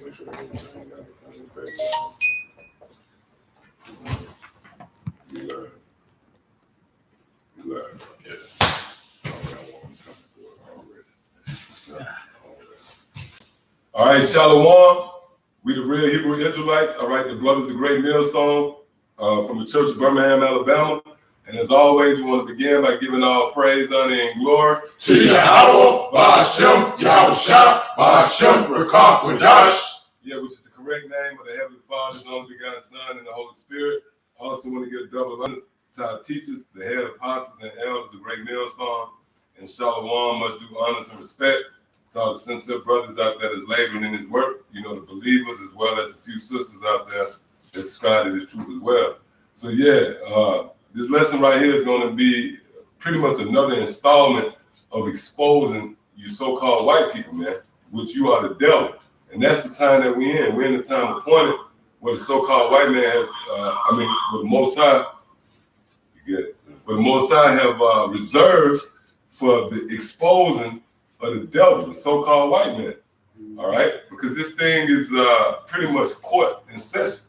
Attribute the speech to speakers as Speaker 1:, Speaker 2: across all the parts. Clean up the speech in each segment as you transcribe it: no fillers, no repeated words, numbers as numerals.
Speaker 1: All right, Shalom. We the real Hebrew Israelites. All right, the brothers of Great Millstone from the Church of Birmingham, Alabama. And as always, we want to begin by giving all praise, honor, and glory
Speaker 2: to Yahweh, Ba'ashem, Yahushua, Ba'ashem, Rakah, Quadash.
Speaker 1: Yeah, which is the correct name of the Heavenly Father, His only begotten Son, and the Holy Spirit. I also want to give double honors to our teachers, the head apostles and elders of Great Millstone. And Shalom must do honors and respect to all the sincere brothers out there that's laboring in His work. You know, the believers, as well as a few sisters out there that subscribe to this truth as well. So yeah, this lesson right here is going to be pretty much another installment of exposing you so-called white people, man, which you are the devil. And that's the time that we're in. We're in the time appointed where the so-called white man has, where the Most High, where the Most High have reserved for the exposing of the devil, the so-called white man. All right? Because this thing is pretty much court in session.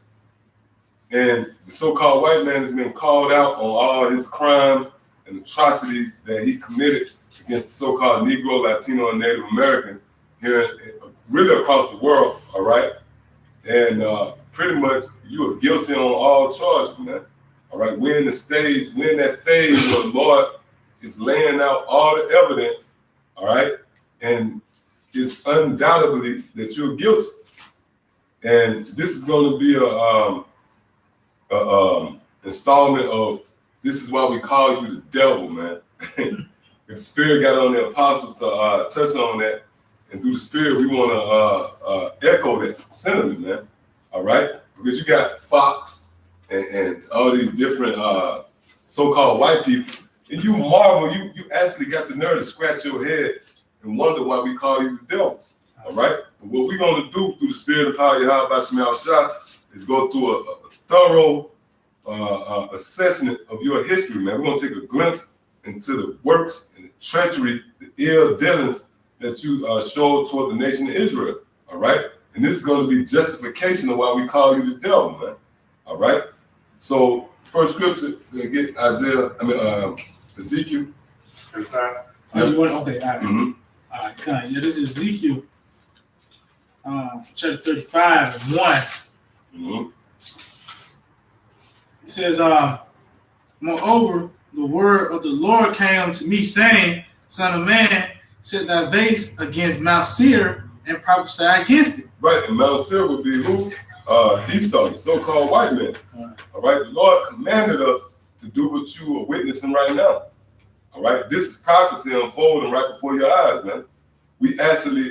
Speaker 1: And the so-called white man has been called out on all his crimes and atrocities that he committed against the so-called Negro, Latino, and Native American here, really across the world, all right? And pretty much you are guilty on all charges, man. All right, we're in the stage, we're in that phase where the Lord is laying out all the evidence, all right? And it's undoubtedly that you're guilty. And this is going to be a installment of, this is why we call you the devil, man. If the Spirit got on the apostles to touch on that, and through the Spirit, we want to echo that sentiment, man. All right? Because you got Fox and all these different so-called white people, and you marvel, you actually got the nerve to scratch your head and wonder why we call you the devil. All right? But what we're going to do through the Spirit and power of Yahweh by Shema Shah is go through a thorough assessment of your history, man. We're going to take a glimpse into the works and the treachery, the ill dealings that you showed toward the nation of Israel, all right? And this is going to be justification of why we call you the devil, man, all right? So, first scripture, we get Ezekiel.
Speaker 3: Okay, all right. All right, kind. Yeah, this is Ezekiel, chapter 35, 1. It says, moreover, the word of the Lord came unto me, saying, Son of man, set thy face against Mount Seir and prophesy against it.
Speaker 1: Right, and Mount Seir would be who? Esau, the so-called white man. All right, the Lord commanded us to do what you are witnessing right now. All right, this is prophecy unfolding right before your eyes, man. We actually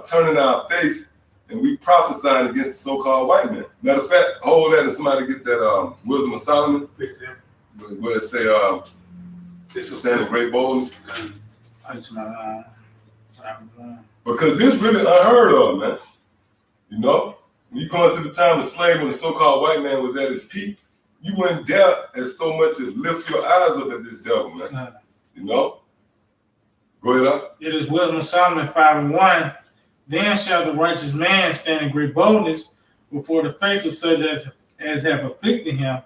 Speaker 1: turning our face and we prophesying against the so-called white man. Matter of fact, hold that and somebody get that Wisdom of Solomon, where it say, it's a stand of great boldness. Because this really unheard of, man. You know, when you go into the time of slavery when the so-called white man was at his peak, you wouldn't dare as so much as lift your eyes up at this devil, man. You know? Go ahead, huh?
Speaker 3: It is Wisdom of Solomon 5:1. Then shall the righteous man stand in great boldness before the face of such as have afflicted him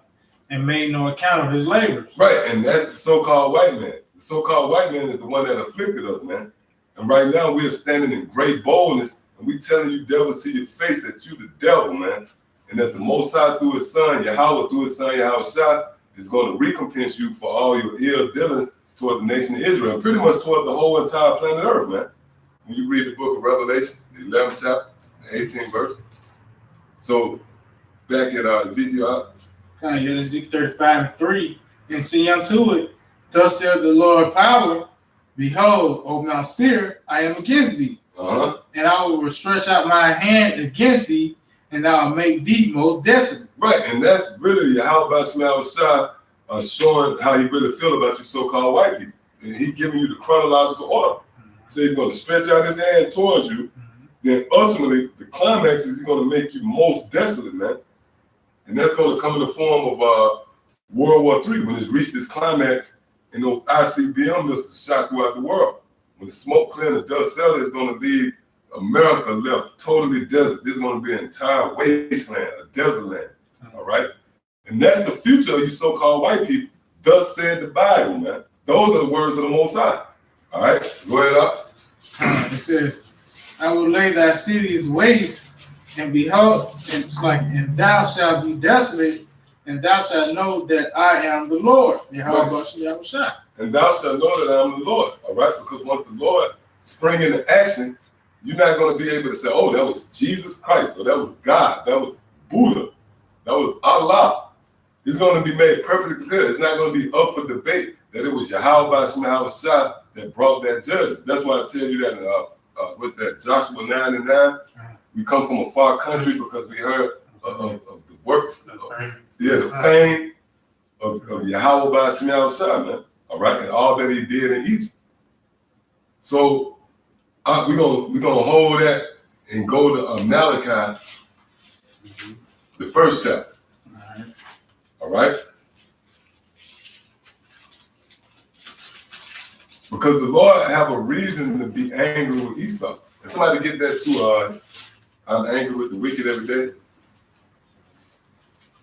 Speaker 3: and made no account of his labors.
Speaker 1: Right, and that's the so-called white man. The so-called white man is the one that afflicted us, man. And right now we are standing in great boldness, and we telling you devils to your face that you the devil, man. And that the Most High through his son, Yahweh through his son, Yahushua, is going to recompense you for all your ill dealings toward the nation of Israel, and pretty much toward the whole entire planet Earth, man. When you read the book of Revelation, the 11th chapter, the 18th verse. So back at Ezekiel.
Speaker 3: Ezekiel 35:3. And see unto it, thus saith the Lord power, behold, O Mount Seir, I am against thee. And I will stretch out my hand against thee, and I will make thee most desolate.
Speaker 1: Right, and that's really Yahweh Shema Shah showing how he really feel about you so-called white people. And he giving you the chronological order. So he's going to stretch out his hand towards you. Then ultimately, the climax is he's going to make you most desolate, man. And that's going to come in the form of World War III, when it's reached its climax and those ICBM missiles shot throughout the world. When the smoke clear and the dust settle, it's going to leave America left totally desert. This is going to be an entire wasteland, a desert land. All right? And that's the future of you so-called white people. Thus said the Bible, man. Those are the words of the Most High. All right? Go ahead up.
Speaker 3: It says, I will lay thy cities waste, and behold, and it's like, and thou shalt be desolate, and thou shalt know that I am the Lord.
Speaker 1: Right. And thou shalt know that I am the Lord. All right? Because once the Lord spring into action, you're not going to be able to say, oh, that was Jesus Christ, or that was God, that was Buddha, that was Allah. It's going to be made perfectly clear. It's not going to be up for debate that it was Yahweh Shah that brought that judgment. That's why I tell you that in what's that, Joshua 9:9. We come from a far country because we heard of the works, the fame of Yahweh Shah, man. All right, and all that he did in Egypt. So we're gonna hold that and go to Malachi, the first chapter. All right? Because the Lord have a reason to be angry with Esau. And somebody get that too. I'm angry with the wicked every day.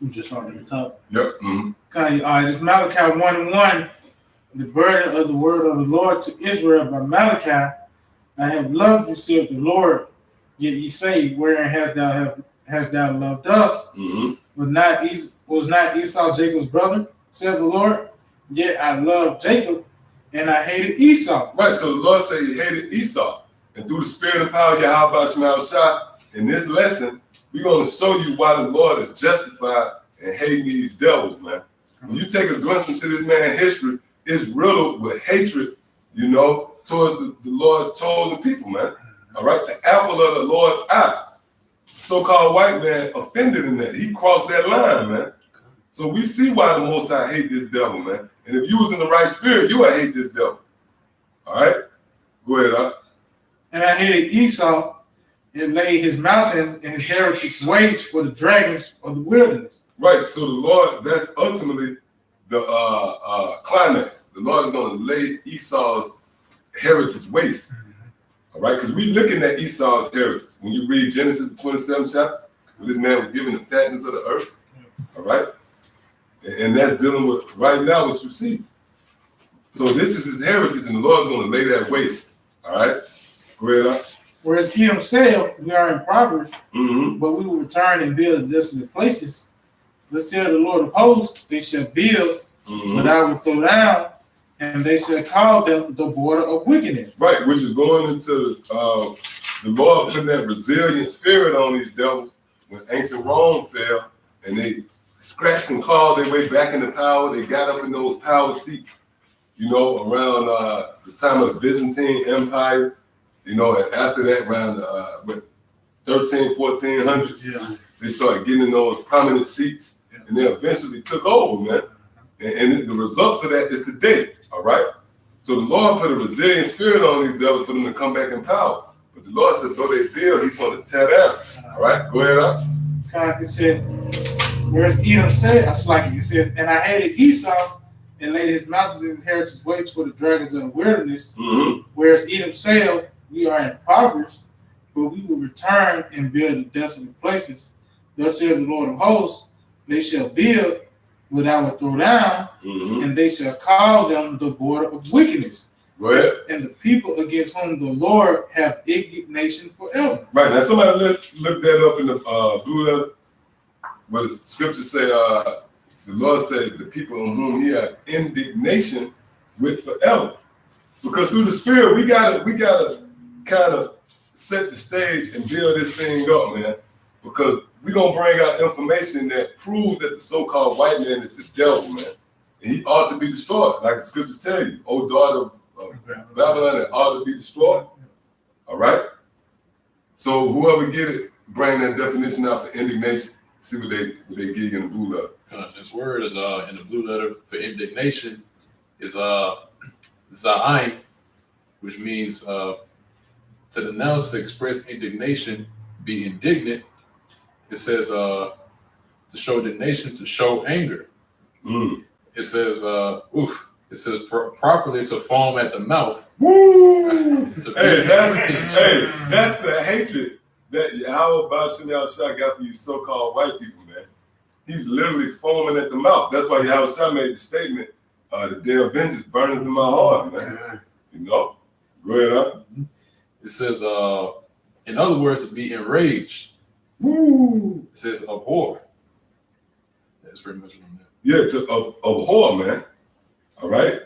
Speaker 3: I'm just on the top.
Speaker 1: Yep. Mm-hmm.
Speaker 3: Okay, all right, it's Malachi 1:1. The burden of the word of the Lord to Israel by Malachi. I have loved you, saith the Lord. Yet ye say, wherein hast thou loved us?
Speaker 1: Mm-hmm.
Speaker 3: Was not Esau Jacob's brother, said the Lord? Yet I loved Jacob, and I hated Esau.
Speaker 1: Right, so the Lord said he hated Esau. And through the spirit and power of Yahweh Shah, in this lesson, we're going to show you why the Lord is justified in hating these devils, man. When you take a glimpse into this man's history, it's riddled with hatred, you know, towards the Lord's chosen people, man. All right, the apple of the Lord's eye. So-called white man offended in that. He crossed that line, man. So we see why the Most High hate this devil, man. And if you was in the right spirit, you would hate this devil. All right? Go ahead, Up.
Speaker 3: And I hated Esau and laid his mountains and his heritage waste for the dragons of the wilderness.
Speaker 1: Right, so the Lord, that's ultimately the climax. The Lord is going to lay Esau's heritage waste. All right, because we're looking at Esau's heritage. When you read Genesis 27th chapter, when this man was given the fatness of the earth, all right? And that's dealing with right now what you see. So this is his heritage, and the Lord's going to lay that waste. All right? Go ahead, Up.
Speaker 3: Whereas Edom said, we are impoverished,
Speaker 1: Mm-hmm.
Speaker 3: but we will return and build desolate places. Thus said the Lord of hosts, they shall build, but I will throw down, and they shall call them the border of wickedness.
Speaker 1: Right, which is going into the Lord putting that resilient spirit on these devils when ancient Rome fell and they scratched and clawed their way back into power. They got up in those power seats, you know, around the time of the Byzantine Empire, you know, and after that, around 1400s, they started getting in those prominent seats and they eventually took over, man. And the results of that is today, all right? So the Lord put a resilient spirit on these devils for them to come back in power. But the Lord said, though they build, he's going to tear down. All right, go ahead, Up.
Speaker 3: It says, whereas Edom said, it says, and I hated Esau and laid his mountains and his heritage waste for the dragons of the wilderness.
Speaker 1: Mm-hmm.
Speaker 3: Whereas Edom said, we are impoverished, but we will return and build the desolate places. Thus said the Lord of hosts, they shall build, but I will throw down, and they shall call them the border of wickedness.
Speaker 1: Go ahead.
Speaker 3: And the people against whom the Lord have indignation forever.
Speaker 1: Right, now somebody look that up in the blue letter. What the scriptures say, the Lord said the people on whom he have indignation with forever. Because through the spirit, we gotta kind of set the stage and build this thing up, man. Because we're gonna bring out information that proves that the so-called white man is the devil, man. And he ought to be destroyed, like the scriptures tell you. O daughter of Babylon, it ought to be destroyed. All right? So whoever get it, bring that definition out for indignation. See what they give you in the blue letter.
Speaker 2: This word is in the blue letter for indignation is za'ain, which means to denounce, to express indignation, be indignant. It says to show indignation, to show anger. It says, It says properly to foam at the mouth.
Speaker 1: Woo!
Speaker 2: It's a
Speaker 1: Hey,
Speaker 2: big
Speaker 1: that's
Speaker 2: range.
Speaker 1: that's the hatred that Yahweh Bashim Yahushua got for you so-called white people, man. He's literally foaming at the mouth. That's why Yahushua made the statement, the day of vengeance burning in my heart, man. You know? Go ahead, huh?
Speaker 2: It says, in other words, to be enraged.
Speaker 1: Woo!
Speaker 2: It says abhor. That's pretty much on that.
Speaker 1: Yeah, to abhor, man. All right?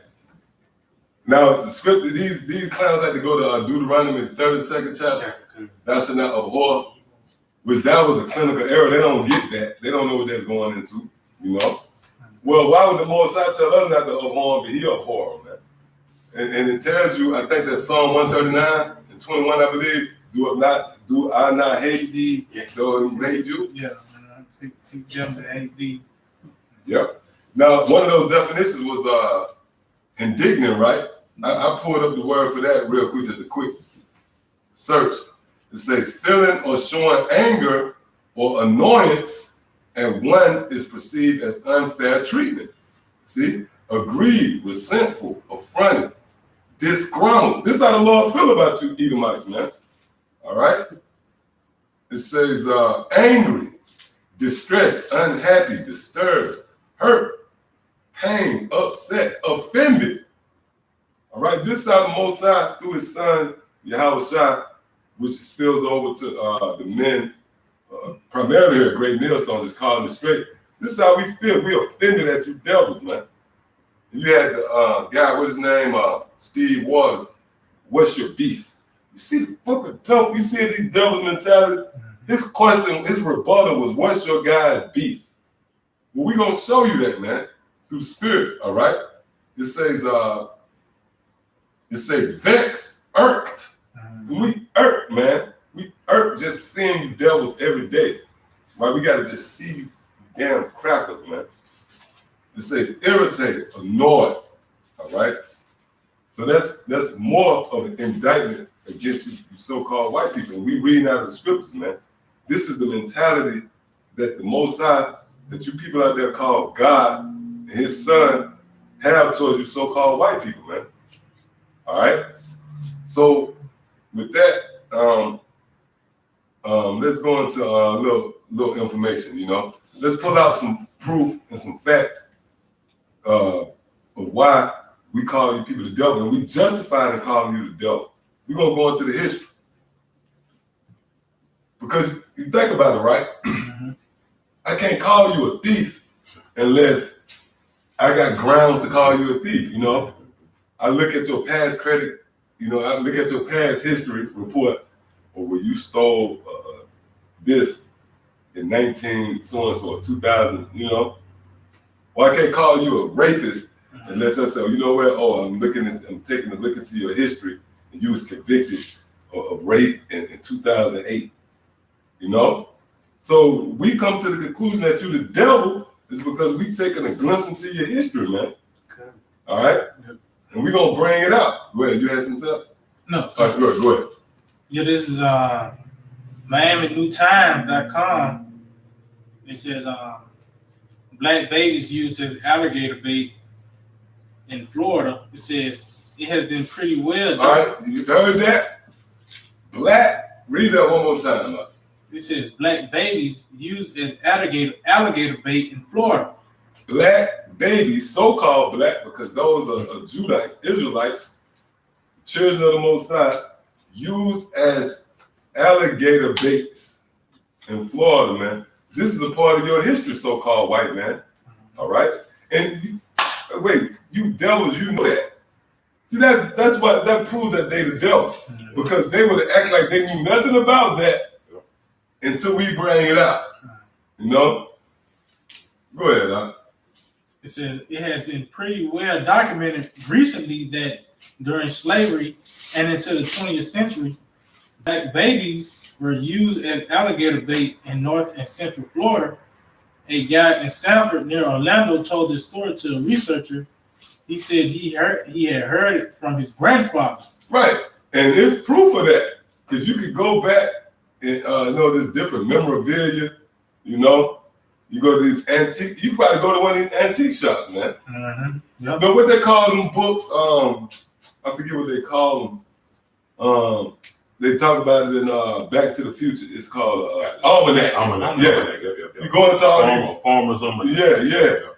Speaker 1: Now, the script, these clowns like to go to Deuteronomy 32nd chapter. Thou shalt not abhor, which that was a clinical error. They don't get that. They don't know what that's going into, you know? Well, why would the Most High tell us not to abhor, but he abhor, man? And it tells you, I think that's Psalm 139 and 21, I believe, do I not hate thee, though he hate you?
Speaker 3: Yeah, take them to hate thee.
Speaker 1: Yep. Now, one of those definitions was indignant, right? I pulled up the word for that real quick, just a quick search. It says feeling or showing anger or annoyance, and one is perceived as unfair treatment. See? Aggrieved, resentful, affronted, disgruntled. This is how the Lord feel about you, Edomites, man. All right? It says angry, distressed, unhappy, disturbed, hurt, pain, upset, offended. All right? This is how the Most High, through his son, Yahushua, which spills over to the men, primarily here at Great Millstone, just calling it straight. This is how we feel. We offended at you devils, man. You had the guy, what's his name? Steve Waters. What's your beef? You see the fucking dope. You see these devils mentality? His question, his rebuttal was, what's your guy's beef? Well, we're going to show you that, man, through the spirit, all right? It says vexed, irked. We irked, man. We irked just seeing you devils every day. Right? We got to just see you damn crackers, man. It says irritated, annoyed, all right? So that's more of an indictment against you so-called white people. And we reading out of the scriptures, man. This is the mentality that the Most High, that you people out there call God and his son have towards you so-called white people, man. All right? So with that, let's go into a little information, you know. Let's pull out some proof and some facts of why we call you people the devil, and we justify in calling you the devil. We're gonna go into the history. Because you think about it, right? I can't call you a thief unless I got grounds to call you a thief, you know? I look at your past credit, you know, I look at your past history report, or where you stole this in 19 so-and-so, 2000, you know? Or I can't call you a rapist unless I say, you know what, I'm taking a look into your history, and you was convicted of rape in 2008, you know? So we come to the conclusion that you're the devil is because we taking a glimpse into your history, man. Okay. All right? Yep. And we're going to bring it out. Go ahead, you had some stuff?
Speaker 3: No.
Speaker 1: All right, go ahead.
Speaker 3: Yeah, this is MiamiNewTime.com. It says black babies used as alligator bait in Florida. It says it has been pretty well done.
Speaker 1: All right, you heard that? Read that one more time.
Speaker 3: It says black babies used as alligator bait in Florida.
Speaker 1: Black babies, so-called black, because those are Judites, Israelites, children of the Most High, used as alligator baits in Florida, man. This is a part of your history, so-called white man. All right? And wait, you devils, you know that. See, that's what that proved that they the devil. Because they would act like they knew nothing about that until we bring it out. You know? Go ahead, huh?
Speaker 3: It says it has been pretty well documented recently that during slavery and into the 20th century, black babies were used as alligator bait in North and Central Florida. A guy in Sanford near Orlando told this story to a researcher. He said he had heard it from his grandfather.
Speaker 1: Right, and there's proof of that because you could go back and know there's different memorabilia, you know, You go to these antique. You probably go to one of these antique shops, man.
Speaker 3: Yep.
Speaker 1: But what they call them books? I forget what they call them. They talk about it in Back to the Future. It's called Almanac.
Speaker 4: Almanac.
Speaker 1: Yeah.
Speaker 4: Yep.
Speaker 1: You go into all these.
Speaker 4: Farmers Almanac.
Speaker 1: Yeah.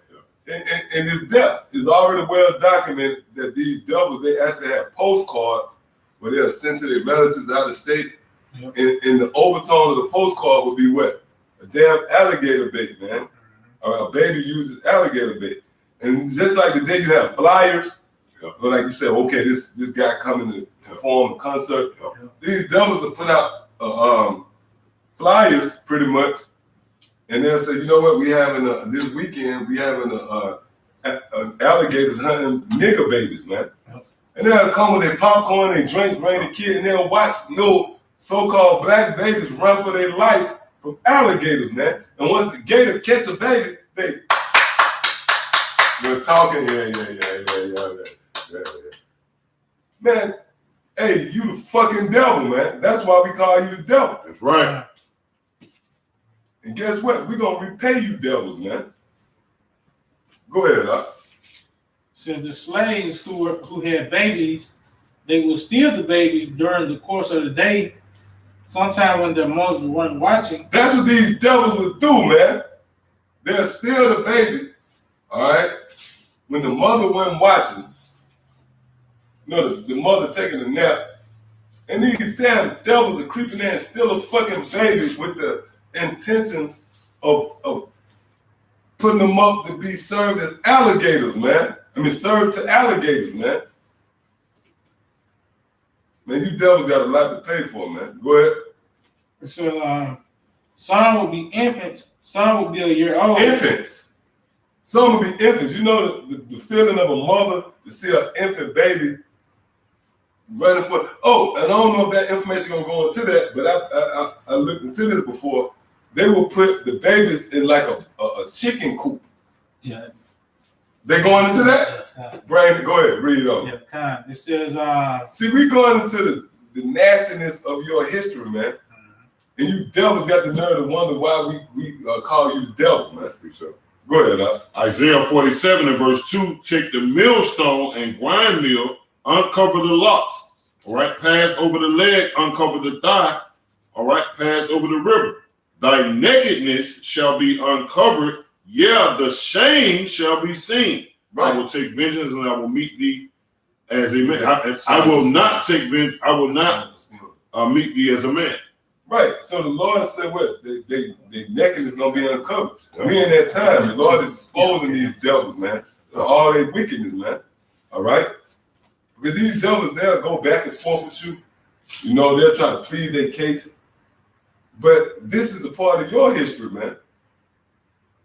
Speaker 1: And this death is already well documented that these devils, they actually have postcards where they're sent to their relatives out of state.
Speaker 3: Yep.
Speaker 1: And the overtone of the postcard would be what? A damn alligator bait, man. Or a baby uses alligator bait. And just like the day you have flyers, or like you said, okay, this guy coming to perform a concert. These devils will put out flyers pretty much. And they'll say, you know what? We having this weekend. We having alligators hunting nigger babies, man. Yep. And they'll come with their popcorn, their drinks, bring the kid, and they'll watch no so-called black babies run for their life from alligators, man. And once the gator catch a baby, they're talking. Yeah. Man, hey, you the fucking devil, man. That's why we call you the devil.
Speaker 4: That's right.
Speaker 1: And guess what? We're going to repay you devils, man. Go ahead, Doc.
Speaker 3: So the slaves who had babies, they would steal the babies during the course of the day, sometime when their mothers weren't watching.
Speaker 1: That's what these devils would do, man. They'll steal the baby, all right, when the mother wasn't watching. You know, the mother taking a nap. And these damn devils are creeping in and steal a fucking baby with the intentions of putting them up to be served as alligators, man. I mean, served to alligators, man. Man, you devils got a lot to pay for, man. Go ahead.
Speaker 3: So, some will be infants, some will be a year old.
Speaker 1: Infants. Some will be infants. You know the feeling of a mother to see an infant baby running for. Oh, and I don't know if that information gonna go into that, but I looked into this before. They will put the babies in like a chicken coop.
Speaker 3: Yeah.
Speaker 1: They going into that? Brandon, go ahead, read it on.
Speaker 3: Yeah, kind. It says,
Speaker 1: See, we going into the nastiness of your history, man. And you devils got the nerve to wonder why we call you the devil, man. So, go ahead, Doc.
Speaker 4: Isaiah 47 and verse 2, take the millstone and grind mill, uncover the locks, all right, pass over the leg, uncover the thigh, all right, pass over the river. Thy nakedness shall be uncovered, yeah, the shame shall be seen. Right. I will take vengeance and I will meet thee as a man. I will not take vengeance, I will not meet thee as a man.
Speaker 1: Right. So the Lord said what? They nakedness is gonna be uncovered. We in that time. The Lord is exposing these devils, man, for all their wickedness, man. All right? Because these devils, they'll go back and forth with you. You know, they'll try to plead their case. But this is a part of your history, man.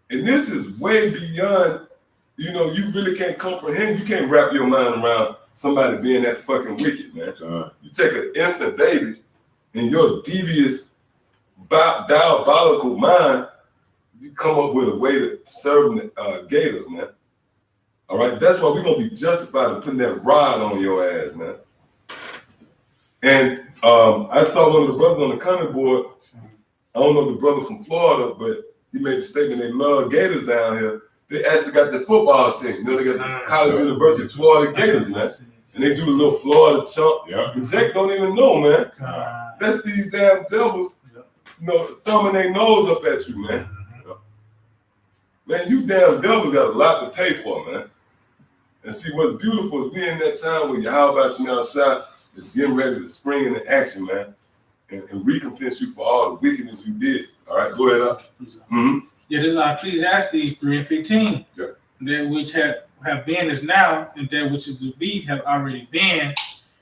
Speaker 1: And this is way beyond, you know, you really can't comprehend. You can't wrap your mind around somebody being that fucking wicked, man. You take an infant baby in your devious, diabolical mind, you come up with a way to serve the gators, man. All right? That's why we're going to be justified in putting that rod on your ass, man. And I saw one of the brothers on the comment board. I don't know the brother from Florida, but he made a statement they love Gators down here. They actually got the football team. You know, they got the College University of Florida Gators, man. And they do the little Florida chump.
Speaker 4: Yeah.
Speaker 1: But Jake don't even know, man. That's these damn devils, you know, thumbing their nose up at you, man. Man, you damn devils got a lot to pay for, man. And see, what's beautiful is we in that time where Yahweh Shemel Shah is getting ready to spring into action, man, and recompense you for all the wickedness you did. All right, go ahead, up. Mm-hmm.
Speaker 3: Yeah, this is Ecclesiastes 3 and 15.
Speaker 1: Yeah.
Speaker 3: That which have been is now, and that which is to be have already been,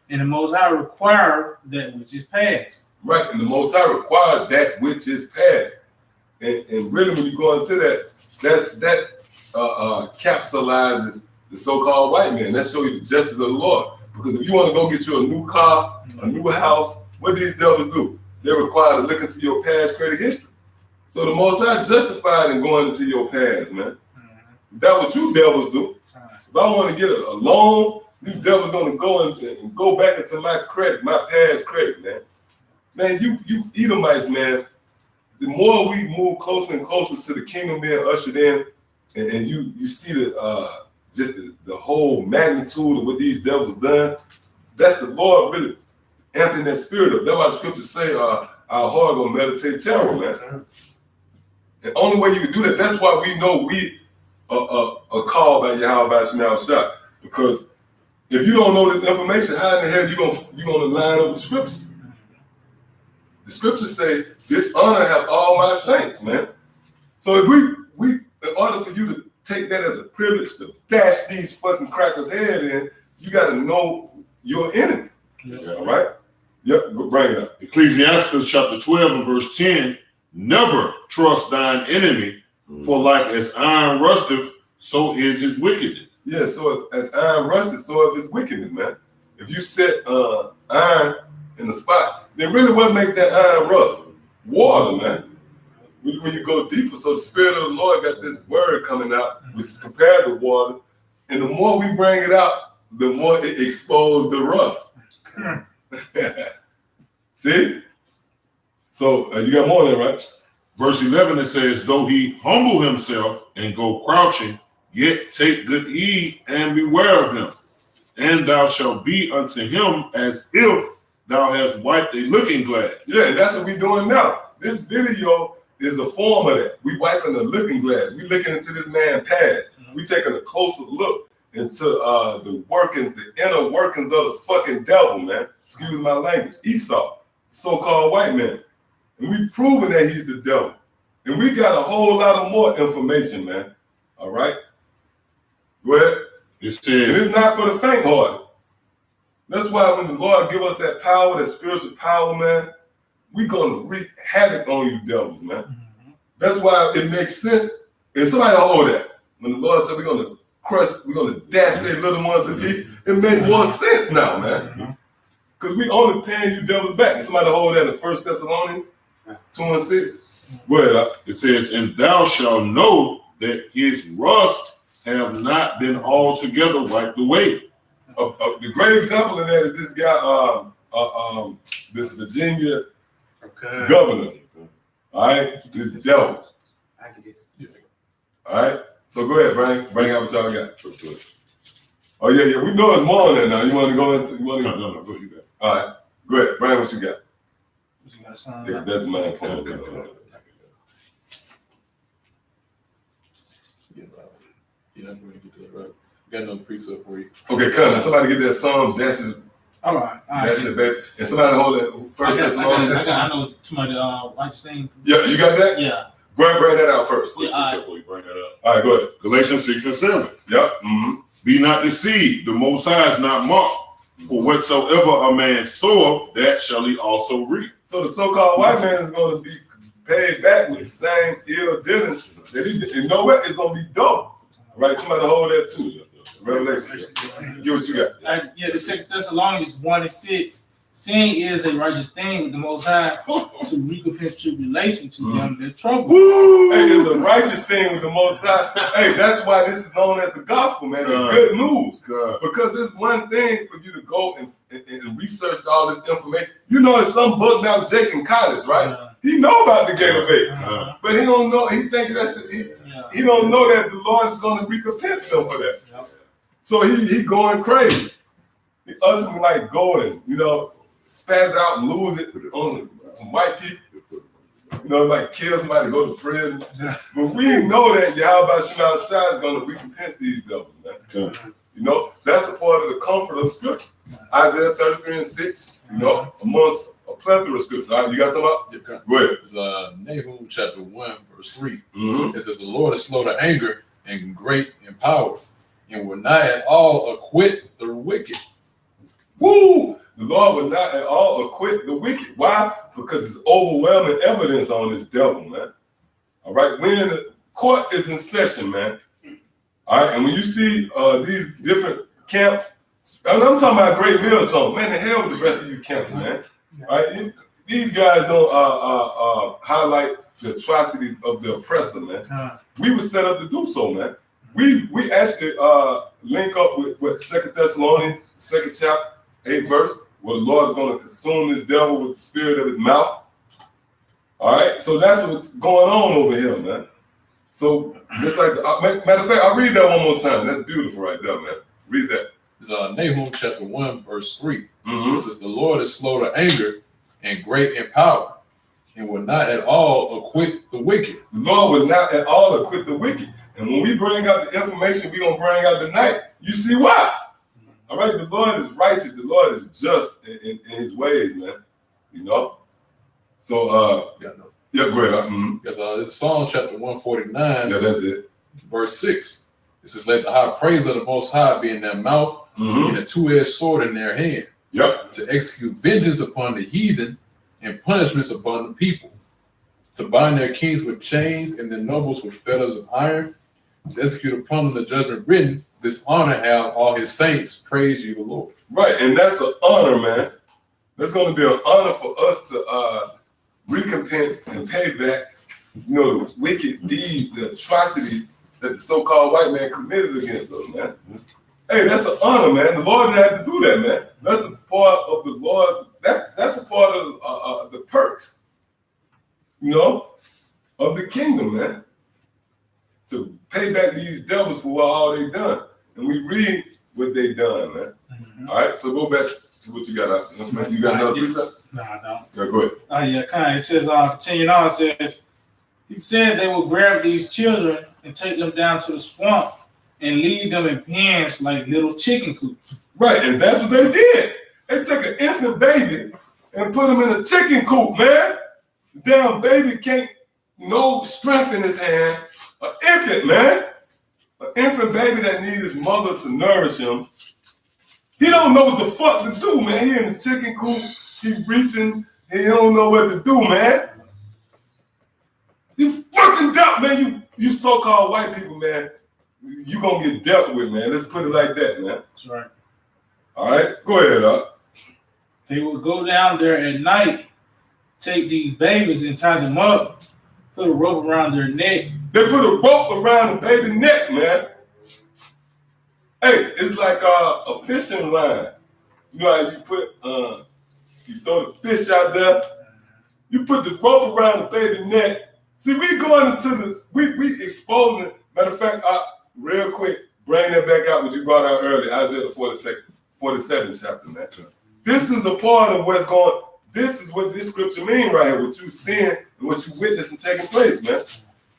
Speaker 3: and the Most High require that which is past.
Speaker 1: Right, and the Most High required that which is past. And really, when you go into that capsulizes the so-called white man. That shows you the justice of the Lord. Because if you want to go get you a new car, a new house, what these devils do? They're required to look into your past credit history. So the Most High justified in going into your past, man. That's what you devils do. If I want to get a loan, you devils gonna go and go back into my credit, my past credit, man. Man, you Edomites, man, the more we move closer and closer to the kingdom being ushered in, and you see the just the whole magnitude of what these devils done, that's the Lord really emptying that spirit up. That's why the scriptures say our heart gonna meditate terror, man. The only way you can do that, that's why we know we are called by Yahweh Shema Shah. Because if you don't know this information, how in the hell you gonna line up with the scriptures? The scriptures say, dishonor have all my saints, man. So if we in order for you to take that as a privilege to bash these fucking crackers' head in, you gotta know your enemy.
Speaker 4: Yeah.
Speaker 1: All right? Yep, bring it up.
Speaker 4: Ecclesiastes chapter 12 and verse 10, never trust thine enemy, for like as iron rusteth, so is his wickedness.
Speaker 1: Yeah, so as iron rusted, so is his wickedness, man. If you set iron in the spot, then really what make that iron rust? Water, man. When you go deeper, so the Spirit of the Lord got this word coming out, which is compared to water, and the more we bring it out, the more it exposes the rust. See? So you got more there, right?
Speaker 4: Verse 11, it says, though he humble himself and go crouching, yet take good heed and beware of him. And thou shalt be unto him as if thou hast wiped a looking glass.
Speaker 1: Yeah, that's what we're doing now. This video is a form of that. We wiping the looking glass. We looking into this man's past. We taking a closer look into the workings, the inner workings of the fucking devil, man. Excuse my language. Esau, so-called white man. And we proving that he's the devil. And we got a whole lot of more information, man. All right? Go ahead.
Speaker 4: It says,
Speaker 1: it's not for the faint-hearted. That's why when the Lord give us that power, that spiritual power, man, we gonna wreak havoc on you devils, man. Mm-hmm. That's why it makes sense. And somebody hold that. When the Lord said we're gonna crush, we're gonna dash their little ones to pieces, it makes more sense now, man. Because we only paying you devils back. And somebody hold that in 1 Thessalonians 2 and 6. Go ahead.
Speaker 4: It says, and thou shalt know that his rust have not been altogether wiped away.
Speaker 1: The great example of that is this guy, this Virginia governor. All right, this devil. All right, so go ahead, bring out what y'all got. Oh yeah, we know it's more than that now. You want to go into? You want to?
Speaker 4: No, go ahead.
Speaker 1: All right, go ahead, bring what you got.
Speaker 3: Yeah,
Speaker 1: that's my point.
Speaker 2: Yeah, I'm going to get to that right. Got another precept for you.
Speaker 1: Okay, come on. Somebody get that Psalms dashes.
Speaker 3: All right.
Speaker 1: That's it, baby. And somebody hold that first.
Speaker 3: I know somebody righteous thing.
Speaker 1: Yeah, you got that?
Speaker 3: Yeah.
Speaker 1: Bring that out first.
Speaker 3: Yeah,
Speaker 4: before you bring that up.
Speaker 1: All right, go ahead.
Speaker 4: Galatians 6 and 7.
Speaker 1: Yep. Mm-hmm.
Speaker 4: Be not deceived, the Most High is not mocked. For whatsoever a man soweth, that shall he also reap.
Speaker 1: So the so-called white man is going to be paid back with the same ill dealings that he did. You know what? It's going to be double. Right? Somebody hold that too. Revelation. Get what you got.
Speaker 3: Yeah, the 2 Thessalonians 1 and 6. Sin is a righteous thing with the Most High to recompense tribulation to them their trouble.
Speaker 1: Hey, it's a righteous thing with the Most High. Hey, that's why this is known as the gospel, man. The good news. Because it's one thing for you to go and research all this information. You know, it's some book now, Jake in college, right? He know about the Gator Bay, but he don't know. He thinks he don't know that the Lord is going to recompense them for that. So he going crazy. Us like going, spaz out and lose it on some white people. Like kill somebody, go to prison. But we know that Yahweh Shema Shah is going to recompense these devils, man. That's a part of the comfort of the scriptures. Isaiah 33 and 6, amongst a plethora of scriptures. All right, you got some up?
Speaker 2: Yeah,
Speaker 1: go ahead.
Speaker 2: It's Nahum chapter 1, verse 3. It says, the Lord is slow to anger and great in power, and will not at all acquit the wicked.
Speaker 1: Woo! The Lord will not at all acquit the wicked. Why? Because it's overwhelming evidence on this devil, man. All right, when the court is in session, man. All right, and when you see these different camps, and I'm talking about Great Millstone, man, the hell with the rest of you camps, man. All right, these guys don't highlight the atrocities of the oppressor, man. We were set up to do so, man. We actually link up with what 2 Thessalonians, 2nd chapter, 8th verse, where the Lord is going to consume this devil with the spirit of his mouth. All right, so that's what's going on over here, man. So just like, matter of fact, I'll read that one more time. That's beautiful right there, man. Read that.
Speaker 2: It's Nahum chapter 1, verse 3.
Speaker 1: Mm-hmm.
Speaker 2: This is the Lord is slow to anger and great in power, and will not at all acquit the wicked.
Speaker 1: The Lord will not at all acquit the wicked. And when we bring out the information we're going to bring out tonight, you see why. All right, the Lord is righteous. The Lord is just in his ways, man. You know? So, yeah, go ahead.
Speaker 2: Yes, it's Psalm chapter 149.
Speaker 1: Yeah, that's it.
Speaker 2: Verse 6. It says, let the high praise of the Most High be in their mouth and a two-edged sword in their hand.
Speaker 1: Yep.
Speaker 2: To execute vengeance upon the heathen and punishments upon the people. To bind their kings with chains and their nobles with fetters of iron. To execute upon them the judgment written. This honor have all his saints. Praise you, the Lord.
Speaker 1: Right, and that's an honor, man. That's going to be an honor for us to recompense and pay back, you know, the wicked deeds, the atrocities that the so-called white man committed against us, man. Hey, that's an honor, man. The Lord didn't have to do that, man. That's a part of the Lord's. That's a part of the perks, you know, of the kingdom, man. To pay back these devils for all they done, and we read what they done, man. Mm-hmm. All right, so go back to what you got out. You got another precept?
Speaker 3: No, I don't.
Speaker 1: Yeah, go ahead.
Speaker 3: Yeah, kind of. It says, continuing on, it says, he said they will grab these children and take them down to the swamp and leave them in pens like little chicken coops.
Speaker 1: Right, and that's what they did. They took an infant baby and put him in a chicken coop, man. The damn baby can't, no strength in his hand. An infant, man. An infant baby that needs his mother to nourish him. He don't know what the fuck to do, man. He in the chicken coop. He reaching. He don't know what to do, man. You fucking dumb, man. You so-called white people, man. You gonna get dealt with, man. Let's put it like that, man.
Speaker 3: That's right.
Speaker 1: All right, go ahead, up.
Speaker 3: They will go down there at night, take these babies and tie them up, put a rope around their neck.
Speaker 1: They put a rope around the baby neck, man. Hey, it's like a fishing line. You know how you put, you throw the fish out there, you put the rope around the baby neck. See, we going into we exposing, matter of fact, real quick, bring that back out what you brought out earlier, Isaiah 47 chapter, man. This is a part of what's going, this is what this scripture mean right here, what you seeing and what you witnessing taking place, man.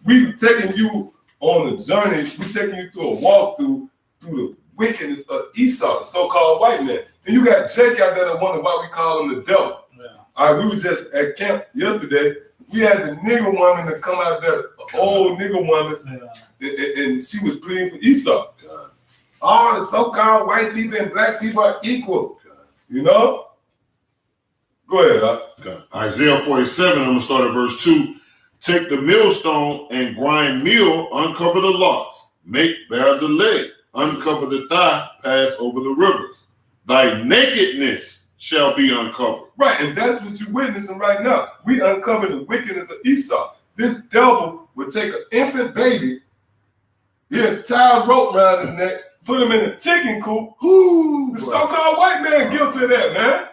Speaker 1: We taking you on a journey, we taking you through a walkthrough through the wickedness of Esau, the so-called white man. And you got Jake out there that wonder why we call him the devil. Yeah. All right, we was just at camp yesterday. We had the nigger woman that come out there, an old nigger woman, and she was pleading for Esau. God. All the so-called white people and black people are equal. God. You know? Go ahead,
Speaker 4: God. Isaiah 47, I'm going to start at verse 2. Take the millstone and grind meal, uncover the locks, make bare the leg, uncover the thigh, pass over the rivers. Thy nakedness shall be uncovered.
Speaker 1: Right, and that's what you're witnessing right now. We uncover the wickedness of Esau. This devil would take an infant baby, he'd tie a rope around his neck, put him in a chicken coop. Whoo, the so-called white man guilty of that, man.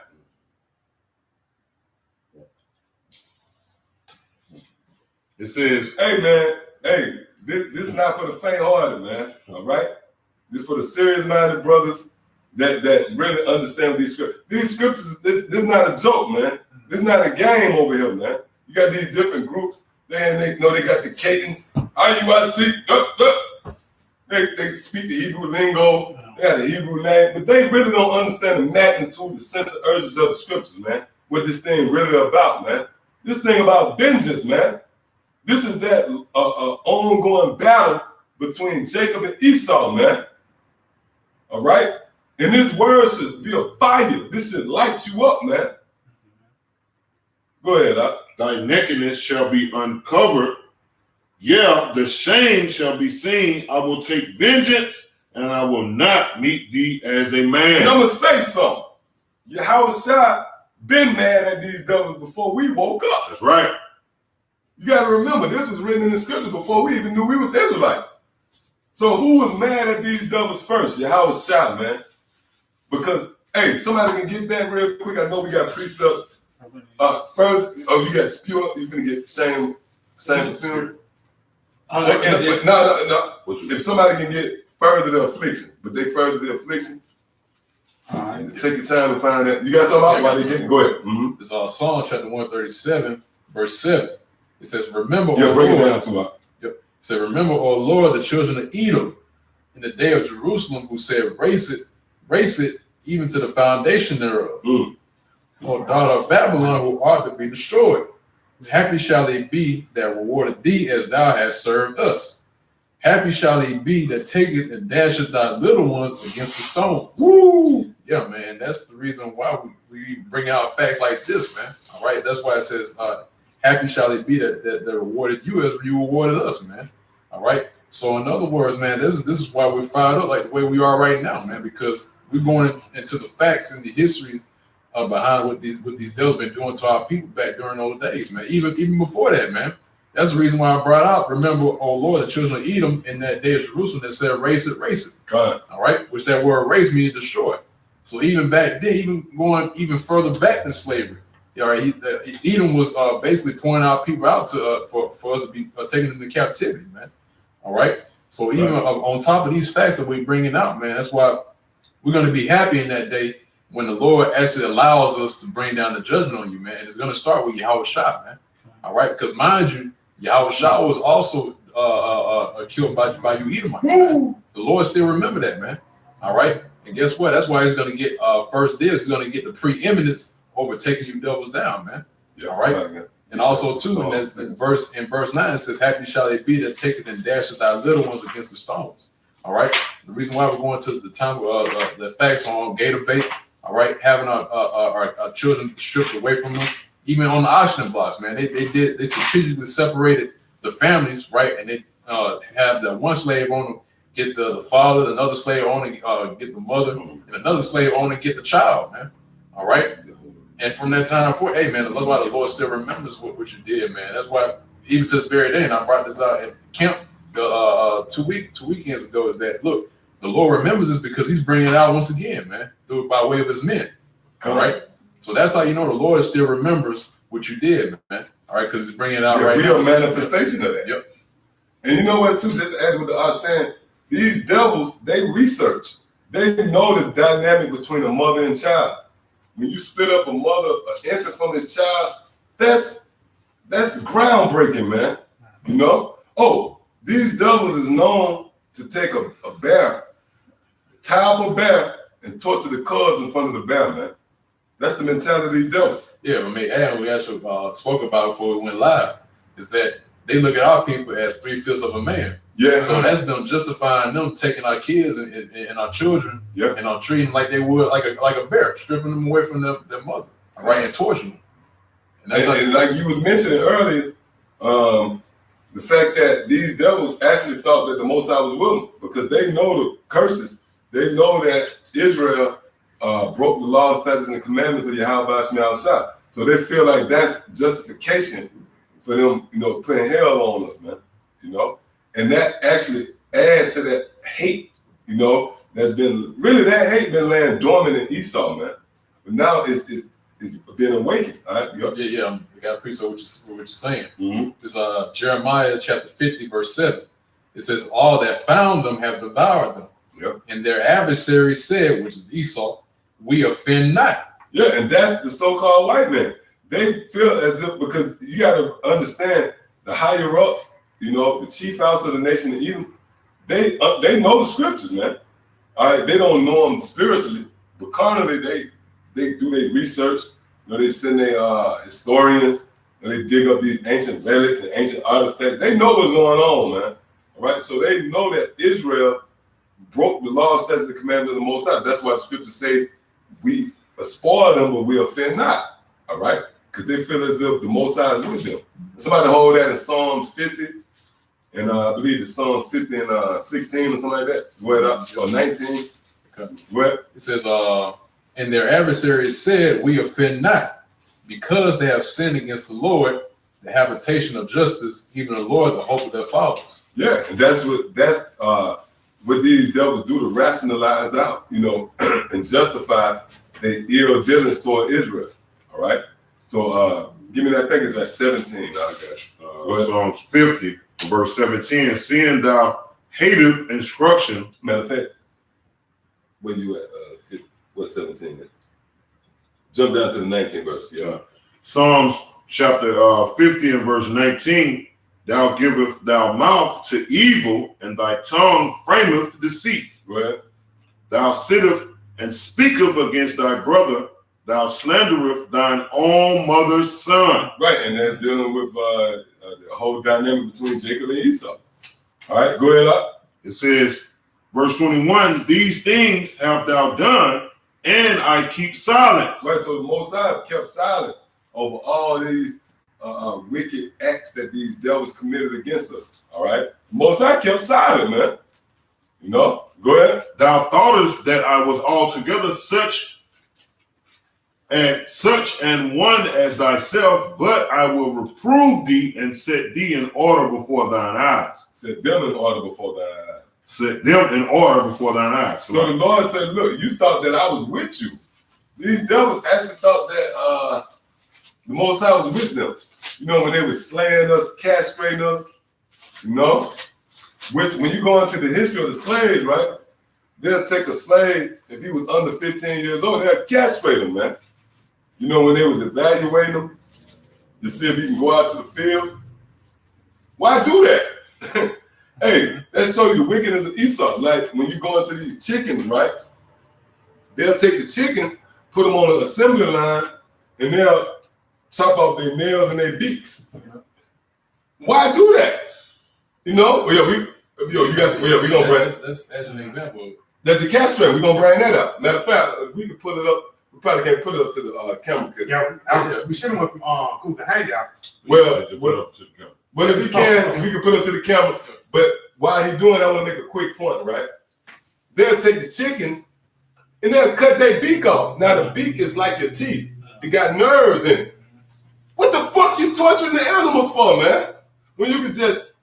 Speaker 4: It says,
Speaker 1: hey, man, hey, this is not for the faint-hearted, man, all right? This is for the serious-minded brothers that really understand these scriptures. These scriptures, this is not a joke, man. This is not a game over here, man. You got these different groups. They know they got the cadence. IUIC, they speak the Hebrew lingo. They got a Hebrew name, but they really don't understand the magnitude, the sense of urgency of the scriptures, man. What this thing really about, man. This thing about vengeance, man. This is that ongoing battle between Jacob and Esau, man. All right? And this word should be a fire. This should light you up, man. Go ahead,
Speaker 4: Thy nakedness shall be uncovered. Yeah, the shame shall be seen. I will take vengeance, and I will not meet thee as a man.
Speaker 1: And I'm going to say something. Yahushua been mad at these devils before we woke up.
Speaker 4: That's right.
Speaker 1: You got to remember, this was written in the scripture before we even knew we was Israelites. So who was mad at these devils first? Yahushua, man. Because, hey, somebody can get that real quick. I know we got precepts First, you got spew. You finna get same spirit.
Speaker 3: Okay.
Speaker 1: No. If somebody can get further the affliction, but they further the affliction,
Speaker 3: All right.
Speaker 1: take your time to find that. You got something out while they getting? Go ahead. Mm-hmm.
Speaker 2: It's Psalm chapter 137, verse 7. It says, "Remember,
Speaker 1: Yeah,
Speaker 2: O
Speaker 1: break it
Speaker 2: Lord."
Speaker 1: down to us.
Speaker 2: It said, "Remember, O Lord, the children of Edom, in the day of Jerusalem, who said, race it, even to the foundation thereof. O daughter of Babylon, who ought to be destroyed. Happy shall they be that rewarded thee as thou hast served us. Happy shall they be that taketh and dasheth thy little ones against the stones."
Speaker 1: Woo!
Speaker 2: Yeah, man, that's the reason why we bring out facts like this, man. All right, that's why it says, happy shall they be that rewarded you as you rewarded us, man. All right. So in other words, man, this is why we're fired up like the way we are right now, man, because we're going into the facts and the histories behind what these devils been doing to our people back during those days, man. Even before that, man. That's the reason why I brought out, remember, oh Lord, the children of Edom in that day of Jerusalem that said, race it.
Speaker 1: God.
Speaker 2: All right, which that word race means destroy. So even back then, even going even further back than slavery, all right, Edom was basically pointing out people out to for us to be taken into captivity, man. All right, so even on top of these facts that we're bringing out, man, that's why we're going to be happy in that day when the Lord actually allows us to bring down the judgment on you, man. And it's going to start with Yahweh Shah, man. All right, because mind you, Yahweh Shah was also killed by you Edomites, man. The Lord still remember that, man. All right, and guess what? That's why he's going to get first this. He's going to get the preeminence over taking you devils down, man.
Speaker 1: Yeah,
Speaker 2: all right, and also too, in verse 9 it says, "Happy shall they be that taketh and dasheth thy little ones against the stones." All right. The reason why we're going to the time the facts on Gator Bait, all right, having our children stripped away from us, even on the auction blocks, man. They strategically separated the families, right, and they have the one slave owner get the father, another slave owner get the mother, and another slave owner get the child, man. All right. And from that time forward, hey, man, that's why the Lord still remembers what you did, man. That's why even to this very day, and I brought this out at camp two weekends ago, is that, look, the Lord remembers this because he's bringing it out once again, man, through by way of his men. All right. So that's how you know the Lord still remembers what you did, man. All right, because he's bringing it out right now.
Speaker 1: We are a manifestation of that.
Speaker 2: Yep.
Speaker 1: And you know what, too, just to add what I was saying, these devils, they research. They know the dynamic between a mother and child. When you split up an infant from his child, that's groundbreaking, man. You know? Oh, these devils is known to take a bear, tie up a bear, and torture the cubs in front of the bear, man. That's the mentality of these devils.
Speaker 2: Yeah, I mean, and we actually spoke about it before we went live, is that they look at our people as 3/5 of a man.
Speaker 1: Yeah.
Speaker 2: So that's them justifying them taking our kids and our children, and treating them like they would like a bear, stripping them away from their mother, right, and torturing them. And that's
Speaker 1: and like you was mentioning earlier, the fact that these devils actually thought that the Most High was with them because they know the curses. They know that Israel broke the laws, statutes, and commandments of Yahweh Shema Shah. So they feel like that's justification for them, putting hell on us, man. And that actually adds to that hate, that's been really that hate been laying dormant in Esau, man. But now it's been awakened. All right?
Speaker 2: Yeah. We got to appreciate what you're saying.
Speaker 1: Mm-hmm.
Speaker 2: It's Jeremiah chapter 50, verse 7. It says, "All that found them have devoured them.
Speaker 1: Yep.
Speaker 2: And their adversaries said," which is Esau, "We offend not."
Speaker 1: Yeah, and that's the so-called white man. They feel as if, because you got to understand the higher ups, the chief house of the nation of Edom, they know the scriptures, man. All right, they don't know them spiritually, but carnally they do their research. They send their historians, they dig up these ancient relics and ancient artifacts. They know what's going on, man. All right, so they know that Israel broke the laws, statutes, and commandments of the Most High. That's why the scriptures say we spoil them, but we offend not. All right, because they feel as if the Most High is with them. Somebody hold that in Psalms 50, and I believe it's Psalms 50 and 16 or something like that. Or 19.
Speaker 2: Okay.
Speaker 1: What?
Speaker 2: It says, "And their adversaries said, We offend not, because they have sinned against the Lord, the habitation of justice, even the Lord, the hope of their fathers."
Speaker 1: Yeah, and that's what these devils do to rationalize out, and justify their ill dealings toward Israel. All right. So give me that. I think it's at 17. I got you.
Speaker 4: Psalms 50, verse 17. Seeing thou hateth instruction.
Speaker 1: Matter of fact, where you at? 50, what 17? Jump down to the 19th verse. Yeah.
Speaker 4: Psalms chapter 50 and verse 19. Thou giveth thou mouth to evil, and thy tongue frameth deceit.
Speaker 1: Go ahead.
Speaker 4: Thou sittest and speaketh against thy brother. Thou slandereth thine own mother's son.
Speaker 1: Right, and that's dealing with the whole dynamic between Jacob and Esau. All right, go ahead up.
Speaker 4: It says, verse 21, these things have thou done, and I keep silence.
Speaker 1: Right, so the Most High kept silent over all these wicked acts that these devils committed against us. All right, Most High kept silent, man. You know, go ahead.
Speaker 4: Thou thoughtest that I was altogether such and one as thyself, but I will reprove thee and set thee in order before thine eyes.
Speaker 1: Set them in order before thine eyes.
Speaker 4: Set them in order before thine eyes.
Speaker 1: So the Lord said, look, you thought that I was with you. These devils actually thought that the Most High was with them. You know, when they were slaying us, castrating us, you know, which when you go into the history of the slaves, right, they'll take a slave, if he was under 15 years old, they'll castrate him, man. You know, when they was evaluating him to see if he can go out to the fields. Why do that? Hey, that show you the wickedness of Esau. Like when you go into these chickens, right? They'll take the chickens, put them on an assembly line, and they'll chop off their nails and their beaks. Why do that? You know? We gonna bring.
Speaker 2: That's as an example.
Speaker 1: That's the castrate. We're gonna bring that up. Matter of fact, if we could pull it up, we probably can't put it up to the camera.
Speaker 3: Yeah, we should have went from Cougar Hangout.
Speaker 1: Well,
Speaker 4: Put it up to the camera.
Speaker 1: But if he can, we can put it to the camera. But while he's doing that, I want to make a quick point, right? They'll take the chickens and they'll cut their beak off. Now the beak is like your teeth. It got nerves in it. What the fuck you torturing the animals for, man? When you could just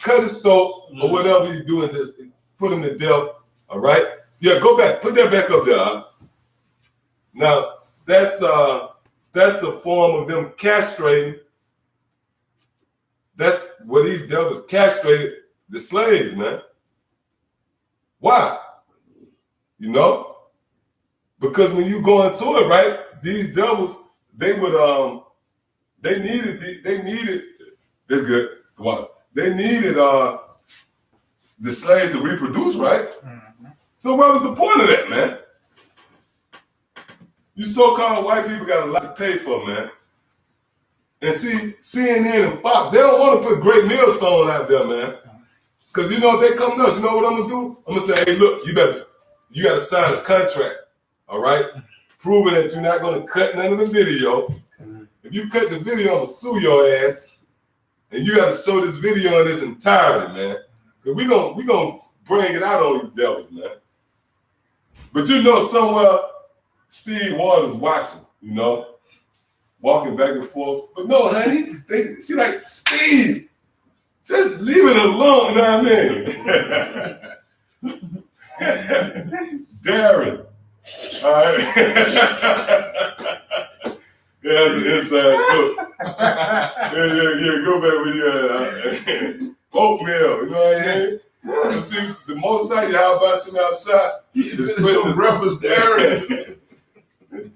Speaker 1: cut his throat or whatever he's doing, just put him to death. All right? Yeah, go back. Put that back up there. Huh? Now that's a form of them castrating. That's what these devils castrated the slaves, man. Why? You know? Because when you go into it, right, these devils, they would they needed it's good. Come on. They needed the slaves to reproduce, right? Mm-hmm. So what was the point of that, man? You so-called white people got a lot to pay for, man. And see, CNN and Fox, they don't want to put Great Millstone out there, man. Because you know, if they come to us, you know what I'm going to do? I'm going to say, hey, look, you got to sign a contract, all right? Proving that you're not going to cut none of the video. If you cut the video, I'm going to sue your ass. And you got to show this video in its entirety, man. Because we gonna bring it out on you devils, man. But you know somewhere Steve Waters watching, you know, walking back and forth. But no, honey, she like, Steve, just leave it alone, you know what I mean? Darren. All right. Yeah, it's inside joke. Yeah, go back with your oatmeal, you know what I mean? You see, the most like how about some outside?
Speaker 4: Some breakfast Darren.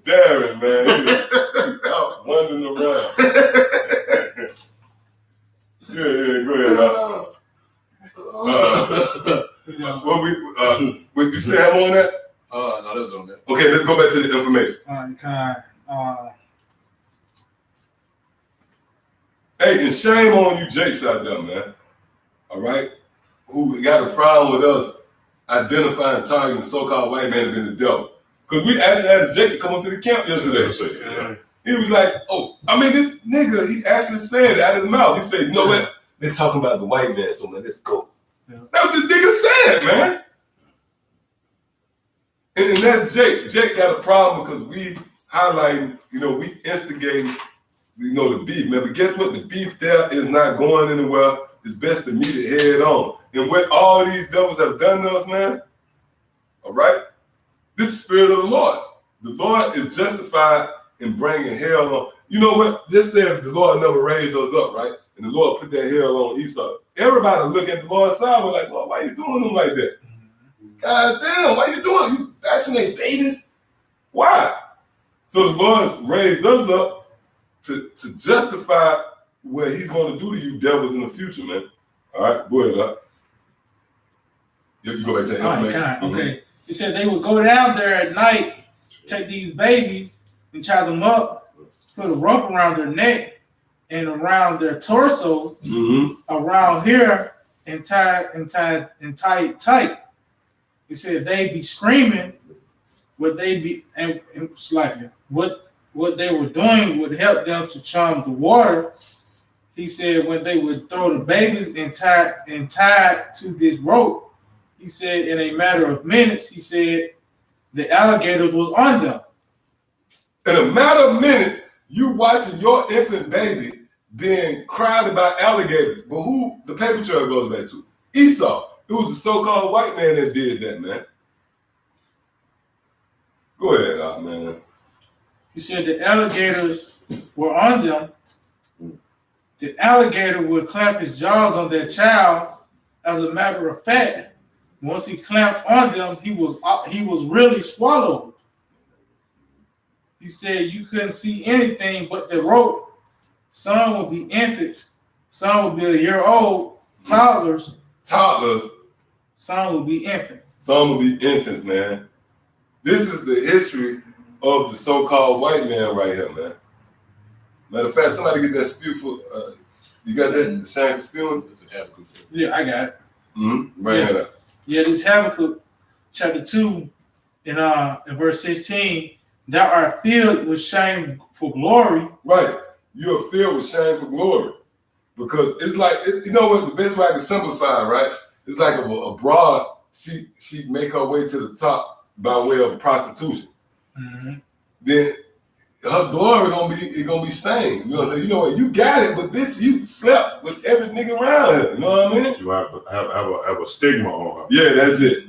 Speaker 1: Darren, man. He's out wandering around. Yeah, go ahead. What you say I'm on that?
Speaker 2: No, that's on that.
Speaker 1: Okay, let's go back to the information. Hey, and shame on you Jakes out there, man. All right? Who got a problem with us identifying, targeting the so-called white man to be the devil. Because we actually had Jake to come up to the camp yesterday. He was like, oh, I mean, this nigga, he actually said it out of his mouth. He said, you know what? They're talking about the white man, so man, let's go. Yeah. That's what the nigga said, man. And that's Jake. Jake got a problem because we highlighting, you know, we instigating, you know, the beef, man. But guess what? The beef there is not going anywhere. It's best to meet it head on. And what all these devils have done to us, man, all right? This is the spirit of the Lord. The Lord is justified in bringing hell on. you know what? Just say if the Lord never raised us up, right? And the Lord put that hell on Esau. Everybody look at the Lord's side and like, Lord, why you doing them like that? God damn, why you doing? You vaccinate babies? Why? So the Lord's raised us up to justify what he's going to do to you devils in the future, man. All right, go ahead, up. You go back to the information.
Speaker 3: Okay. He said they would go down there at night, take these babies and tie them up, put a rope around their neck and around their torso, around here, and tie it tight. He said they'd be screaming, what they were doing would help them to charm the water. He said when they would throw the babies and tied to this rope, he said in a matter of minutes, he said the alligators was on them.
Speaker 1: In a matter of minutes, you watching your infant baby being cried about alligators. But who the paper trail goes back to? Esau. It was the so-called white man that did that, man. Go ahead, man.
Speaker 3: He said the alligators were on them. The alligator would clamp his jaws on their child. As a matter of fact, once he clamped on them, he was really swallowed. He said you couldn't see anything but the rope. Some would be infants, some would be a year old, toddlers. Some would be infants.
Speaker 1: Some would be infants, man. This is the history of the so-called white man right here, man. Matter of fact, somebody get that spew for, you got that? The shame for spewing?
Speaker 2: It's an Habakkuk.
Speaker 3: Yeah, I got it.
Speaker 1: Bring that up.
Speaker 3: Yeah, this Habakkuk chapter 2 in verse 16, thou art filled with shame for glory.
Speaker 1: Right. You are filled with shame for glory. Because it's like, you know what, the best way I can simplify, right? It's like a broad, she make her way to the top by way of prostitution. Then her glory gonna be stained. You know what I'm saying? You know what? You got it, but bitch, you slept with every nigga around here. You know what I mean?
Speaker 4: You have a stigma on her.
Speaker 1: Yeah, that's it.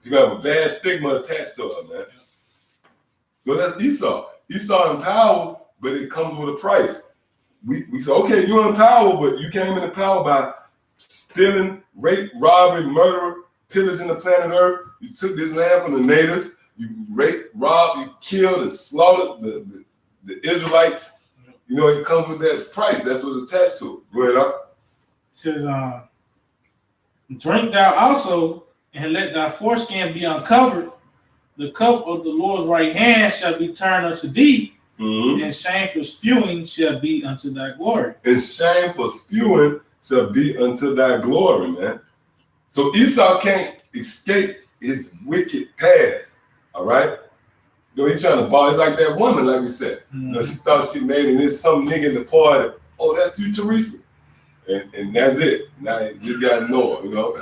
Speaker 1: You got a bad stigma attached to her, man. So that's Esau. Esau in power, but it comes with a price. We say, okay, you're in power, but you came into power by stealing, rape, robbery, murder, pillaging the planet Earth. You took this land from the natives. You raped, robbed, you killed, and slaughtered the Israelites. You know, it comes with that price. That's what's attached to it. Go ahead, up.
Speaker 3: It says, drink thou also, and let thy foreskin be uncovered. The cup of the Lord's right hand shall be turned unto thee, and shame for spewing shall be unto thy glory.
Speaker 1: And shame for spewing shall be unto thy glory, man. So Esau can't escape his wicked past. All right? You know, he's trying to ball. It's like that woman, like we said. You know, she thought she made it, and there's some nigga in the party. Oh, that's you, Teresa. And that's it. Now you just got to know her, you know?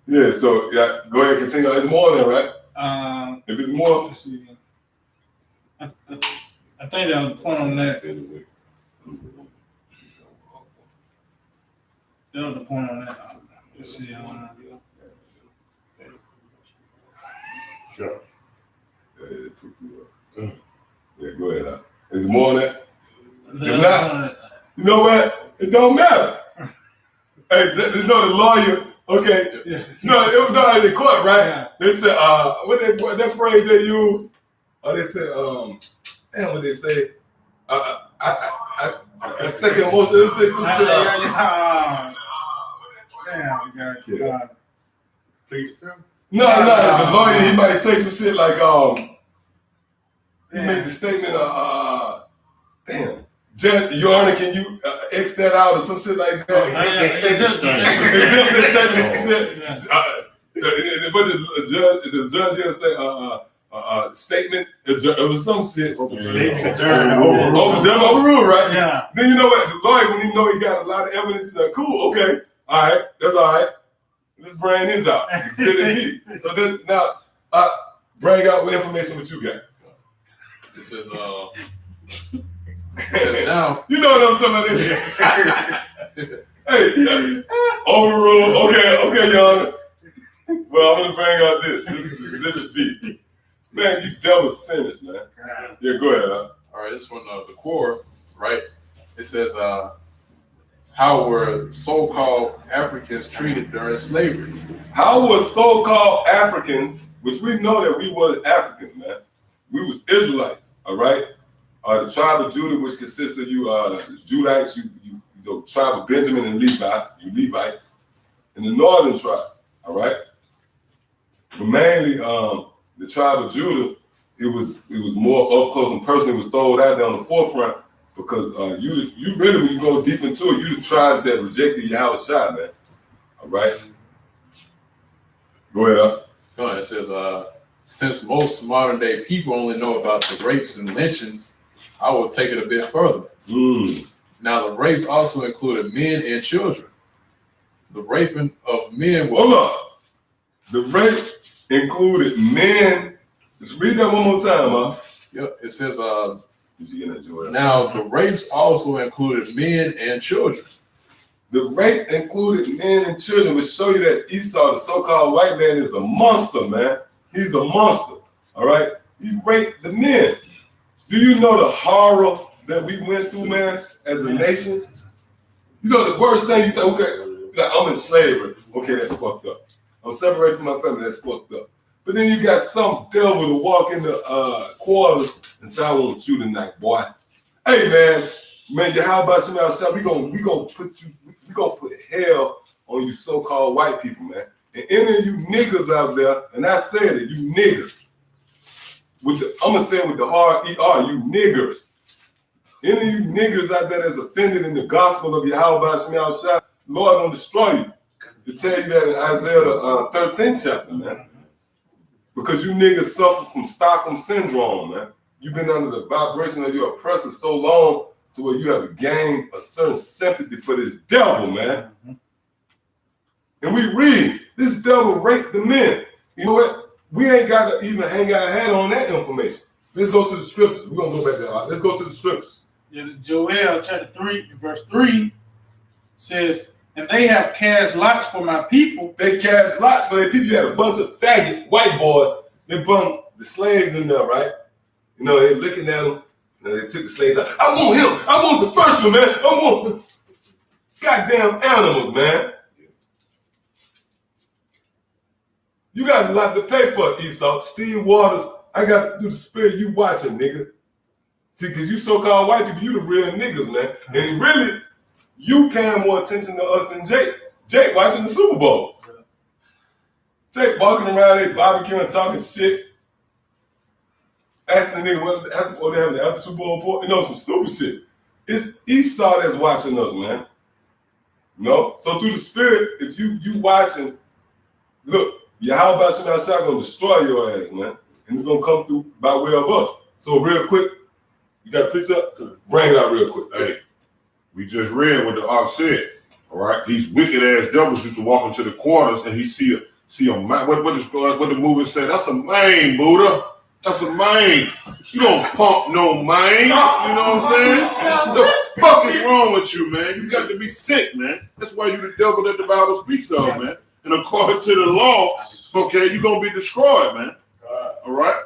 Speaker 1: Yeah, so yeah, go ahead and continue. It's more than right. If it's more.
Speaker 3: Let's see. I think that was the point on that. That was the point on that. Let's see.
Speaker 4: Sure.
Speaker 1: Yeah, go ahead. Is it more than that? If not, you know what? It don't matter. Hey, you know the lawyer. Okay.
Speaker 3: Yeah.
Speaker 1: No, it was not in the court, right?
Speaker 3: Yeah.
Speaker 1: They said, what that phrase they use? They said, damn, what they say? I second emotion. They say some shit. No, the lawyer, he might say some shit like, he made the statement, damn, Judge, Your Honor, can you X that out or some shit like that? But the judge here say, statement, it was some shit. Overruled, right?
Speaker 3: Yeah.
Speaker 1: Then you know what? The lawyer, when he know he got a lot of evidence, he's like, cool, okay, all right, that's all right. Let's bring this out. Exhibit B. So this, now, bring out what information what you got.
Speaker 2: This is now.
Speaker 1: You know what I'm talking about. This. Hey, overruled. Okay, Your Honor. Well, I'm gonna bring out this. This is Exhibit B. Man, you devil finished, man. Yeah, go ahead. Huh?
Speaker 2: All right, this one, the core, right? It says, how were so-called Africans treated during slavery?
Speaker 1: How was so-called Africans, which we know that we were Africans, man. We was Israelites, all right? The tribe of Judah, which consists of you Judites, you know, tribe of Benjamin and Levi, you Levites, and the northern tribe, all right? But mainly the tribe of Judah, it was more up close and personal. It was thrown out there on the forefront because you really, when you go deep into it, you the tribe that rejected Yahweh Shai, man. All right? Go ahead.
Speaker 2: Go ahead. It says, since most modern day people only know about the rapes and lynchings, I will take it a bit further. Now, the rapes also included men and children. The raping of men was...
Speaker 1: Hold up. The rape included men. Let's read that one more time, huh?
Speaker 2: Yep. It says,
Speaker 1: now,
Speaker 2: the rapes also included men and children.
Speaker 1: The rape included men and children, which show you that Esau, the so-called white man, is a monster, man. He's a monster, all right? He raped the men. Do you know the horror that we went through, man, as a nation? You know, the worst thing you think, okay, like, I'm in slavery. Okay, that's fucked up. I'm separated from my family. That's fucked up. But then you got some devil to walk in the quarters and say, I want you tonight, boy. Hey, man, how about some outside? We gonna put hell on you so-called white people, man. And any of you niggas out there, and I said it, you niggas. I'm gonna say it with the R-E-R, you niggers. Any of you niggers out there that's offended in the gospel of Yahweh Shai, Lord gonna destroy you. To tell you that in Isaiah the 13th chapter, man. Because you niggas suffer from Stockholm syndrome, man. You've been under the vibration of your oppressor so long to where you have gained a certain sympathy for this devil, man. And we read, this devil raped the men. You know what? We ain't got to even hang our head on that information. Let's go to the scriptures. We're going to go back there. Let's go to the scriptures.
Speaker 3: Yeah, Joel chapter 3, verse 3 says, and they have cast lots for my people.
Speaker 1: They cast lots for their people. You had a bunch of faggot white boys. They brought the slaves in there, right? You know, they're looking at them. And they took the slaves out. I want him. I want the first one, man. I want the goddamn animals, man. You got a lot to pay for it, Esau. Steve Waters, I got to do the spirit you watching, nigga. See, because you so-called white people, you the real niggas, man. And really, you paying more attention to us than Jake. Jake watching the Super Bowl. Jake walking around there barbecuing, talking shit. Asking the nigga what they have the other Super Bowl report. You know, some stupid shit. It's Esau that's watching us, man. You know? So through the spirit, if you watching, look, Yahweh Shai gonna destroy your ass, man. And it's gonna come through by way of us. So real quick, you got a picture up? Bring it out real quick.
Speaker 4: Hey, we just read what the Ark said. All right, these wicked ass devils used to walk into the quarters and he see a man. What the movie said? That's a man, Buddha. That's a man. You don't pump no man. You know what I'm saying? What the fuck is wrong with you, man? You got to be sick, man. That's why you the devil that the Bible speaks of, man. And according to the law, okay, you're gonna be destroyed, man. All right?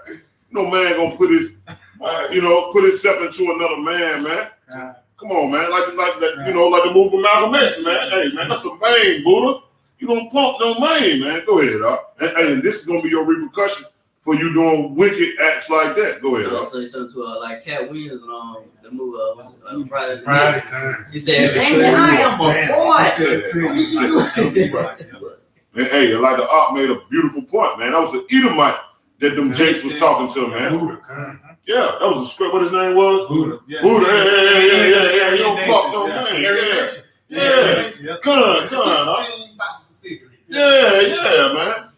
Speaker 4: No man gonna put himself into another man, man. Come on, man. Like the movie Malcolm X, man. Hey, man, that's a man, Buddha. You don't pump no man, man. Go ahead, and this is gonna be your repercussion for you doing wicked acts like that. Go ahead,
Speaker 5: So he said to like Cat Williams and the movie Friday. He said, I am a boy.
Speaker 4: And hey, like the Ark made a beautiful point, man. That was an Edomite that them Jakes was talking to, man. Yeah, that was a script. What his name was? Buddha. Yeah. Buddha. Yeah. You don't fuck no man. Yeah. Come on. Yeah, man.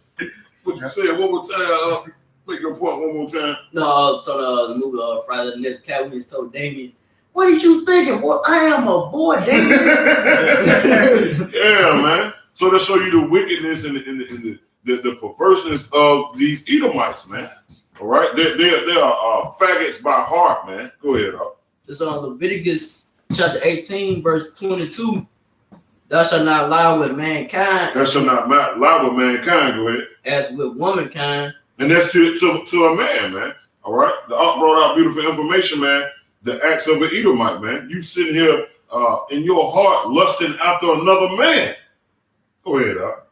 Speaker 4: What you said one more time? Make your point one more time.
Speaker 5: No, so the movie Friday the Next Cat Williams told Damien, what did you think? Well, I am a boy, Damien.
Speaker 4: Yeah, man. So they show you the wickedness and the perverseness of these Edomites, man. All right, they are faggots by heart, man. Go ahead,
Speaker 5: It's on Leviticus chapter 18, verse 22. Thou shalt not lie with mankind.
Speaker 4: Thou shalt not lie with mankind. Go ahead.
Speaker 5: As with womankind,
Speaker 4: And that's to a man, man. All right. The Ark brought out beautiful information, man. The acts of an Edomite, man. You sitting here in your heart lusting after another man. Go ahead, Ark.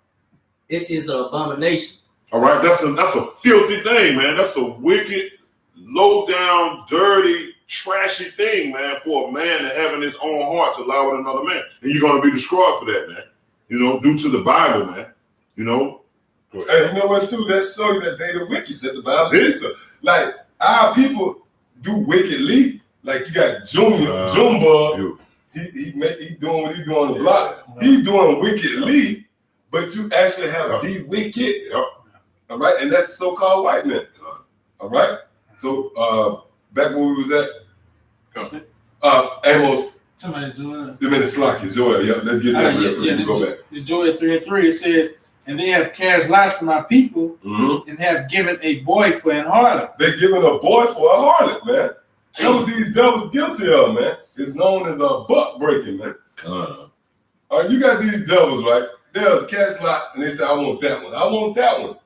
Speaker 5: It is an abomination.
Speaker 4: All right. That's a filthy thing, man. That's a wicked, low down, dirty, trashy thing, man, for a man to have in his own heart to lie with another man. And you're going to be destroyed for that, man. You know, due to the Bible, man. You know.
Speaker 1: Hey, you know what, too? That show you that they the wicked, that the Bible says so. Like, our people do wickedly. Like, you got Junior, Junebug. He doing what he doing on the block. He's doing wickedly, but you actually have the wicked. All right? And that's so-called white men. All right? So, back where we was at, Amos.
Speaker 3: Somebody Joel.
Speaker 1: The minute Slack is Joel. Yeah, let's get that real quick. Go back.
Speaker 3: The Joel 3:3, it says, and they have cast lots for my people and have given a boy for an harlot.
Speaker 1: They giving a boy for a harlot, man. That's what these devils guilty of, man. It's known as a buck breaking, man. All right, you got these devils, right? They'll catch lots and they say, I want that one. I want that one.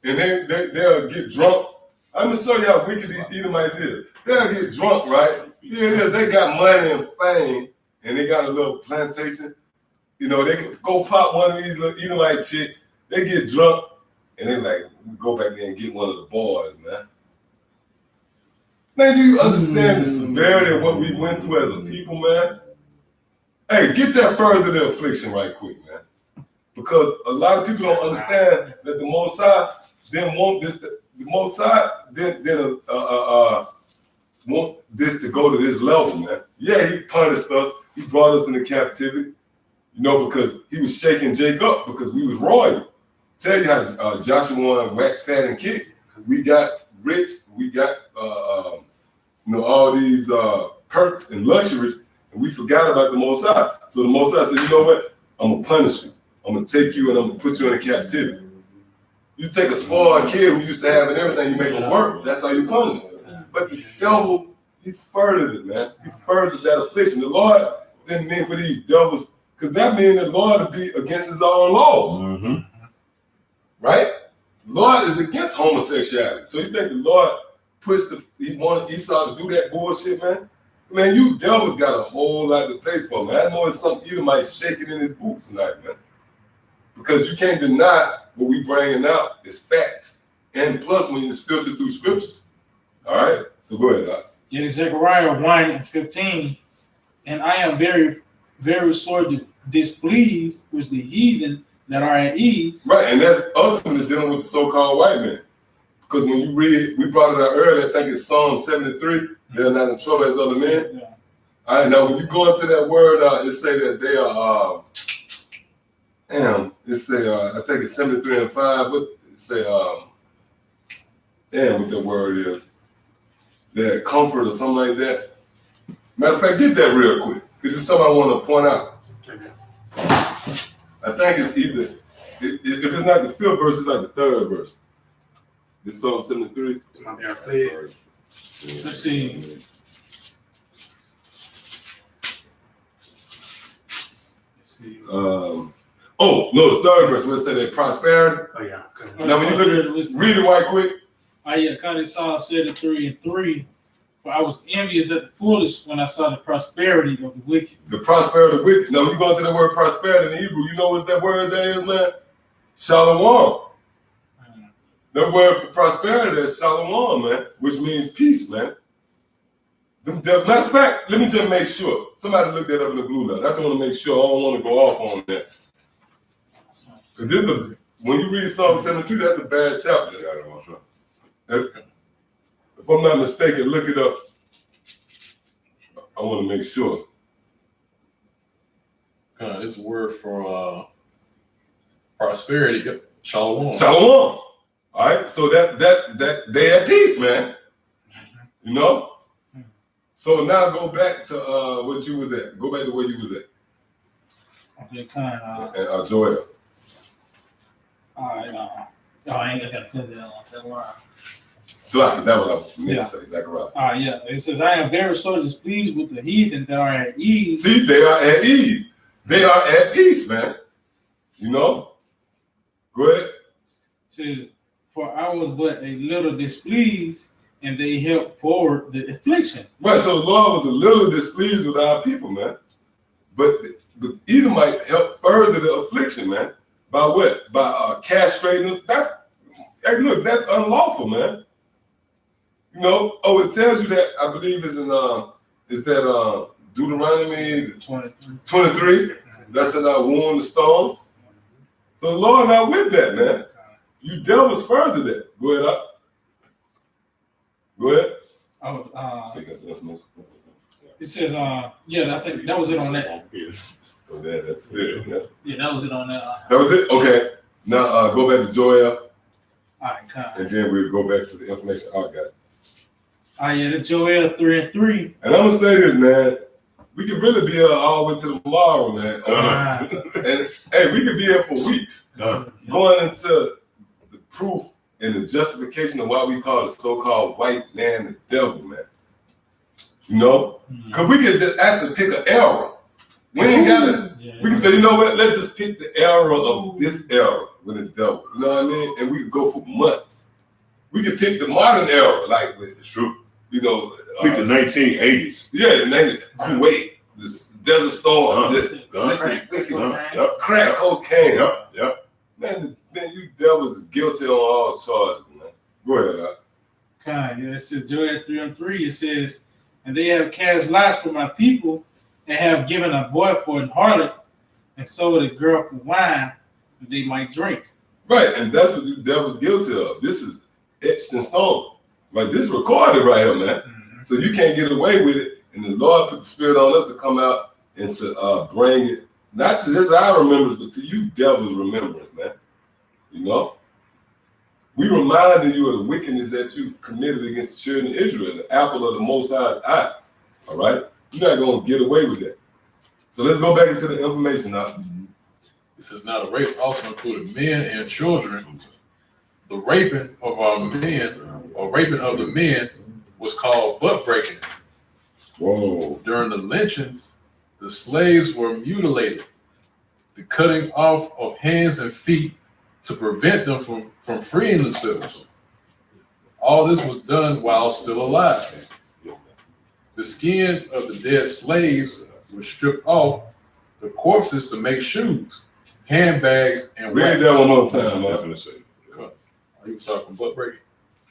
Speaker 1: And they'll get drunk. I'm going to show you how wicked these Edomites is. They'll get drunk, right? Yeah, they got money and fame, and they got a little plantation. You know, they can go pop one of these little Edomite chicks. They get drunk, and they like, go back there and get one of the boys, man. Now, do you understand the severity of what we went through as a people, man? Hey, get that further the affliction right quick, man. Because a lot of people don't understand that the Mosai didn't want this. The Mosai didn't want this to go to this level, man. Yeah, he punished us. He brought us into captivity, you know, because he was shaking Jacob up because we was royal. Tell you how Joshua waxed fat and kicked. We got rich. We got you know, all these perks and luxuries, and we forgot about the Most High. So the Most High said, you know what? I'm gonna punish you. I'm gonna take you and I'm gonna put you in captivity. You take a spoiled kid who used to have and everything, you make him work. That's how you punish him. But the devil, he furthered it, man. He furthered that affliction. The Lord didn't mean for these devils, because that means the Lord would be against his own laws. Right? The Lord is against homosexuality. So you think the Lord he wanted Esau to do that bullshit, man? Man, you devils got a whole lot to pay for, man. I know it's some Edomite shaking in his boots tonight, man. Because you can't deny what we bringing out is facts. And plus, when it's filtered through scriptures. All right? So go ahead, Doc.
Speaker 3: Yeah, Zechariah 1:15. And I am very, very sorely displeased with the heathen that are at ease.
Speaker 1: Right, and that's ultimately dealing with the so-called white man. Because when you read, we brought it out earlier, I think it's Psalm 73, they're not in trouble as other men.
Speaker 3: Yeah.
Speaker 1: All right, now when you go into that word, it say that they are, it say, I think it's 73 and 5, but it say, what that word is. They're comfort or something like that. Matter of fact, get that real quick, because it's something I want to point out. I think it's either, if it's not the 5th verse, it's like the 3rd verse. It's Psalm 73.
Speaker 3: Let's see.
Speaker 1: Oh, no, the 3rd verse, where it say that prosperity.
Speaker 6: Oh, yeah.
Speaker 1: Now, when you look at read it right quick.
Speaker 3: Psalm 73:3. For I was envious at the foolish when I saw the prosperity of the wicked.
Speaker 1: The prosperity of the wicked. Now, when you go into the word prosperity in Hebrew, you know what that word there is, man? Shalom. The word for prosperity is shalom, man, which means peace, man. Matter of fact, let me just make sure. Somebody looked that up in the blue letter. I just want to make sure. I don't want to go off on that. Because this is when you read Psalm 72, that's a bad chapter. If I'm not mistaken, look it up. I want to make sure.
Speaker 2: This word for prosperity, shalom.
Speaker 1: Shalom. All right, so that they at peace, man. You know. So now go back to what you was at. Go back to where you was at.
Speaker 3: Okay, kind
Speaker 1: And Joel.
Speaker 3: All right, I ain't got to fill that on Zechariah.
Speaker 1: So that was I meant to say, Zechariah.
Speaker 3: Yeah. It says, I am very sorely displeased with the heathen that are at ease.
Speaker 1: See, they are at ease. They are at peace, man. You know? Go ahead.
Speaker 3: It says, For I was but a little displeased, and they helped forward the affliction.
Speaker 1: Right, so the Lord was a little displeased with our people, man. But the Edomites helped further the affliction, man. By what? By castrating us. Hey, look, that's unlawful, man. You know, it tells you that, I believe is that Deuteronomy 23. That's in wound the stones. So the Lord not with that, man. You devils further that. Go ahead, up. Go ahead. I think that's most.
Speaker 3: It says, I think that was it on that.
Speaker 1: Oh, that's it. Yeah.
Speaker 3: Yeah, that was it on that.
Speaker 1: That was it? Okay. Now go back to Joel.
Speaker 3: All right, kind.
Speaker 1: And then we'll go back to the information I got.
Speaker 3: The Joel 3:3.
Speaker 1: And I'm going to say this, man. We could really be here all the way to tomorrow, man. And hey, we could be here for weeks. Going into the proof and the justification of why we call the so-called white man the devil, man. You know? Because we can just actually pick an era. We ain't got to. We can say, you know what? Let's just pick the era of this era with the devil. You know what I mean? And we could go for months. We could pick the modern era, like with,
Speaker 4: It's true.
Speaker 1: you know.
Speaker 4: Pick the 1980s.
Speaker 1: Yeah, the 90s. Kuwait, this Desert Storm, this crack cocaine.
Speaker 4: Yep.
Speaker 1: Man, you devils is guilty on all charges, man. Go ahead,
Speaker 3: It says Joel 3:3. It says, and they have cast lots for my people, and have given a boy for an harlot, and sold a girl for wine, that they might drink.
Speaker 1: Right, and that's what you devils guilty of. This is etched in stone. Like, this is recorded right here, man. So you can't get away with it. And the Lord put the Spirit on us to come out and to bring it, not to just our remembrance, but to you devils' remembrance, man. You know? We reminded you of the wickedness that you committed against the children of Israel, the apple of the Most High's eye. All right? You're not going to get away with that. So let's go back into the information now.
Speaker 2: It says, now the race also included men and children. The raping of our men, or raping of the men, was called butt breaking.
Speaker 1: Whoa.
Speaker 2: During the lynchings, the slaves were mutilated. The cutting off of hands and feet to prevent them from freeing themselves. All this was done while still alive. The skin of the dead slaves was stripped off the corpses to make shoes, handbags, and
Speaker 1: Read that one more time, man.
Speaker 2: You was talking from butt breaking.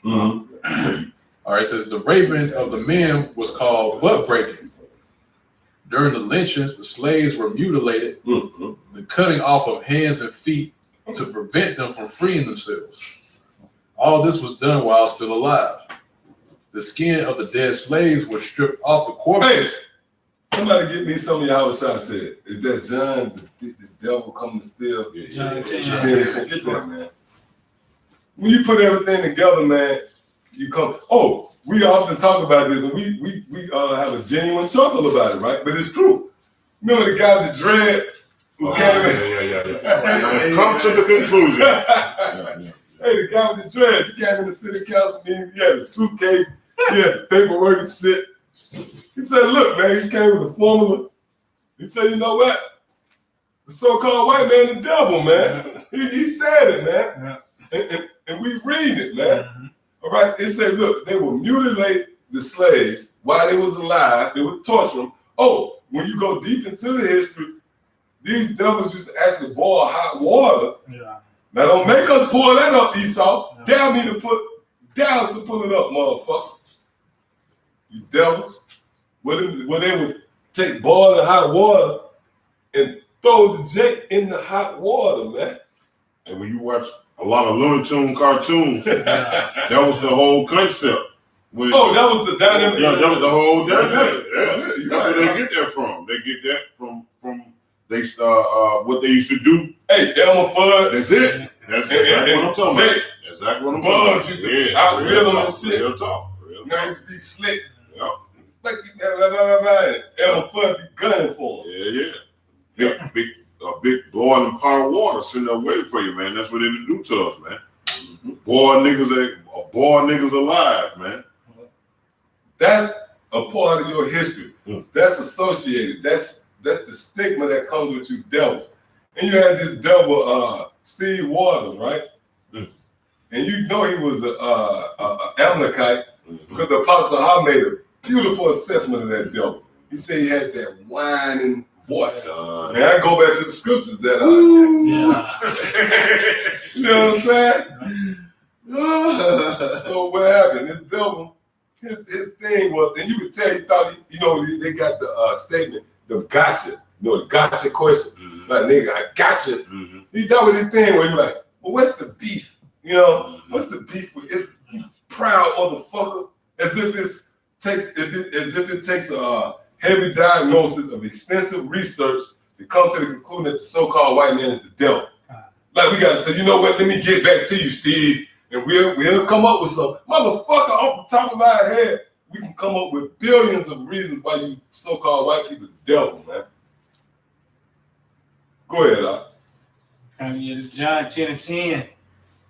Speaker 1: Mm-hmm.
Speaker 2: All right, it says the raping of the men was called butt breaking. During the lynchings, the slaves were mutilated, the cutting off of hands and feet to prevent them from freeing themselves. All this was done while still alive. The skin of the dead slaves was stripped off the corpses.
Speaker 1: Hey, somebody get me some of y'all what y'all said. Is that John, the devil coming to steal?
Speaker 3: John 10.
Speaker 1: Get that, man. When you put everything together, man, you come. Oh, we often talk about this, and we have a genuine chuckle about it, right? But it's true. Remember the guy with the dreads who came in?
Speaker 4: Come to the conclusion.
Speaker 1: Hey, the guy with the dreads, he came in the city council meeting. He had a suitcase, he had paperwork and shit. He said, "Look, man," he came with a formula. He said, "You know what? The so-called white man, the devil, man." He said it, man. And we read it, man. All right. It said, look, they will mutilate the slaves while they was alive. They would torture them. Oh, when you go deep into the history, these devils used to actually boil hot water.
Speaker 3: Yeah.
Speaker 1: Now don't make us pour that up, Esau. Dare me to dare us to pull it up, motherfucker. You devils. When they would take boiling hot water and throw the Jake in the hot water, man.
Speaker 4: And when you watch a lot of Looney Tunes cartoons, that was the whole concept. That
Speaker 1: was the dynamic.
Speaker 4: Yeah, that was the whole dynamic.
Speaker 1: Yeah,
Speaker 4: that's where they get that from. They get that from what they used to do.
Speaker 1: Hey, Elmer Fudd.
Speaker 4: That's it. That's exactly what I'm talking about. Exactly what I'm talking about.
Speaker 1: Yeah, outwit them and shit.
Speaker 4: Real talk.
Speaker 1: Now you be slick.
Speaker 4: Yeah.
Speaker 1: Like Elmer Fudd be gunning for him.
Speaker 4: Yeah. Big boiling pot of water sitting there waiting for you, man. That's what they do to us, man. Boil niggas alive, man.
Speaker 1: That's a part of your history. That's associated. That's the stigma that comes with you devils. And you had this devil, Steve Waters, right? And and you know he was a Amalekite because the Apostle Paul made a beautiful assessment of that devil. He said he had that whining voice. And I go back to the scriptures that you know what I'm saying? So what happened? This devil, his thing was, and you could tell he thought, they got the statement, the gotcha, the gotcha question.
Speaker 4: Mhm.
Speaker 1: Like, nigga, I gotcha.
Speaker 4: Mhm.
Speaker 1: He done with his thing where you're like, well, what's the beef? What's the beef with it? Proud motherfucker, as if it takes a heavy diagnosis of extensive research to come to the conclusion that the so-called white man is the devil. Like we gotta say, you know what? Let me get back to you, Steve, and we'll come up with some motherfucker off the top of my head. We can come up with billions of reasons why you so-called white people the devil, man. Go ahead, Doc.
Speaker 3: John 10:10.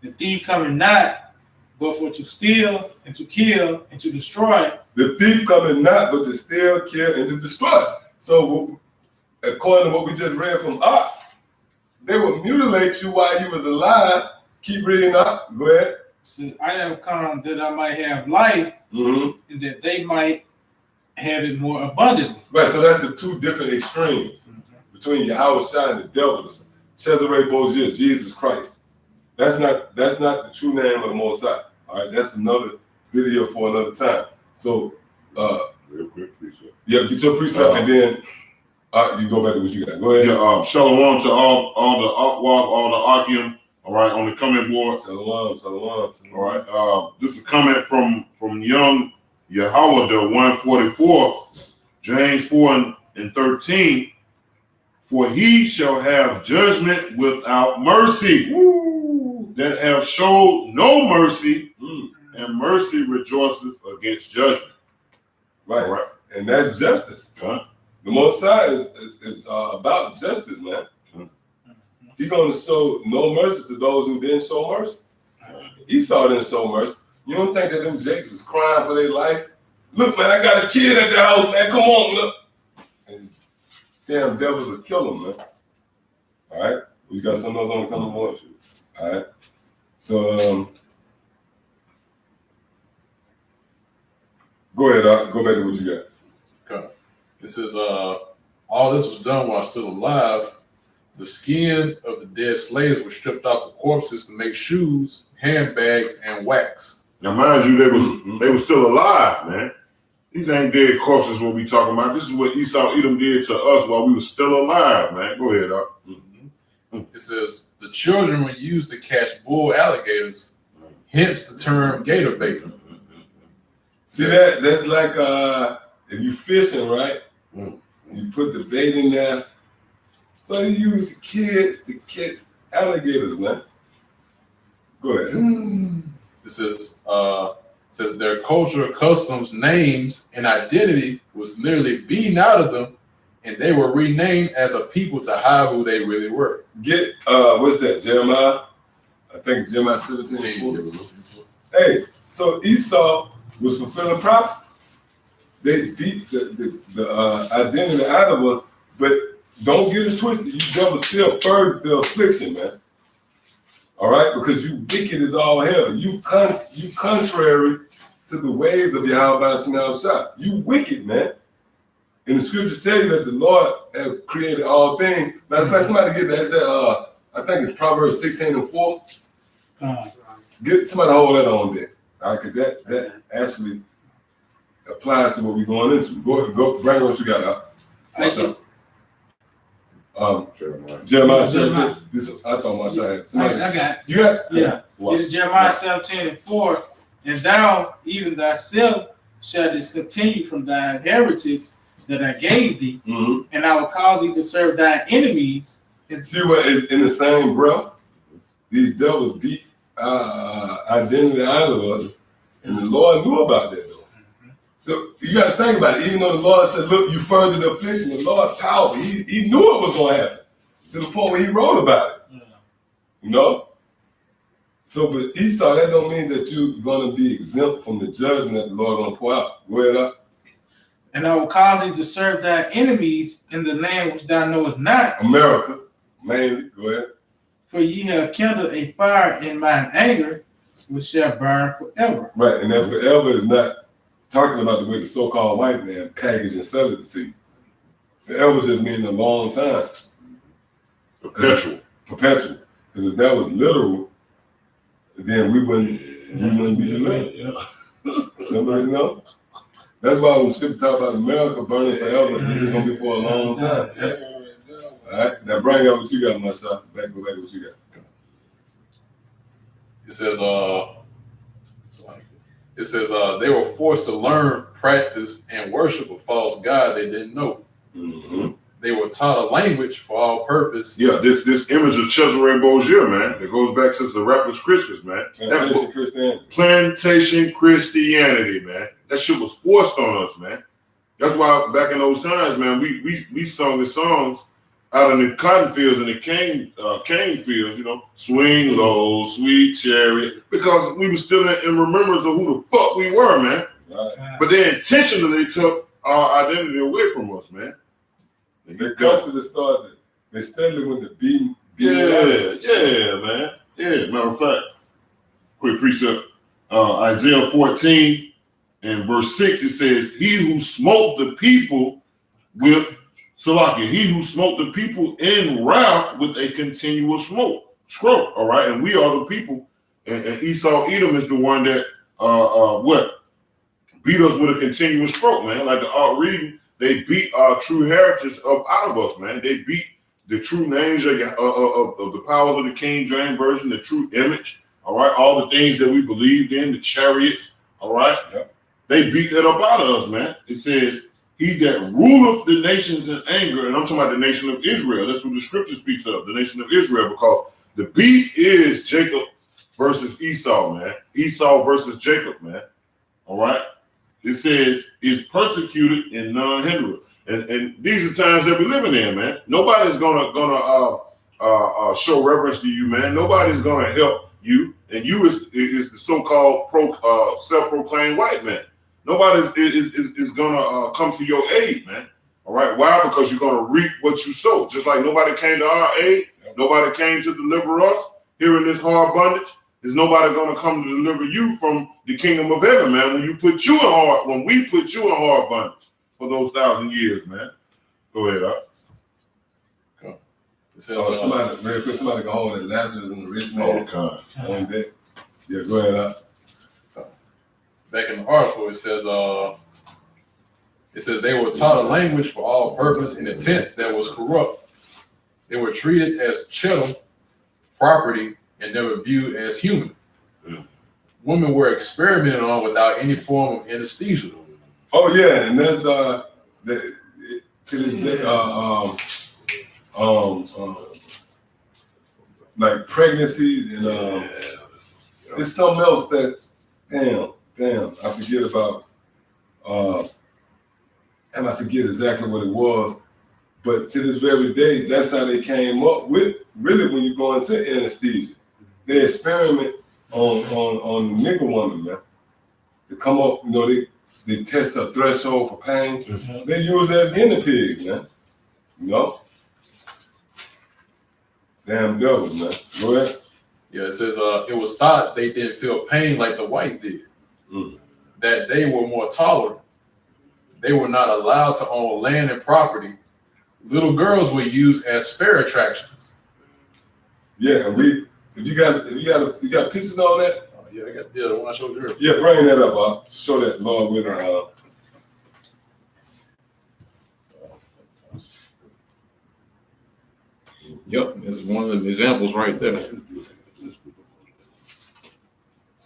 Speaker 3: The thief cometh not, but for to steal and to kill and to destroy.
Speaker 1: The thief coming not but to steal, kill, and to destroy. So, according to what we just read from Art, they will mutilate you while you was alive. Keep reading up. Go ahead.
Speaker 3: So I have come that I might have life,
Speaker 1: Mm-hmm.
Speaker 3: and that they might have it more abundantly.
Speaker 1: Right, so that's the two different extremes between Yahweh Shai and the devil. Cesare Borgia, Jesus Christ. That's not the true name of the Most High. All right, that's another video for another time. So,
Speaker 4: Real quick, please.
Speaker 1: yeah, get your precept and then you go back to what you got. Go ahead.
Speaker 4: Yeah, shalom to all the Akwaf, all the Akim, all right, on the comment board.
Speaker 1: Shalom.
Speaker 4: All right, this is a comment from young Yahweh, the 144, James 4:13. For he shall have judgment without mercy. Woo! That have showed no mercy, and mercy rejoiceth against judgment.
Speaker 1: Right.
Speaker 4: All right.
Speaker 1: And that's justice.
Speaker 4: Huh?
Speaker 1: The Most High is about justice, man. He's going to show no mercy to those who didn't show mercy. Esau didn't show mercy. You don't think that them Jakes was crying for their life? Look, man, I got a kid at the house, man. Come on, look. And damn devils will kill him, man. All right? We got some of those on the coming board. All right? So, go ahead, go back to what you got.
Speaker 2: Okay. It says, all this was done while still alive. The skin of the dead slaves was stripped off the corpses to make shoes, handbags, and wax.
Speaker 4: Now, mind you, they was still alive, man. These ain't dead corpses what we talking about. This is what Esau Edom did to us while we were still alive, man. Go ahead, Doc.
Speaker 2: It says the children were used to catch bull alligators, hence the term gator bait.
Speaker 1: See that's like if you fishing, right? You put the bait in there. So you use kids to catch alligators, man. Go ahead.
Speaker 2: It says their culture, customs, names, and identity was literally beaten out of them, and they were renamed as a people to hide who they really were.
Speaker 1: Get what's that? Jeremiah? I think it's Jeremiah 17:4. Hey, so Esau was fulfilling prophecy. They beat the identity out of us, but don't get it twisted. You devil still further the affliction, man. All right, because you wicked as all hell. You contrary to the ways of Yahweh Shem Shah. You wicked, man. And the scriptures tell you that the Lord has created all things. Matter of fact, somebody get that. It's that I think it's Proverbs 16:4. Get somebody to hold that on there. All right, because that actually applies to what we're going into. Go bring what you got up. Jeremiah 17. I thought my shot had somebody.
Speaker 3: I got it.
Speaker 1: You got?
Speaker 3: Yeah. It is Jeremiah 17:4. And thou, even thyself, shalt discontinue from thy heritage that I gave thee, and I will cause thee to serve thy enemies. And
Speaker 1: see what is in the same breath? These devils beat identity out of us, and the Lord knew about that though. So you got to think about it. Even though the Lord said, "Look, you further the affliction," the Lord powerful. He knew it was going to happen to the point where He wrote about it. You know. So, but Esau, that don't mean that you're going to be exempt from the judgment that the Lord going to pour out. Go ahead up.
Speaker 3: And I will cause thee to serve thy enemies in the land which thou knowest not.
Speaker 1: America, mainly. Go ahead.
Speaker 3: For ye have kindled a fire in mine anger, which shall burn forever.
Speaker 1: Right, and that forever is not talking about the way the so-called white man packaged and sell it to you. Forever just means a long time.
Speaker 4: Perpetual.
Speaker 1: Perpetual. Because if that was literal, then we wouldn't be delivered. Somebody know? That's why when scripture talk about America burning forever, this is gonna be for a long time. All right, now bring up what you got, my son. Go back what you got.
Speaker 2: It says, they were forced to learn, practice, and worship a false god they didn't know.
Speaker 1: Mm-hmm.
Speaker 2: They were taught a language for all purpose.
Speaker 4: Yeah, this image of Cesare Borgia, man, it goes back since the Rapper's Christmas, man.
Speaker 1: Plantation Christianity.
Speaker 4: Plantation Christianity, man. That shit was forced on us, man. That's why back in those times, man, we sung the songs out in the cotton fields and the cane fields, you know, swing low, sweet chariot, because we were still in remembrance of who the fuck we were, man.
Speaker 1: Right.
Speaker 4: But they intentionally took our identity away from us, man.
Speaker 1: They constantly started. They steadily went to beating.
Speaker 4: Yeah, man. Yeah, matter of fact, quick precept. Isaiah 14 and verse 6, it says, he who smote the people with Salakia, he who smote the people in wrath with a continuous stroke, all right? And we are the people. And Esau Edom is the one that, beat us with a continuous stroke, man. Like the art reading, they beat our true heritage out of us, man. They beat the true names of the powers of the King James Version, the true image, all right? All the things that we believed in, the chariots, all right?
Speaker 1: Yep.
Speaker 4: They beat that up out of us, man. It says, he that ruleth the nations in anger, and I'm talking about the nation of Israel. That's what the scripture speaks of, the nation of Israel, because the beef is Jacob versus Esau, man. Esau versus Jacob, man. All right? It says, is persecuted and none hindered. And these are times that we're living in, man. Nobody's gonna show reverence to you, man. Nobody's gonna help you. And you is the so-called self-proclaimed white man. Nobody is gonna come to your aid, man. All right, why? Because you're gonna reap what you sow. Just like nobody came to our aid, nobody came to deliver us here in this hard bondage. There's nobody gonna come to deliver you from the kingdom of heaven, man. When we put you in hard bondage for those 1,000 years, man. Go ahead, up.
Speaker 2: It says,
Speaker 1: somebody go home and Lazarus and the rich man.
Speaker 4: Okay.
Speaker 1: On deck. Yeah, go ahead, up.
Speaker 2: back in the article, it says they were taught a language for all purpose and intent that was corrupt. They were treated as chattel, property, and never viewed as human. Women were experimented on without any form of anesthesia.
Speaker 1: Oh yeah, and that's to this day, like pregnancies and there's something else that damn, I forget about and I forget exactly what it was, but to this very day, that's how they came up with really when you go into anesthesia. They experiment on nigger woman, man. To come up, you know, they test a threshold for pain. Mm-hmm. They use it as guinea pigs, man. You know? Damn devil, man. Go ahead.
Speaker 2: Yeah, it says it was thought they didn't feel pain like the whites did. That they were more tolerant. They were not allowed to own land and property. Little girls were used as fair attractions.
Speaker 1: Yeah, and you got pictures on that?
Speaker 2: Yeah, I got the one I showed you earlier.
Speaker 1: Yeah, bring that up. Show that, Lord, with
Speaker 2: Yep, that's one of the examples right there.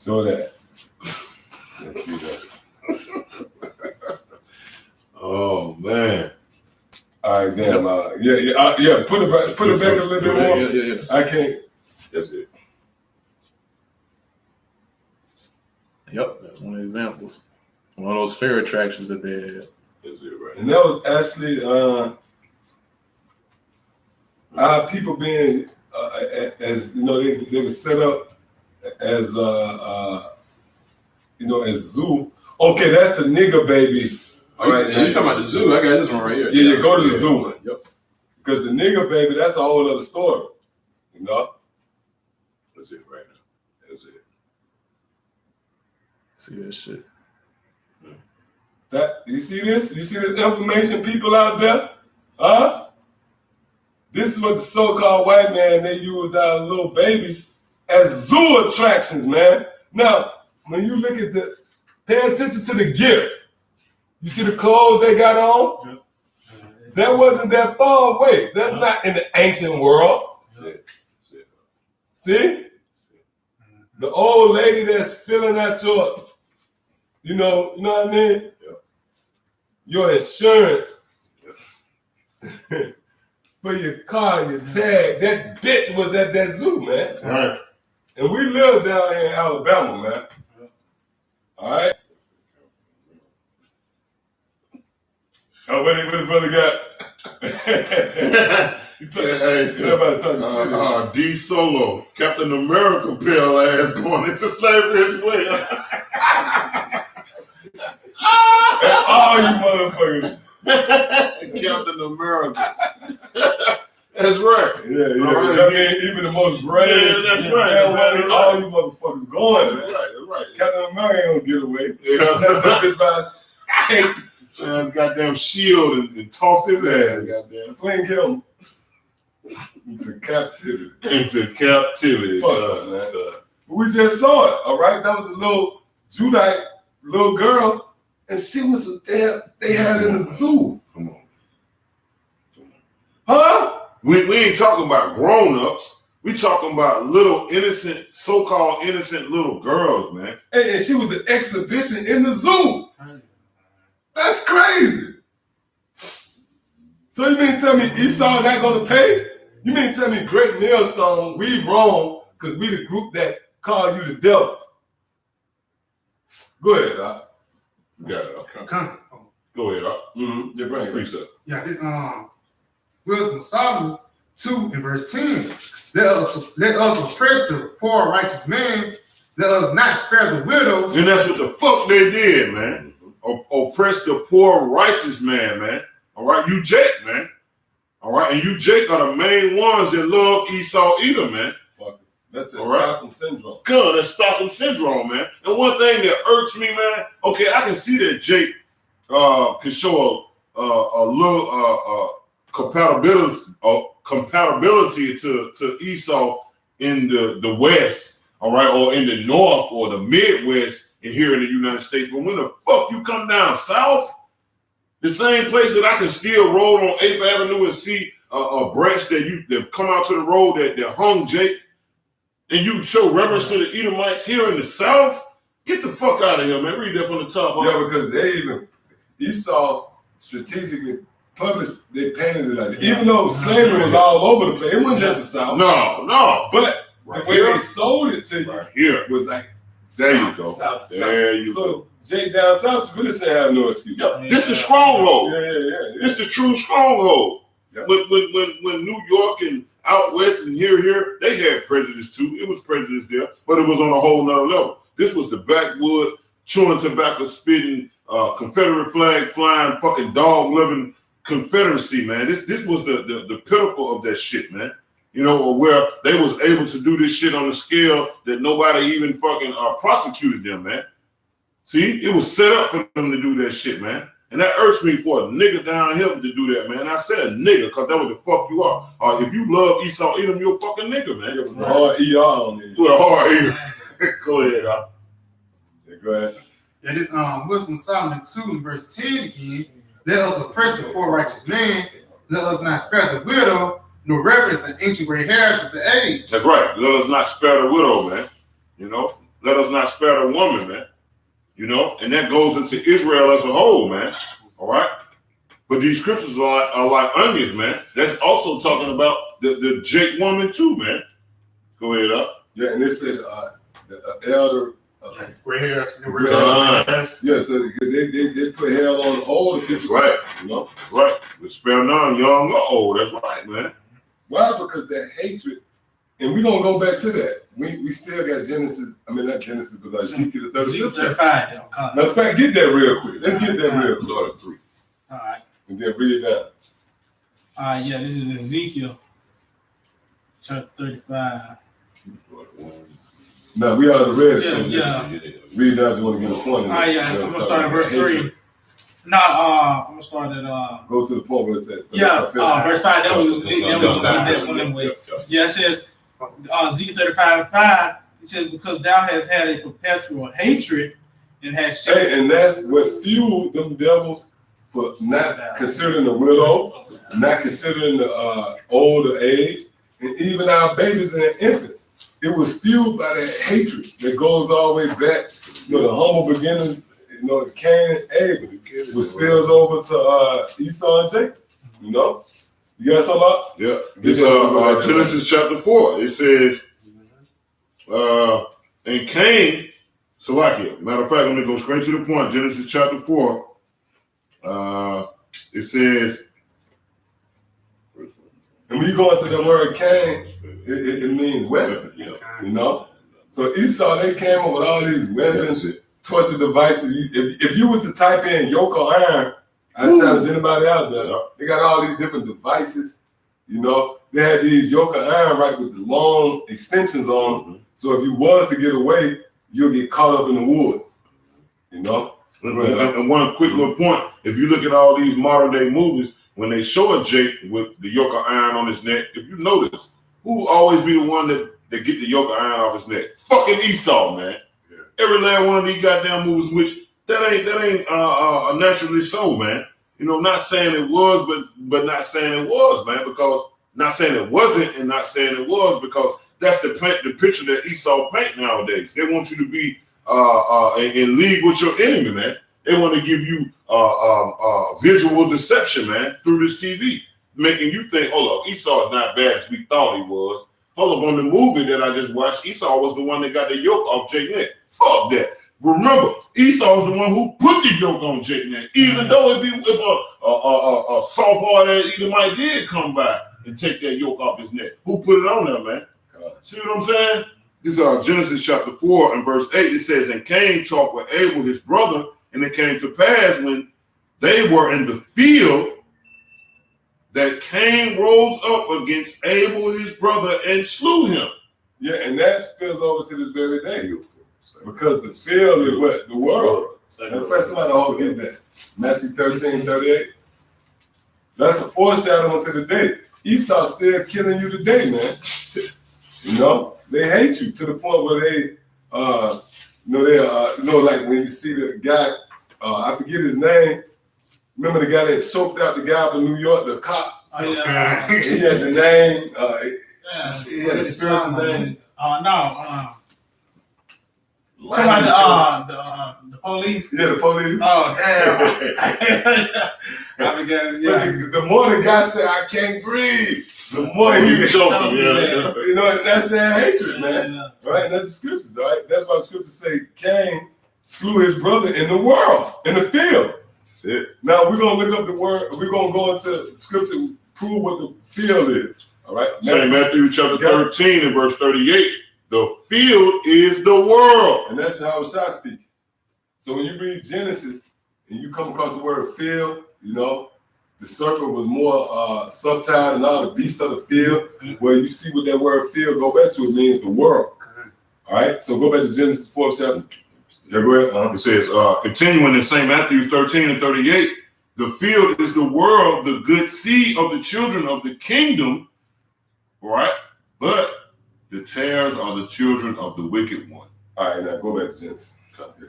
Speaker 1: show that. Let's see that.
Speaker 4: Oh man.
Speaker 1: All right, damn. Yeah. Put it back a little bit more.
Speaker 2: Yeah.
Speaker 1: I can't.
Speaker 4: That's it.
Speaker 2: Yep, that's one of the examples. One of those fair attractions that they had.
Speaker 4: That's it, right.
Speaker 1: And that was actually our people being as you know they were set up as as zoo. Okay, that's the nigger baby. All right,
Speaker 2: you talking about the zoo? I got this one right here.
Speaker 1: Yeah, go to the zoo one.
Speaker 2: Yep.
Speaker 1: Because the nigger baby, that's a whole other story. You know.
Speaker 4: That's it right now. That's it.
Speaker 2: See that shit.
Speaker 1: That you see this? You see this information, people out there? Huh? This is what the so-called white man they use our little babies as zoo attractions, man. Now, when you look at pay attention to the gear. You see the clothes they got on? That wasn't that far away. That's not in the ancient world. See? The old lady that's filling out your, you know what I mean?
Speaker 4: Yep.
Speaker 1: Your insurance for your car, your tag. That bitch was at that zoo, man.
Speaker 4: Right.
Speaker 1: And we live down here in Alabama, man. All right? Oh, what the brother got?
Speaker 4: D Solo, Captain America pale ass going into slavery as well.
Speaker 1: All you motherfuckers.
Speaker 4: Captain America. That's right.
Speaker 1: Yeah.
Speaker 4: Right.
Speaker 1: I mean, even the most brave.
Speaker 4: Yeah, that's right.
Speaker 1: All you motherfuckers going, man.
Speaker 4: That's right.
Speaker 1: Captain America ain't gonna get away.
Speaker 4: Yeah.
Speaker 1: Snatch that bitch by his cape.
Speaker 4: Man's goddamn shield and toss his ass, goddamn.
Speaker 1: Fling him into captivity.
Speaker 4: Into captivity.
Speaker 1: Fuck us, man. We just saw it, all right? That was a little Judite little girl, and she was there. They had in the zoo.
Speaker 4: Come on.
Speaker 1: Huh?
Speaker 4: We ain't talking about grown-ups. We talking about little innocent, so-called innocent little girls, man.
Speaker 1: And she was an exhibition in the zoo. That's crazy. So you mean to tell me Esau not gonna pay? You mean to tell me Great Millstone, we wrong because we the group that call you the devil? Go ahead, Doc.
Speaker 4: You got it. Okay.
Speaker 3: Come.
Speaker 4: Go ahead, Doc.
Speaker 1: Mm-hmm. Your brain.
Speaker 4: Precept.
Speaker 3: Yeah, this Wisdom of Solomon 2 and verse 10. Let us oppress the poor righteous man. Let us not spare the widow.
Speaker 4: And that's what the fuck they did, man. Oppress the poor righteous man. All right, you Jake, man. All right, and you Jake are the main ones that love Esau Edom, man.
Speaker 1: Fuck. That's the
Speaker 4: All right.
Speaker 1: Stockholm syndrome.
Speaker 4: Good, that's Stockholm syndrome, man. And one thing that irks me, man. Okay, I can see that Jake can show a little compatibility to Esau in the West, all right, or in the North or the Midwest here in the United States. But when the fuck you come down south, the same place that I can still roll on 8th Avenue and see a branch that come out to the road that hung Jake, and you show reverence to the Edomites here in the South, get the fuck out of here, man. Read that from the top.
Speaker 1: Yeah, because Esau strategically published, they painted it like that. Even though slavery was all over the place, it wasn't just the South.
Speaker 4: No.
Speaker 1: But the way they sold it to you
Speaker 4: Right here.
Speaker 1: was like,
Speaker 4: There
Speaker 1: South,
Speaker 4: you go.
Speaker 1: South.
Speaker 4: There you
Speaker 1: so
Speaker 4: go.
Speaker 1: Jake down south really shouldn't have no excuse.
Speaker 4: Yeah, this the stronghold.
Speaker 1: Yeah.
Speaker 4: This the true stronghold.
Speaker 1: Yeah.
Speaker 4: When New York and out west and here, they had prejudice too. It was prejudice there, but it was on a whole nother level. This was the backwood, chewing tobacco, spitting, Confederate flag flying, fucking dog living Confederacy, man. This was the pinnacle of that shit, man. You know, where they was able to do this shit on a scale that nobody even fucking prosecuted them, man. See, it was set up for them to do that shit, man. And that irks me for a nigga down here to do that, man. I said nigga, because that's what the fuck you are. If you love Esau Edom, you're a fucking nigga, man.
Speaker 1: With a hard ER on it.
Speaker 4: With a hard ER. Go ahead,
Speaker 1: Yeah, go ahead.
Speaker 3: Yeah, this Wisdom of Solomon 2 and verse 10 again. Let us oppress the poor righteous man. Let us not spare the widow, nor reverence the ancient gray hairs of the age.
Speaker 4: That's right. Let us not spare the widow, man. You know, let us not spare the woman, man. You know, and that goes into Israel as a whole, man. All right. But these scriptures are like onions, man. That's also talking about the Jake woman too, man. Go ahead, up.
Speaker 1: Yeah, and they said the elder.
Speaker 3: Gray hairs.
Speaker 1: Yeah, so they put hell on all the pictures.
Speaker 4: Right.
Speaker 1: You know?
Speaker 4: Right. We spare none, young or old. That's right, man.
Speaker 1: Why? Because that hatred, and we're going to go back to that. We still got Genesis, not Genesis, but Ezekiel the 35th chapter. Matter of fact, get that real quick. Let's get that real quick.
Speaker 4: Lord, 3.
Speaker 3: All right.
Speaker 1: And then read it down.
Speaker 3: Yeah, this is Ezekiel chapter 35.
Speaker 1: No, we already read it. So
Speaker 3: Yeah.
Speaker 1: read that. Just want to get a point.
Speaker 3: Yeah, I'm gonna start at verse 3. No, I'm gonna start at
Speaker 1: Go to the point where it says.
Speaker 3: verse 5. That was this one anyway. Yeah, it says Ezekiel 35:5. It says, because thou hast had a perpetual hatred and hast
Speaker 1: Hey, and that's what fueled them devils for not considering the widow, not considering the older age, and even our babies and their infants. It was fueled by that hatred that goes all the way back, the humble beginnings, Cain and Abel, which spills over to Esau and Jacob. You got something up?
Speaker 4: Yeah. This Genesis chapter 4. It says, and Cain, Salakia. Matter of fact, let me go straight to the point. Genesis chapter 4. It says,
Speaker 1: and when you go into the word Cain, it means weapon. So Esau, they came up with all these weapons, torture devices. If you was to type in yoke or iron, I challenge anybody out there. They got all these different devices. They had these yoke or iron right with the long extensions on. Mm-hmm. So if you was to get away, you'll get caught up in the woods. And
Speaker 4: one quick little point: if you look at all these modern day movies, when they show a Jake with the yoke of iron on his neck, if you notice, who will always be the one that get the yoke of iron off his neck? Fucking Esau, man. Yeah. Every last one of these goddamn movies, which that ain't naturally so, man. Not saying it was, but not saying it was, man. Because not saying it wasn't and not saying it was, because that's the picture that Esau paint nowadays. They want you to be in league with your enemy, man. They want to give you visual deception, man, through this TV, making you think, hold up, Esau is not bad as we thought he was. Hold up, on the movie that I just watched, Esau was the one that got the yoke off Jake neck. Fuck that. Remember, Esau was the one who put the yoke on Jake neck, even though if a soft-hearted Edomite did come by and take that yoke off his neck, who put it on there, man? See what I'm saying? This is Genesis chapter 4 and verse 8. It says, and Cain talked with Abel, his brother, and it came to pass when they were in the field that Cain rose up against Abel, his brother, and slew him.
Speaker 1: Yeah, and that spills over to this very day. Because the field is what? The world. And first somebody all get that. Matthew 13:38. That's a foreshadowing to the day. Esau still killing you today, man. They hate you to the point where they like when you see the guy, I forget his name. Remember the guy that choked out the guy up in New York, the cop? Oh, yeah. He had the name. He had a spiritual name.
Speaker 3: The police.
Speaker 1: Yeah, the police.
Speaker 3: Oh, damn.
Speaker 1: The more the guy said, I can't breathe, the more he was choking. That's their hatred, man. Yeah. Right? That's the scriptures, right? That's why the scriptures say Cain slew his brother in the world, in the field. That's it. Now we're going to look up the word. We're going to go into scripture to prove what the field is. All right?
Speaker 4: St. Matthew chapter 13 and verse 38. The field is the world.
Speaker 1: And that's how it's speaking. So when you read Genesis and you come across the word field, the serpent was more subtle than all the beasts of the field. Where you see what that word field go back to, it means the world. All right, so go back to Genesis 4 chapter. Yeah, go ahead.
Speaker 4: It says, continuing in St. Matthew 13 and 38, the field is the world, the good seed of the children of the kingdom, right? But the tares are the children of the wicked one.
Speaker 1: All right, now go back to Genesis.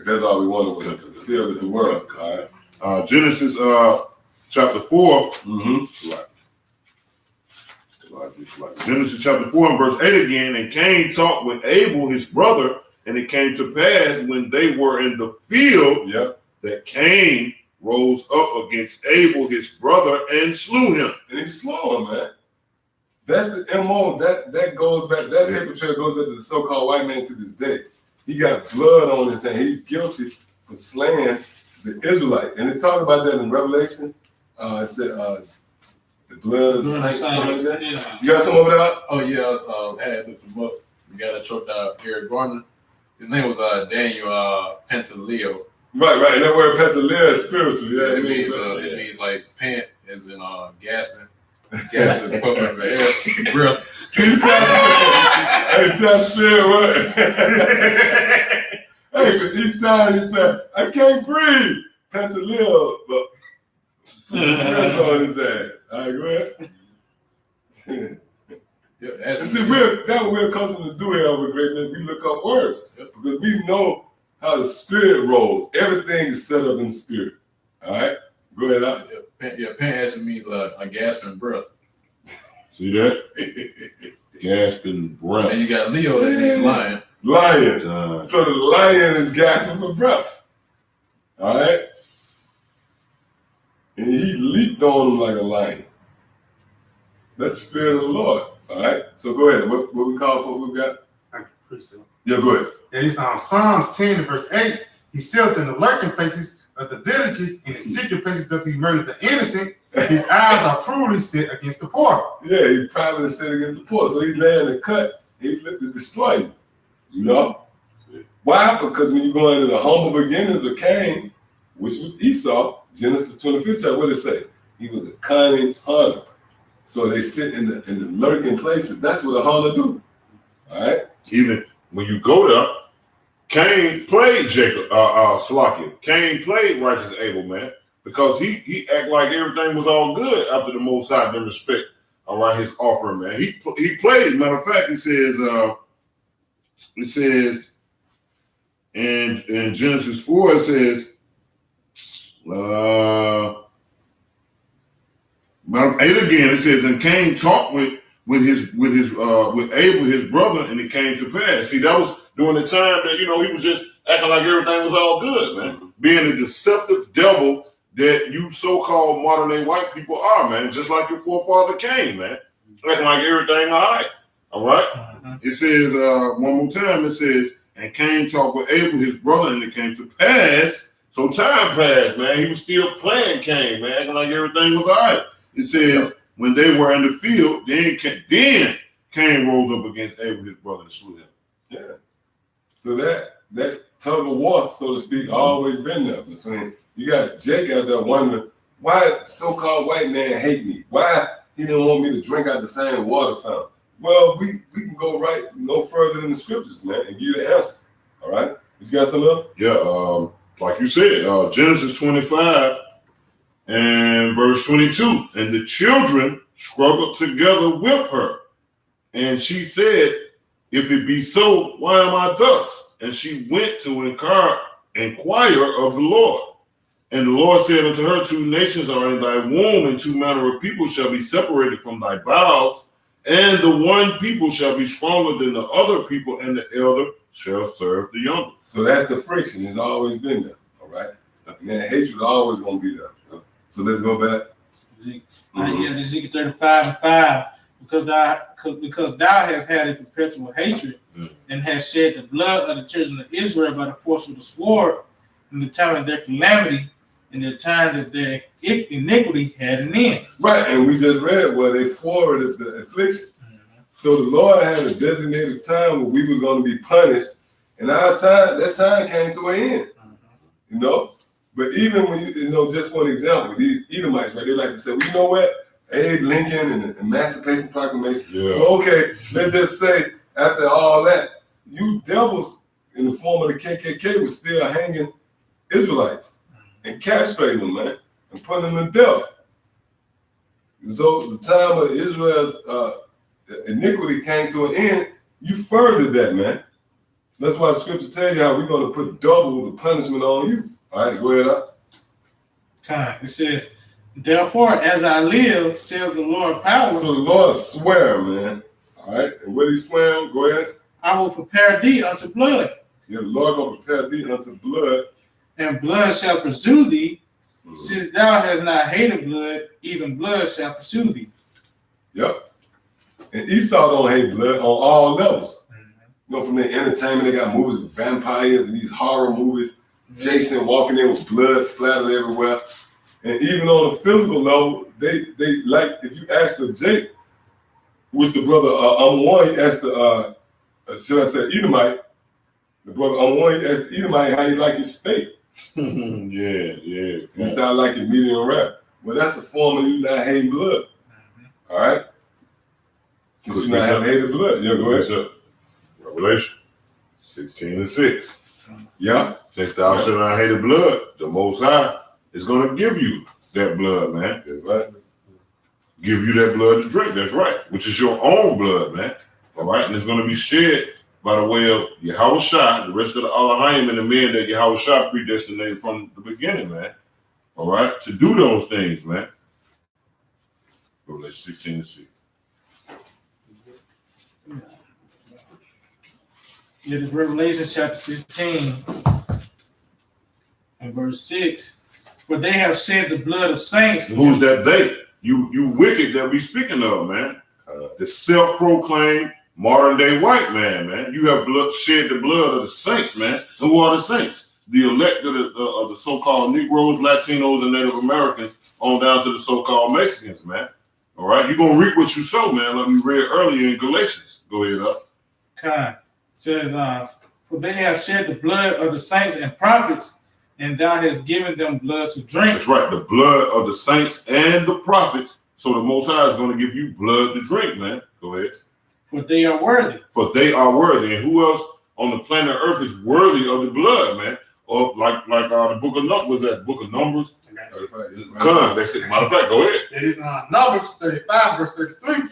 Speaker 1: That's all we wanted was the field is the world. All
Speaker 4: right. Genesis chapter 4.
Speaker 1: Mm-hmm.
Speaker 4: Right. Genesis chapter 4 and verse 8 again. And Cain talked with Abel, his brother, and it came to pass when they were in the field that Cain rose up against Abel, his brother, and slew him.
Speaker 1: And he slew him, man. That's the MO. That goes back. That paper trail goes back to the so-called white man to this day. He got blood on his hand. He's guilty for slaying the Israelite. And they talk about that in Revelation. It said the blood of the saints. Yeah. You got some over there?
Speaker 2: Oh yeah, I had looked him up. The guy that choked out Eric Garner. His name was Daniel Pentaleo.
Speaker 1: Right. And that word Pentaleo is spiritual. Yeah,
Speaker 2: it means like pant as in gasping. Puffing the air, breath.
Speaker 1: Hey, It's that spirit word. Hey, because he said, I can't breathe. Pentalil, but press on his ass. All right, go ahead.
Speaker 2: Yeah,
Speaker 1: And see, that's what we're accustomed to do here over Great Men. We look up words because we know how the spirit rolls. Everything is set up in the spirit. All right, go ahead.
Speaker 2: Pan means a gasping breath.
Speaker 4: See that? Gasping breath.
Speaker 2: And you got Leo that means lion.
Speaker 1: Lion. So the lion is gasping for breath. All right, and he leaped on him like a lion. That's the spirit of the Lord. All right, so go ahead. What we call for? What we got? Yeah, go ahead.
Speaker 3: That is Psalms 10 verse 8. He sailed in the lurking places of the villages, in the secret places doth he murder the innocent. His eyes are cruelly set against the poor.
Speaker 1: Yeah, he privately set against the poor. So he's laying the cut. He looked to destroy you. You know? Why? Because when you go into the humble beginnings of Cain, which was Esau, Genesis 25th chapter, what did it say? He was a cunning hunter. So they sit in the lurking places. That's what a hunter do. All right?
Speaker 4: Even when you go there, Cain played Salakia. Cain played righteous Abel, man, because he act like everything was all good after the Most High didn't respect, all right, his offering, man. He played. Matter of fact, it says in Genesis 4, it says, it says, and Cain talked with Abel, his brother, and it came to pass. See, that was during the time that, he was just acting like everything was all good, man. Being a deceptive devil that you so-called modern-day white people are, man. Just like your forefather Cain, man. Acting like everything all right? It says, one more time, it says, and Cain talked with Abel, his brother, and it came to pass. So time passed, man. He was still playing Cain, man, acting like everything was all right. It says, when they were in the field, then Cain rose up against Abel, his brother, and slew him.
Speaker 1: Yeah. So that tug of war, so to speak, always been there. Between you got Jake out there wondering why so-called white man hate me. Why he didn't want me to drink out the same water fountain. Well, we can go no further than the scriptures, man, and give you the answer. All right. You got something else?
Speaker 4: Yeah. Like you said, Genesis 25 and verse 22. And the children struggled together with her, and she said, if it be so, why am I thus? And she went to inquire of the Lord. And the Lord said unto her, 2 nations are in thy womb, and 2 manner of people shall be separated from thy bowels. And the one people shall be stronger than the other people, and the elder shall serve the younger.
Speaker 1: So that's the friction. It's always been there. All right. And that hatred always going to be there. So let's go back.
Speaker 3: Ezekiel 35:5. Because thou hast had a perpetual hatred and hast shed the blood of the children of Israel by the force of the sword in the time of their calamity, in the time that their iniquity had an end.
Speaker 1: Right, and we just read where they forwarded the affliction. So the Lord had a designated time where we were going to be punished, and that time came to an end. But even when just for an example, these Edomites, right? They like to say, well, you know what? Abe Lincoln and the Emancipation Proclamation.
Speaker 4: Yeah.
Speaker 1: Well, okay, let's just say after all that, you devils in the form of the KKK were still hanging Israelites and castrating them, man, and putting them to death. And so the time of Israel's iniquity came to an end. You furthered that, man. That's why the scripture tells you how we're going to put double the punishment on you. All right, go ahead up.
Speaker 3: It says, therefore, as I live, saith the Lord power.
Speaker 1: So the Lord swear, man. All right, and what he swear? Go ahead.
Speaker 3: I will prepare thee unto blood.
Speaker 1: Yeah, the Lord gonna prepare thee unto blood.
Speaker 3: And blood shall pursue thee. Since thou hast not hated blood, even blood shall pursue thee.
Speaker 1: Yep. And Esau don't hate blood on all levels. From their entertainment, they got movies with vampires and these horror movies. Jason walking in with blood splattered everywhere. And even on a physical level, they like, if you ask the Jake, which the brother Amon, he asked the should I say Edomite, the brother Amon, he asked the Edomite how he like his steak.
Speaker 4: Yeah.
Speaker 1: He sound like it medium rare. Well, that's a form of you not hating blood. All right? Since you not have hated blood. Yeah, go ahead.
Speaker 4: Revelation 16:6.
Speaker 1: Yeah.
Speaker 4: Since thou shalt not hate the blood, the Most High is going to give you that blood, man.
Speaker 1: That's right.
Speaker 4: Give you that blood to drink. That's right. Which is your own blood, man. All right. And it's going to be shed by the way of Yahushua, the rest of the Elohim and the men that Yahushua predestinated from the beginning, man. All right. To do those things, man. Revelation 16:6.
Speaker 3: It is Revelation chapter 16 and verse 6. For they have shed the blood of saints.
Speaker 4: Who's that they? You wicked that we speaking of, man. The self-proclaimed modern day white man. You have shed the blood of the saints, man. And who are the saints? The elect of the so-called Negroes, Latinos, and Native Americans on down to the so-called Mexicans, man. All right? You're going to reap what you sow, man, like we read earlier in Galatians. Go ahead, up.
Speaker 3: Okay. Says, for they have shed the blood of the saints and prophets, and thou hast given them blood to drink.
Speaker 4: That's right, the blood of the saints and the prophets. So the Most High is going to give you blood to drink, man. Go ahead.
Speaker 3: For they are worthy.
Speaker 4: For they are worthy. And who else on the planet Earth is worthy of the blood, man? Or like the book of Numbers, was that book of Numbers? Come, that's it. Matter of fact, go ahead.
Speaker 6: It is Numbers 35, verse 33.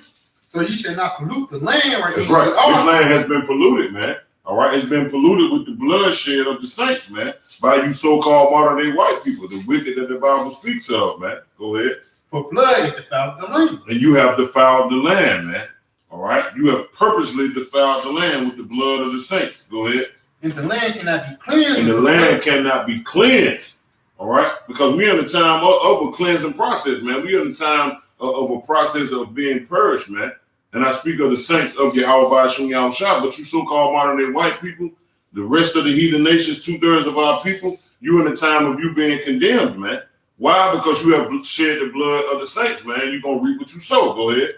Speaker 6: So ye shall not pollute the land. Right.
Speaker 4: That's right. This land has been polluted, man. All right, it's been polluted with the bloodshed of the saints, man, by you so-called modern day white people, the wicked that the Bible speaks of, man. Go ahead.
Speaker 6: For blood is defiled the land.
Speaker 4: And you have defiled the land, man. All right, you have purposely defiled the land with the blood of the saints. Go ahead.
Speaker 6: And the land cannot be cleansed.
Speaker 4: And the land cannot be cleansed. All right, because we're in the time of a cleansing process, man. We're in the time of a process of being purged, man. And I speak of the saints of Yahweh Shem Yahushua, but you so-called modern day white people, the rest of the heathen nations, 2/3 of our people, you're in the time of you being condemned, man. Why? Because you have shed the blood of the saints, man. You're going to reap what you sow. Go ahead.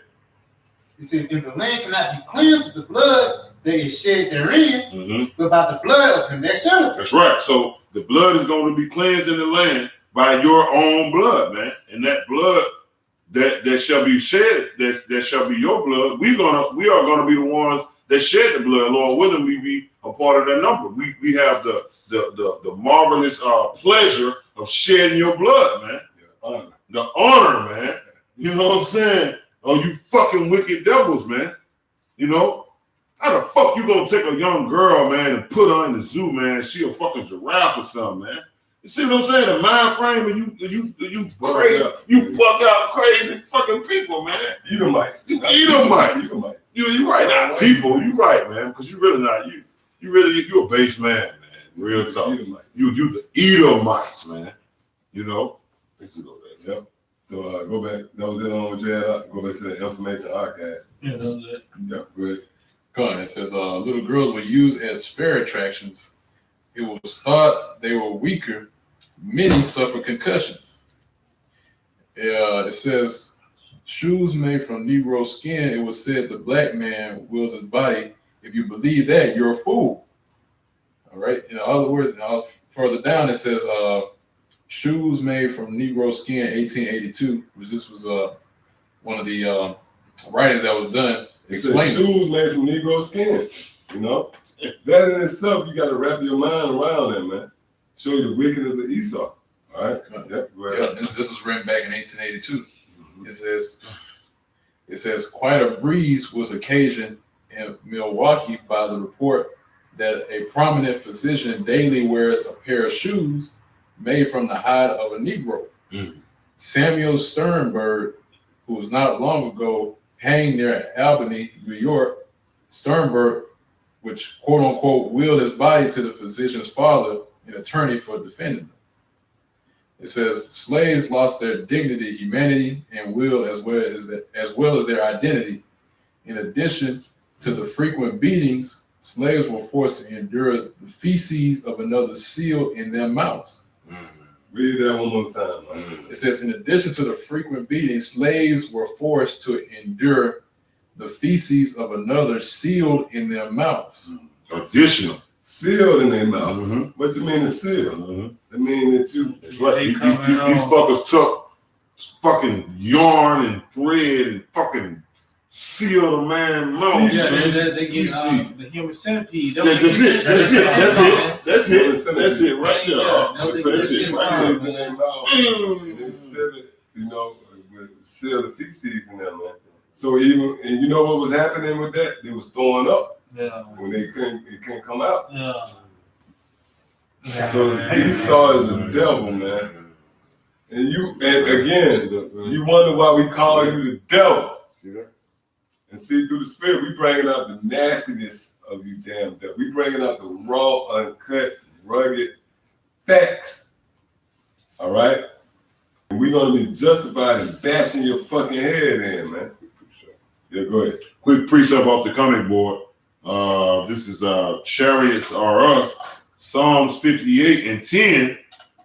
Speaker 6: He said, and the land cannot be cleansed with the blood that is shed therein, but by the blood of him that shed it.
Speaker 4: That's right. So the blood is going to be cleansed in the land by your own blood, man. And that blood that shall be shed, that shall be your blood. We are gonna be the ones that shed the blood. Lord willing, we be a part of that number. We have the marvelous pleasure of shedding your blood, man. The honor, man. You know what I'm saying? Oh, you fucking wicked devils, man. You know? How the fuck you gonna take a young girl, man, and put her in the zoo, man? She a fucking giraffe or something, man. You see what I'm saying? The mind frame, and you crazy, you bug out crazy fucking people, man.
Speaker 1: Edomites.
Speaker 4: You Edomites. You right now, people. You right, man, because you really not you a base man, man. Real talk. You the Edomites, man. You know. Let's go there.
Speaker 1: Yep. So go back. That was it on what you had. Go back to the information archive.
Speaker 3: Yeah, that was it.
Speaker 1: Yep. Go ahead.
Speaker 2: Go on. It says little girls were used as fair attractions. It was thought they were weaker. Many suffer concussions. It says shoes made from Negro skin. It was said the black man willed his body. If you believe that, you're a fool. All right. In other words, further down it says shoes made from Negro skin, 1882. This was one of the writings that was done.
Speaker 1: Explaining shoes made from Negro skin. You know, that in itself, you got to wrap your mind around that, man. Show you the wickedness of Esau. All right. Yep. Go ahead.
Speaker 2: Yeah, this was written back in 1882. It says quite a breeze was occasioned in Milwaukee by the report that a prominent physician daily wears a pair of shoes made from the hide of a Negro. Samuel Sternberg, who was not long ago hanged near Albany, New York, Sternberg, which quote unquote willed his body to the physician's father, an attorney for defending them. It says slaves lost their dignity, humanity, and will as well as their identity. In addition to the frequent beatings, slaves were forced to endure the feces of another sealed in their mouths.
Speaker 1: Read that one more time, man.
Speaker 2: It says, in addition to the frequent beatings, slaves were forced to endure the feces of another sealed in their mouths.
Speaker 4: Additional.
Speaker 1: Sealed in their mouth. What you mean is sealed? I mean that you.
Speaker 4: That's right. These fuckers took fucking yarn and thread and fucking seal the man's mouth.
Speaker 3: Yeah,
Speaker 4: son.
Speaker 3: they get the human centipede.
Speaker 4: That's it. That's it right there.
Speaker 3: Yeah,
Speaker 4: That's it
Speaker 3: that's
Speaker 4: right
Speaker 1: in their mouth. And they seal it, seal the feces in there, man. So even, and you know what was happening with that? They was throwing up
Speaker 3: Yeah.
Speaker 1: when it couldn't come out.
Speaker 3: Yeah.
Speaker 1: So Esau is a devil, man. And again, you wonder why we call you the devil. And see, through the spirit, we bringing out the nastiness of you damn devil. We bringing out the raw, uncut, rugged facts. All right? And we're going to be justified in bashing your fucking head in, man. Yeah, go ahead.
Speaker 4: Quick precept off the comic board. This is Chariots Are Us. Psalms 58:10.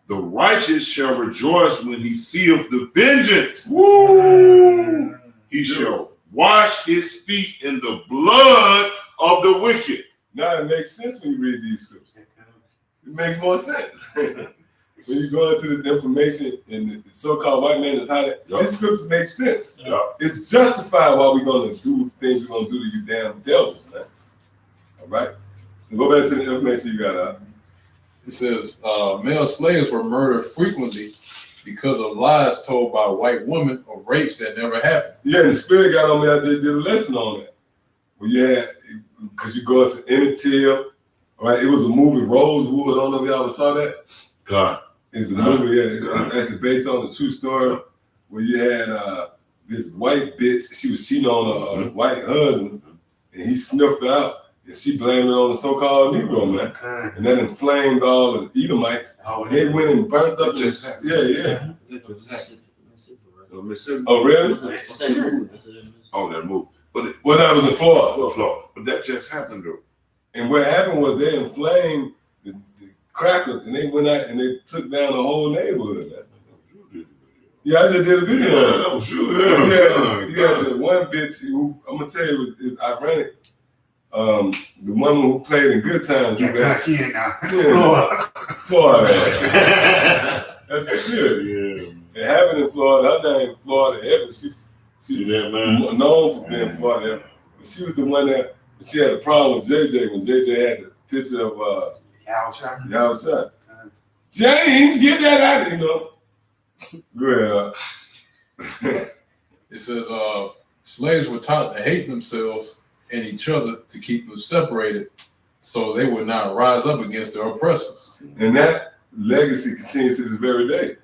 Speaker 4: The righteous shall rejoice when he seeth the vengeance. Woo! He shall wash his feet in the blood of the wicked.
Speaker 1: Now it makes sense when you read these scriptures. It makes more sense. When you go into this information and the so-called white man is hiding, these scriptures make sense. It's justified why we're going to do things we're going to do to you damn devils, man. All right? So go back to the information you got out.
Speaker 2: It says male slaves were murdered frequently because of lies told by white women or rapes that never happened.
Speaker 1: Yeah, the spirit got on me. I just did a lesson on that. Well, yeah, because you go into Emmett Till, right? It was a movie, Rosewood. I don't know if y'all ever saw that.
Speaker 4: God.
Speaker 1: It's a movie, yeah. It's actually based on a true story where you had this white bitch. She was cheating on a white husband, and he snuffed her out. And she blamed it on the so-called Negro, man. And that inflamed all the Edomites. And they went and burnt up. Yeah. Oh, really?
Speaker 4: Oh, that move. But
Speaker 1: Well, that was in Florida.
Speaker 4: But that just happened though.
Speaker 1: And what happened was they inflamed the crackers, and they went out and they took down the whole neighborhood, man. Yeah, I just did a video on it. You had the one bitch who, I'm going to tell you, is ironic. The woman who played in Good Times.
Speaker 6: She in now.
Speaker 1: Florida. That's the spirit.
Speaker 4: Yeah.
Speaker 1: It happened in Florida. Her name Florida Evans.
Speaker 4: See that, man?
Speaker 1: Known for being Florida Evans. But she was the one that she had a problem with JJ when JJ had the picture of Y'all shot. James, get that out of here, you know. Go ahead.
Speaker 2: It says slaves were taught to hate themselves and each other to keep them separated so they would not rise up against their oppressors.
Speaker 1: And that legacy continues to this very day.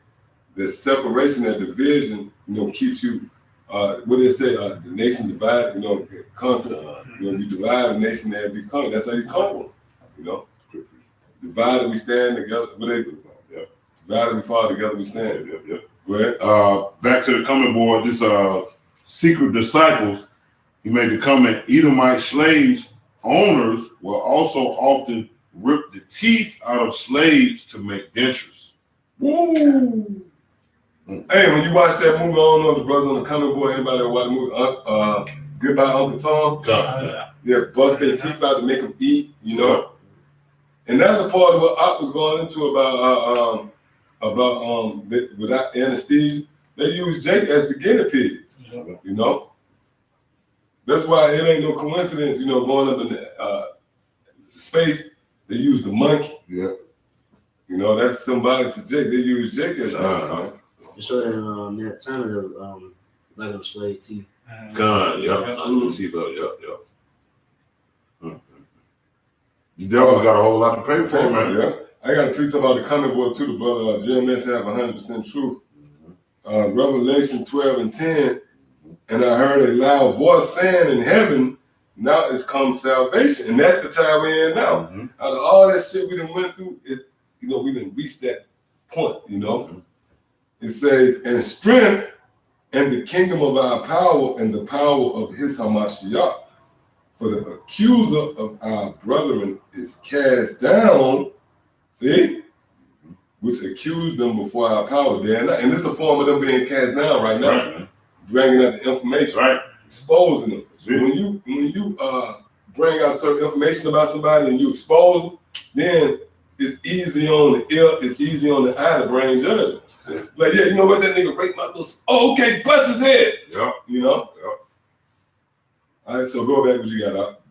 Speaker 1: The separation, that division, keeps you, what do they say, the nation divided, conquer. You divide a nation, they'll be conquered. That's how you conquer them, Divided we stand together. What they do? Divided we fall, together we stand. Go ahead.
Speaker 4: Back to the comic board, this Secret Disciples, he made the comment, Edomite slaves owners will also often rip the teeth out of slaves to make dentures.
Speaker 1: Woo! Hey, when you watch that movie, I don't know if the brother on the comic board, anybody that watch the movie, Goodbye Uncle Tom? Yeah, bust their teeth out to make them eat, And that's a part of what I was going into about without anesthesia. They use Jake as the guinea pigs, That's why it ain't no coincidence, going up in the space, they use the monkey.
Speaker 4: Yeah.
Speaker 1: That's symbolic to Jake. They use Jake as the
Speaker 5: It showed that Turner, like on slave teeth.
Speaker 4: Gun, teeth up, You definitely got a whole lot to pay for, man.
Speaker 1: Yeah. I got a piece about the comic book too, the brother GMS have 100% truth. Revelation 12:10, and I heard a loud voice saying in heaven, now is come salvation. And that's the time we're in now. Out of all that shit we done went through, we done reached that point, It says, and strength and the kingdom of our power and the power of his Hamashiach. For the accuser of our brethren is cast down, see? Which accused them before our power there. And this is a form of them being cast down right now. Bringing out the information, exposing them. So when you bring out certain information about somebody and you expose them, then it's easy on the ear, it's easy on the eye to bring judgment. Like, you know what, that nigga raped my little, okay, bust his head. All right, so go back what you got out.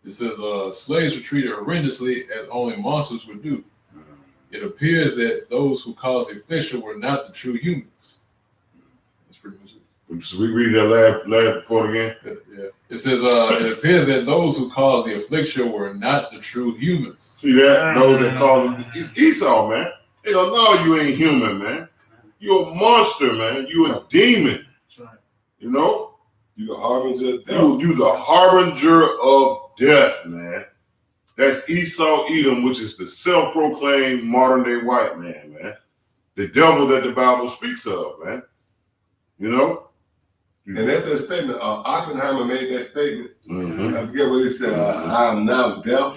Speaker 2: It says slaves were treated horrendously as only monsters would do. It appears that those who caused the affliction were not the true humans. That's pretty much it.
Speaker 4: So we read that last report again.
Speaker 2: Yeah. It says it appears that those who caused the affliction were not the true humans.
Speaker 4: See that? Those that call him, it's Esau, man. Hell no, you ain't human, man. You're a monster, man. You a demon.
Speaker 3: That's right.
Speaker 4: You know?
Speaker 1: You the harbinger of death.
Speaker 4: You the harbinger of death, man. That's Esau Edom, which is the self-proclaimed modern-day white man. The devil that the Bible speaks of, man. You know?
Speaker 1: And that's that statement. Oppenheimer made that statement.
Speaker 4: Mm-hmm.
Speaker 1: I forget what he said. I am now death.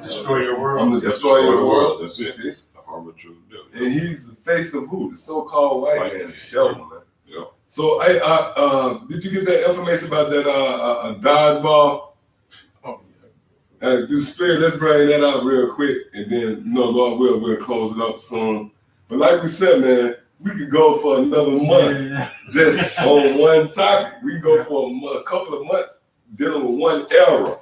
Speaker 6: Destroy your
Speaker 1: I'm
Speaker 6: world.
Speaker 1: the destroyer of the world.
Speaker 4: That's it. The harbinger of death.
Speaker 1: And he's the face of who? The so-called white man. Devil, man.
Speaker 4: Yeah.
Speaker 1: So, did you get that information about that dodgeball?
Speaker 2: Oh,
Speaker 1: Through the spirit, let's bring that out real quick, and then Lord we'll close it up soon. But like we said, man, we could go for another month just on one topic. We go for a couple of months dealing with one era.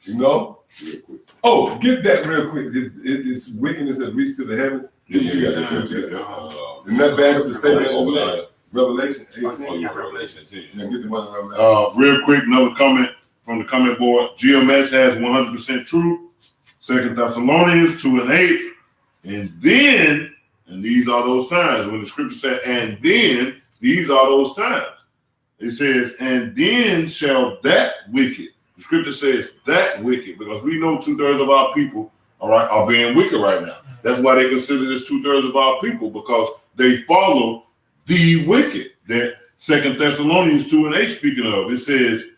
Speaker 1: You know?
Speaker 4: Real quick.
Speaker 1: Oh, get that real quick. It's wickedness that reached to the heavens.
Speaker 4: Yeah.
Speaker 1: Isn't that back up the statement over there? Revelation 18.
Speaker 4: Yeah, Revelation 10.
Speaker 1: Yeah, get the one in Revelation.
Speaker 4: Real quick, another comment from the comment board. GMS has 100% truth. 2 Thessalonians 2:8. And then, and these are those times. When the scripture said, and then, these are those times. It says, and then shall that wicked. The scripture says that wicked, because we know 2/3 of our people, all right, are being wicked right now. That's why they consider this 2/3 of our people, because they follow the wicked. That 2 Thessalonians 2:8 speaking of, it says,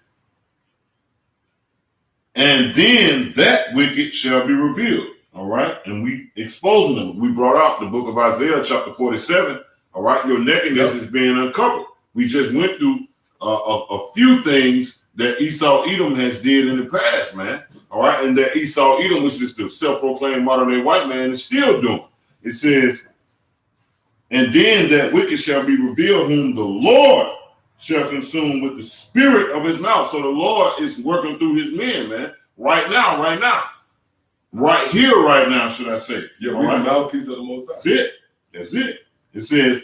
Speaker 4: and then that wicked shall be revealed. All right, and we exposing them. We brought out the book of Isaiah, chapter 47. All right, your nakedness is being uncovered. We just went through a few things that Esau Edom has did in the past, man. All right, and that Esau Edom, which is the self-proclaimed modern-day white man, is still doing. It says, and then that wicked shall be revealed, whom the Lord shall consume with the spirit of his mouth. So the Lord is working through his men, man, right now. Right here, right now, should I say.
Speaker 1: Yeah, we're the mouthpiece of the Most High.
Speaker 4: That's it. It says,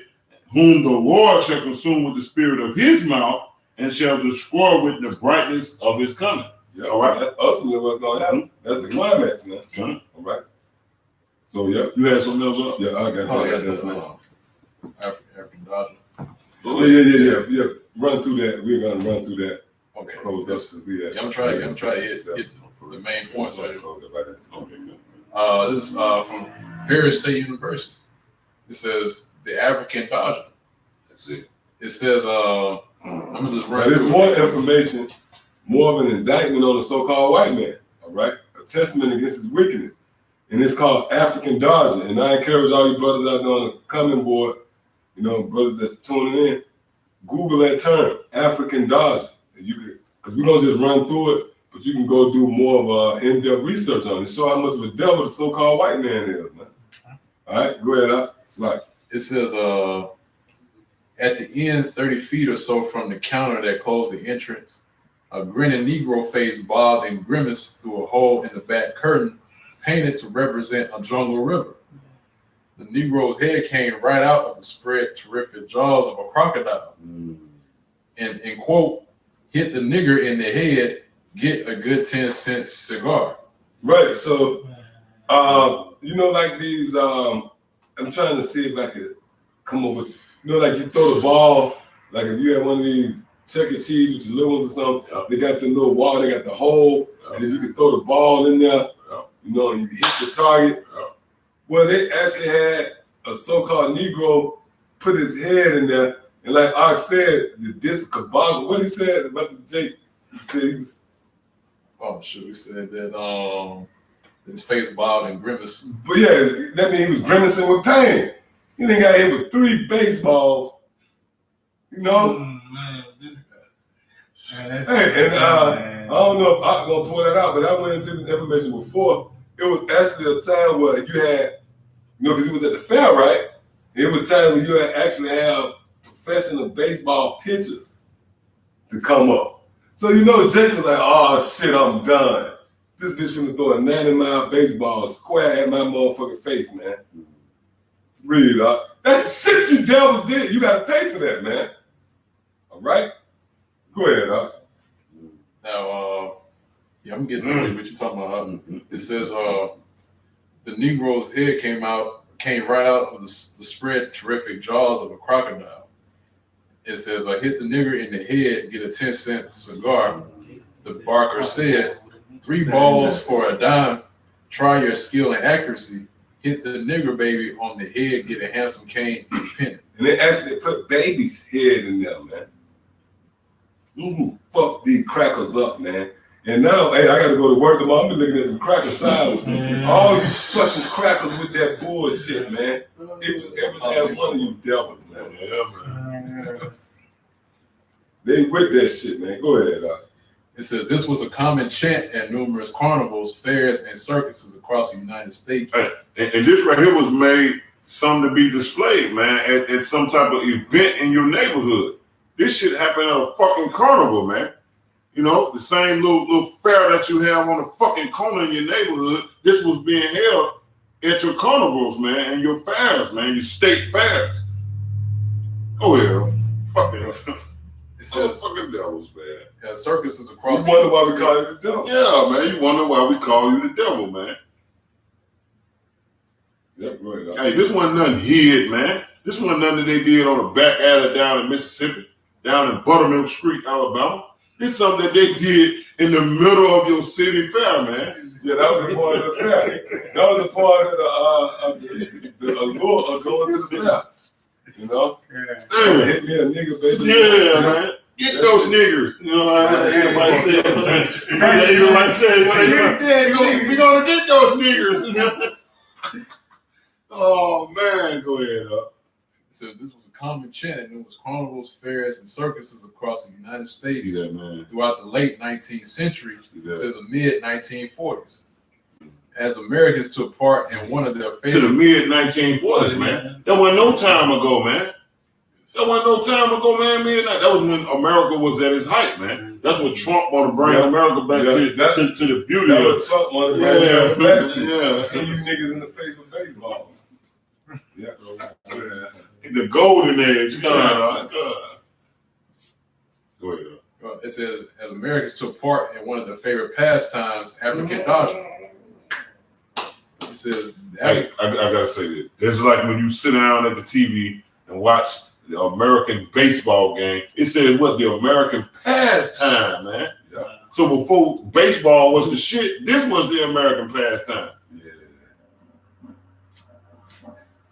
Speaker 4: whom the Lord shall consume with the spirit of his mouth and shall destroy with the brightness of his coming.
Speaker 1: Yeah, all right. That's ultimately what's going to happen. That's the climax, man.
Speaker 4: Okay.
Speaker 1: All right. So, yeah.
Speaker 4: You had something else up?
Speaker 1: Yeah, I got
Speaker 2: Oh,
Speaker 1: that
Speaker 2: yeah,
Speaker 1: information.
Speaker 2: African Dodger.
Speaker 1: So, yeah. Run through that. We're going to run through that.
Speaker 2: Okay.
Speaker 1: Close up.
Speaker 2: Yeah, I'm gonna try to hit the main points right here.
Speaker 4: Okay, good.
Speaker 2: This is from Ferris State University. It says the African Dodger.
Speaker 4: That's it.
Speaker 2: It says I'm gonna just
Speaker 1: Now,
Speaker 2: run
Speaker 1: there's
Speaker 2: through
Speaker 1: more
Speaker 2: it.
Speaker 1: information, more of an indictment on the so-called white man, all right? A testament against his wickedness. And it's called African Dodger. And I encourage all you brothers out there on the comment board, you know, brothers that's tuning in, Google that term, African Dodger. And you can, because we're going to just run through it, but you can go do more of in-depth research on it. Show how much of a devil the so-called white man is, man. All right, go ahead, it's like.
Speaker 2: It says at the end, 30 feet or so from the counter that closed the entrance, a grinning Negro face bobbed and grimaced through a hole in the back curtain, painted to represent a jungle river. The Negro's head came right out of the spread terrific jaws of a crocodile. And in quote, hit the nigger in the head, get a good 10-cent cigar.
Speaker 1: Right, so, you know, like these, I'm trying to see if I could come up with, you know, like you throw the ball, like if you had one of these Chuck E. Cheese with your little ones or something, they got the little wall, they got the hole, and then you can throw the ball in there, you know, and you hit the target. Well, they actually had a so-called Negro put his head in there, and like Ox said, the disc kabong, what he said about the Jake, he said he was.
Speaker 2: Oh, shoot, we said that his face bobbed and grimaced.
Speaker 1: But yeah, that means he was grimacing with pain. He done got hit with 3 baseballs, you know?
Speaker 3: Man, that's
Speaker 1: Hey, and I don't know if I'm gonna pull that out, but I went into the information before. It was actually a time where you had, you know, because he was at the fair, right? It was a time when you had actually have professional baseball pitchers to come up. So you know Jake was like, oh shit, I'm done. This bitch finna throw a 90-mile baseball square at my motherfucking face, man. Read up. That's shit you devils did. You gotta pay for that, man. All right? Go ahead, Doc.
Speaker 2: Now, yeah, I'm getting to what you're talking about. It says the Negro's head came right out of the spread terrific jaws of a crocodile. It says, I hit the nigger in the head, get a 10-cent cigar. The barker said, 3 balls for a dime. Try your skill and accuracy. Hit the nigger baby on the head, get a handsome cane and pin it.
Speaker 1: And they actually put baby's head in there, man. Fuck these crackers up, man. And now, hey, I gotta go to work tomorrow. I'm be looking at them cracker sides. All these fucking crackers with that bullshit, man. It was every damn one of you devils, man. Yeah, man. They with that shit, man. Go ahead, Doc.
Speaker 2: It says this was a common chant at numerous carnivals, fairs, and circuses across the United States.
Speaker 4: Hey, and this right here was made something to be displayed, man, at some type of event in your neighborhood. This shit happened at a fucking carnival, man. You know, the same little fair that you have on the fucking corner in your neighborhood, this was being held at your carnivals, man, and your fairs, man, your state fairs. Go ahead. Fucking.
Speaker 2: It says,
Speaker 4: fucking devils, man.
Speaker 2: Circuses
Speaker 1: You
Speaker 2: across
Speaker 1: wonder why we call you the devil?
Speaker 4: Yeah, man, you wonder why we call you the devil, man.
Speaker 1: Yep, go ahead, Doc.
Speaker 4: Hey, this wasn't nothing hid, man. This wasn't nothing that they did on the back alley down in Mississippi, down in Buttermilk Street, Alabama. This is something that they did in the middle of your city fair, man.
Speaker 1: Yeah, that was a part of the fair. That was a part of the allure of going to the fair. You know?
Speaker 4: Damn.
Speaker 1: Hit me a nigga, baby.
Speaker 4: Yeah, man. Get those niggers. You know what everybody said. Everybody said, we're going to get those niggers. Oh, man. Go ahead, huh?
Speaker 2: So this was a common chant at numerous carnivals, fairs, and circuses across the United States
Speaker 4: See that, man.
Speaker 2: throughout the late 19th century
Speaker 4: See
Speaker 2: to
Speaker 4: that.
Speaker 2: the mid 1940s. As Americans took part in one of their
Speaker 4: To
Speaker 2: favorite
Speaker 4: the mid 1940s, man. That wasn't no time ago, man. That wasn't no time ago, man. That was when America was at its height, man. That's what Trump want to bring America back to the beauty
Speaker 1: That
Speaker 4: of
Speaker 1: was
Speaker 4: it.
Speaker 1: Trump wanted to
Speaker 4: Yeah,
Speaker 1: bring that back to.
Speaker 4: yeah.
Speaker 1: And you niggas in the face with baseball. Yeah.
Speaker 4: The golden age. God. Go ahead.
Speaker 2: it says, as Americans took part in one of their favorite pastimes, African dodging. It says,
Speaker 4: I gotta say this. It's like when you sit down at the TV and watch the American baseball game. It says what the American pastime, man.
Speaker 1: Yeah.
Speaker 4: So before baseball was the shit, this was the American pastime.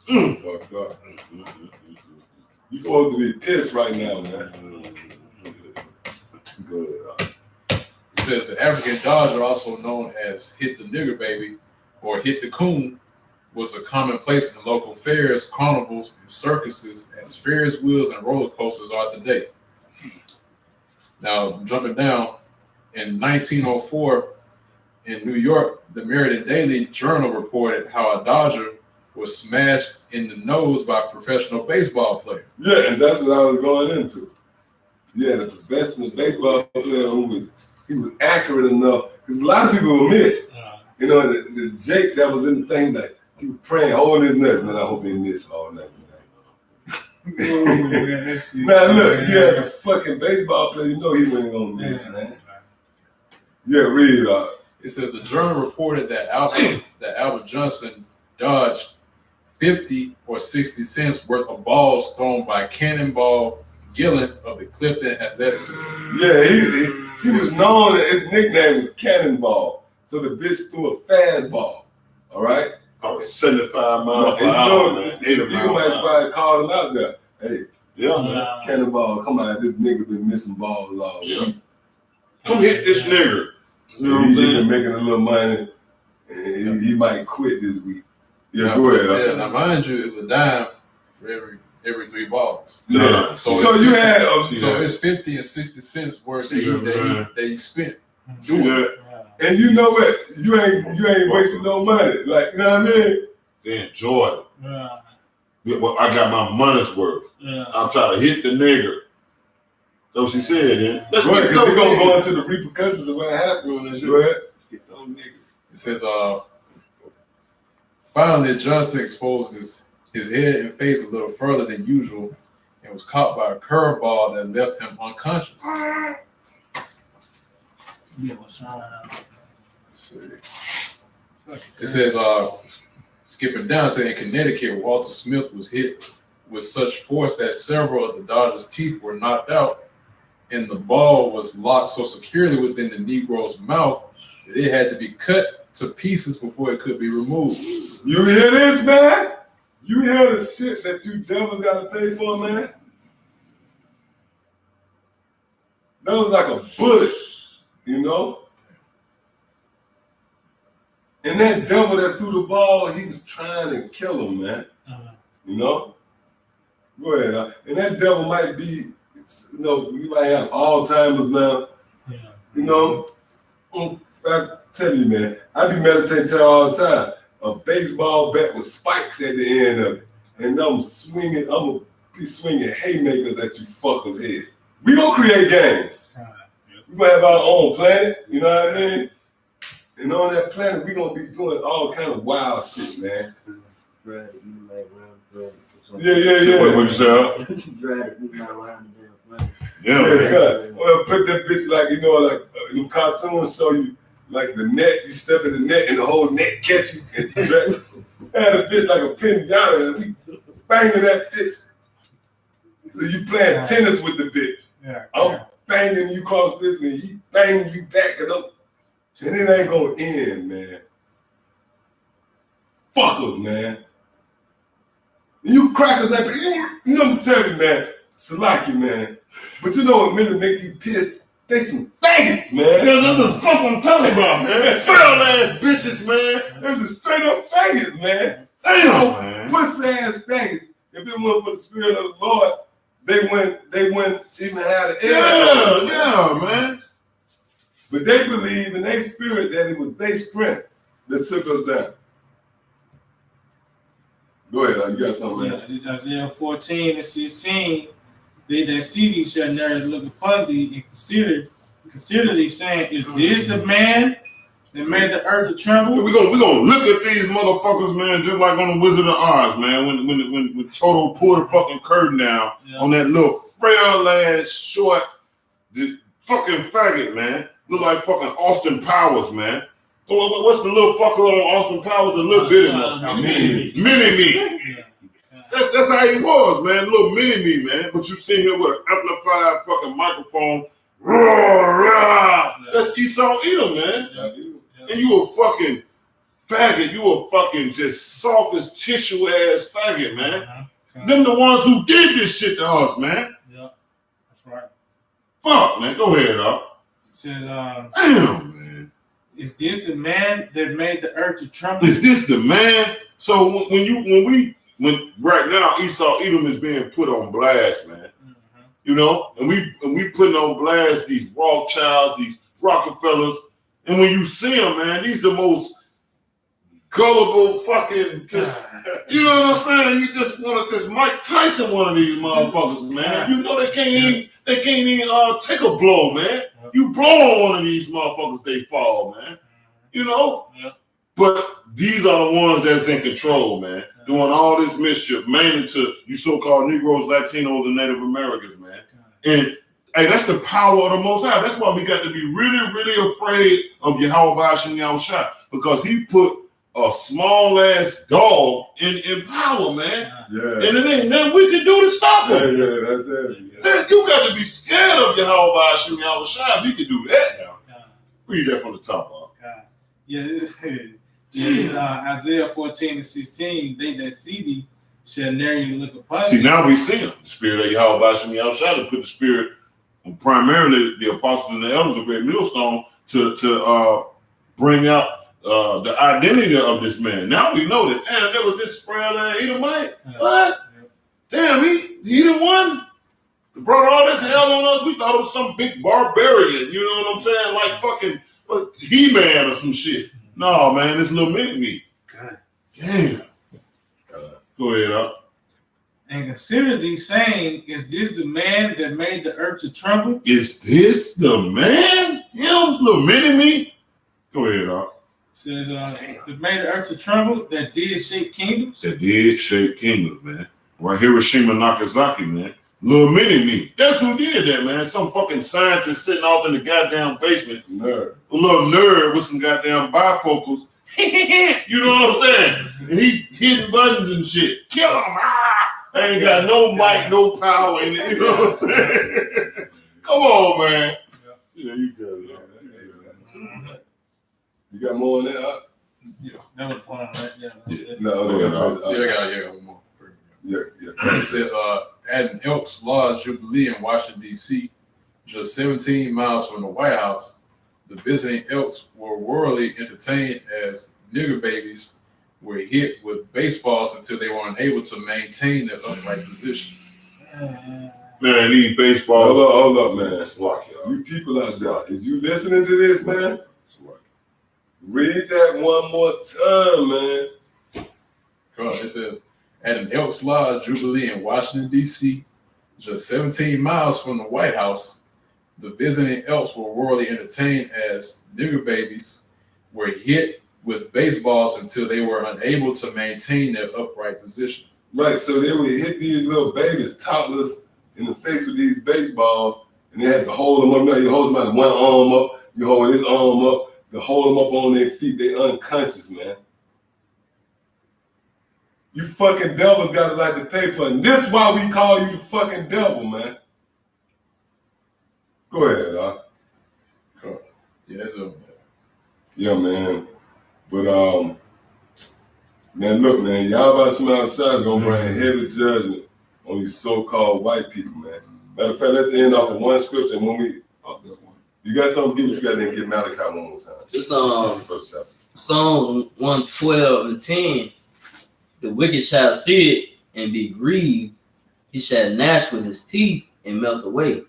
Speaker 1: Yeah. Fucked up. You supposed to be pissed right now, man. Good.
Speaker 2: it says the African Dodger, also known as Hit the Nigger Baby or Hit the Coon, was a commonplace in local fairs, carnivals, and circuses as Ferris wheels and roller coasters are today. Now, jumping down, in 1904 in New York, the Meriden Daily Journal reported how a Dodger was smashed in the nose by a professional baseball player.
Speaker 1: Yeah, and that's what I was going into. Yeah, the professional baseball player who was accurate enough, because a lot of people will miss. You know, the Jake that was in the thing, like, he was praying, holding his nuts, man, I hope they miss all night tonight. Now look, yeah, the fucking baseball player, you know he wasn't gonna miss, man. Yeah, read it.
Speaker 2: It says the journal reported that Albert Johnson dodged 50 or 60 cents worth of balls thrown by Cannonball Gillen of the Clifton Athletic.
Speaker 1: Yeah, he was known, his nickname was Cannonball. So the bitch threw a fastball, all right?
Speaker 4: I was 75 miles per
Speaker 1: And
Speaker 4: hour, man. 80
Speaker 1: you
Speaker 4: miles
Speaker 1: might
Speaker 4: per hour.
Speaker 1: probably call him out there. Hey,
Speaker 4: Yeah, man.
Speaker 1: Cannonball, come on, this nigga been missing balls all
Speaker 4: Yeah.
Speaker 1: week.
Speaker 4: Come hit this nigger. You know what I'm
Speaker 1: He's
Speaker 4: saying?
Speaker 1: been making a little money. And he might quit this week. Yeah,
Speaker 2: Now,
Speaker 1: go ahead.
Speaker 2: Yeah, now mind you, it's a dime for every 3 balls.
Speaker 1: Yeah.
Speaker 2: So
Speaker 1: So
Speaker 2: it's
Speaker 1: you
Speaker 2: 50
Speaker 1: had
Speaker 2: So it's 50 and 60 cents worth that he spent
Speaker 4: See
Speaker 2: doing.
Speaker 4: that?
Speaker 1: and you know what? You ain't wasting no money. Like, you know what I mean?
Speaker 4: They enjoyed it. Well, I got my money's worth. I'm trying to hit the nigger. So she said, then. Let's
Speaker 1: Go ahead,
Speaker 4: get
Speaker 1: because we're going to
Speaker 4: those
Speaker 1: go into the repercussions of what happened. Go ahead.
Speaker 4: Get those niggas.
Speaker 2: It says, finally, Johnson exposes his head and face a little further than usual and was caught by a curveball that left him unconscious.
Speaker 3: Yeah, what's wrong?
Speaker 2: Let's see. It says, skipping down, saying in Connecticut, Walter Smith was hit with such force that several of the Dodgers' teeth were knocked out, and the ball was locked so securely within the Negro's mouth that it had to be cut to pieces before it could be removed.
Speaker 1: You hear this, man? You hear the shit that you devils got to pay for, man? That was like a bullet, you know? And that devil that threw the ball, he was trying to kill him, man. You know? Go ahead. And that devil might be, you know, you might have Alzheimer's now.
Speaker 3: Yeah.
Speaker 1: You know? I tell you, man, I be meditating all the time. A baseball bat with spikes at the end of it. And I'm gonna be swinging haymakers at you fuckers' head. We gonna create games. We gonna have our own planet, you know what I mean? And on that planet, we gonna be doing all kind of wild shit, man. Yeah.
Speaker 4: What you say? Yeah.
Speaker 1: Well, put that bitch like, you know, like in cartoons show you like the net, you step in the net and the whole net catch you and you drag it. Had a bitch like a pinata and we banging that bitch. So you playing tennis with the bitch.
Speaker 3: Yeah.
Speaker 1: I'm banging you across this and you banging you back and it ain't gonna end, man. Fuckers, man. You crackers that you know what I'm telling you, man. Salaki, man. But you know what really make you pissed? They some faggots, man.
Speaker 4: Yeah, that's the fuck I'm talking about, man. Foul ass bitches, man.
Speaker 1: Those are straight up faggots, man.
Speaker 4: Damn, man.
Speaker 1: Pussy ass faggots. If it weren't for the Spirit of the Lord, they wouldn't even have the air.
Speaker 4: Yeah, man.
Speaker 1: But they believe in their spirit that it was their strength that took us down. Go ahead, you got something, man.
Speaker 3: Yeah, it's Isaiah 14 and 16. They that see thee shall never look upon thee and consider thee, saying, is this the man that made the earth to tremble?
Speaker 4: We're gonna look at these motherfuckers, man, just like on the Wizard of Oz, man. When Toto pulled the fucking curtain down on that little frail ass short, this fucking faggot, man. Look like fucking Austin Powers, man. So what's the little fucker on Austin Powers? The little bitty one. Mini-me. That's how he was, man. Little mini-me, man. But you sit here with an amplified fucking microphone. That's Esau Edom, man. And you a fucking faggot. You a fucking just softest tissue ass faggot, man. Them the ones who did this shit to us, man.
Speaker 3: Yeah, that's right.
Speaker 4: Fuck, man. Go ahead, dog.
Speaker 3: It says,
Speaker 4: damn, man.
Speaker 3: Is this the man that made the earth to tremble?
Speaker 4: Is this the man? So when right now Esau Edom is being put on blast, man. Mm-hmm. You know, and we putting on blast these Rothschilds, these Rockefellers, and when you see them, man, these the most gullible fucking just. You know what I'm saying? You just want to just Mike Tyson one of these motherfuckers, man. You know they can't even take a blow, man. You blow on one of these motherfuckers, they fall, man. You know? Yeah. But these are the ones that's in control, man. Doing all this mischief, mainly to you so-called Negroes, Latinos, and Native Americans, man. And hey, that's the power of the Most High. That's why we got to be really, really afraid of Yahweh Hashem Yahushua, because he put a small ass dog in power, man. Yeah. And it ain't nothing we can do to stop him.
Speaker 1: Yeah, that's it. Yeah.
Speaker 4: You got to be scared of Yahweh Hashem Yahushua if he can do that now. Read that from the top up.
Speaker 3: Isaiah 14 and 16, they that see thee shall never look upon thee.
Speaker 4: See, now we see him. The spirit of Yahweh Hashem Yahushua to put the spirit, primarily the apostles and the elders of Great Millstone, to bring out the identity of this man. Now we know that, damn, that was this frail Edomite. What? Damn, he the one that brought all this hell on us. We thought it was some big barbarian, you know what I'm saying? Like fucking He-Man or some shit. No, man, it's little mini-me. Damn. Go ahead, up.
Speaker 3: And consider these saying, is this the man that made the earth to tremble?
Speaker 4: Is this the man? Him lamenting me? Go ahead, Doc.
Speaker 3: Says that made the earth to tremble, that did shake kingdoms.
Speaker 4: That did shape kingdoms, man. Right, Hiroshima, Nagasaki, man. Lamenting me. That's who did that, man. Some fucking scientist sitting off in the goddamn basement.
Speaker 1: Nerd.
Speaker 4: A little nerd with some goddamn bifocals. You know what I'm saying? And he hitting buttons and shit. Kill him. Ah! I ain't got no mic, no power in it. You know what I'm saying? Come on, man. Yeah, you got it.
Speaker 1: You got more on that? Huh?
Speaker 3: Yeah, that was one right there.
Speaker 2: Yeah.
Speaker 1: No,
Speaker 2: Yeah, I got one more.
Speaker 1: Yeah.
Speaker 2: It says, at an Elks Lodge Jubilee in Washington, D.C., just 17 miles from the White House, the visiting Elks were worldly entertained as nigger babies were hit with baseballs until they were unable to maintain their upright position.
Speaker 4: Man, these baseballs.
Speaker 1: Hold up, man.
Speaker 4: Slack, y'all.
Speaker 1: You people out there, is you listening to this, man? Read that one more time, man.
Speaker 2: It says, at an Elks Lodge Jubilee in Washington, D.C., just 17 miles from the White House, the visiting Elks were worldly entertained as nigger babies were hit with baseballs until they were unable to maintain their upright position.
Speaker 1: Right, so they would hit these little babies, toddlers, in the face with these baseballs, and they had to hold them up. Now you hold them out one arm up, you hold his arm up, to hold them up on their feet. They unconscious, man. You fucking devils got a lot to pay for, and this why we call you the fucking devil, man. Go ahead,
Speaker 2: Cool. Yeah, that's a
Speaker 1: Yeah, man. But man, look, man, y'all about to smile outside is gonna bring heavy judgment on these so-called white people, man. Matter of fact, let's end off with one scripture, and when we you got something to give what you got, then get Malachi one more time.
Speaker 5: This
Speaker 1: First chapter.
Speaker 5: Psalms 112 and 10. The wicked shall see it and be grieved. He shall gnash with his teeth and melt away.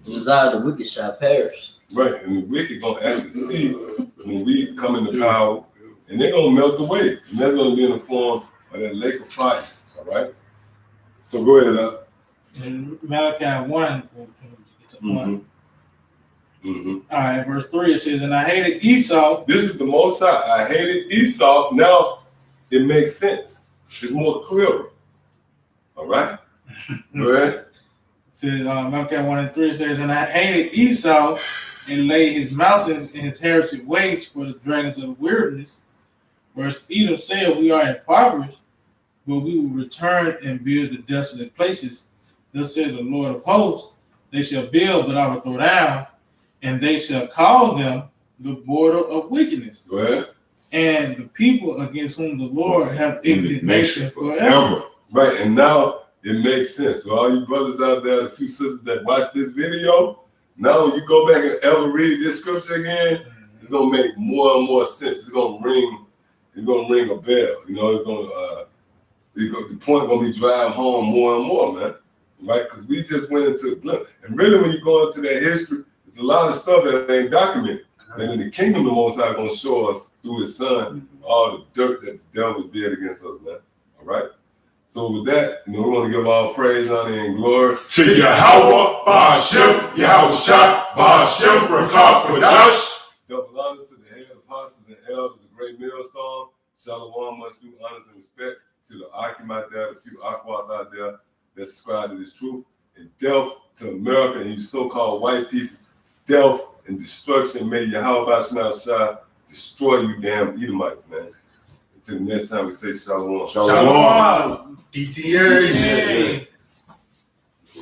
Speaker 5: The desire of the wicked shall perish.
Speaker 1: Right, and the wicked gonna actually see when we come into power, and they're gonna melt away. And that's gonna be in the form of that lake of fire. All right. So go ahead,
Speaker 3: In Malachi 1,
Speaker 1: Mm-hmm.
Speaker 3: All right, verse 3, it says, and I hated Esau.
Speaker 1: This is the Most High. I hated Esau. Now it makes sense. It's more clear. All right? Go ahead.
Speaker 3: It says, Malachi 1 and 3 says, and I hated Esau and laid his mountains in his heritage waste for the dragons of the wilderness. Whereas Edom said, we are impoverished, but we will return and build the desolate places. Thus said the Lord of hosts, they shall build, but I will throw down, and they shall call them the border of wickedness.
Speaker 1: Go ahead.
Speaker 3: And the people against whom the Lord have indignation forever.
Speaker 1: Right, and now it makes sense. So all you brothers out there, the few sisters that watch this video, now when you go back and ever read this scripture again, it's gonna make more and more sense. It's gonna ring a bell. You know, the point gonna be drive home more and more, man. Right? Because we just went into a glimpse. And really when you go into that history, there's a lot of stuff that ain't documented. And in the kingdom, the Most High gonna show us through his son all the dirt that the devil did against us, man. All right? So with that, we want to give all praise, honor, and glory
Speaker 4: To Yahweh, Ba'ashem, Yahushua, Ba'ashem, Rakah, Kodash.
Speaker 1: Double honors to the head apostles and elders, a great millstone. Shalom, much due honors and respect to the Akim out there, the few Aquas out there that subscribe to this truth. And death to America and you so-called white people. Death and destruction. May Yahweh Shah destroy you damn Edomites, man. Until the next time we say Shalom.
Speaker 4: Shalom.
Speaker 6: DTA.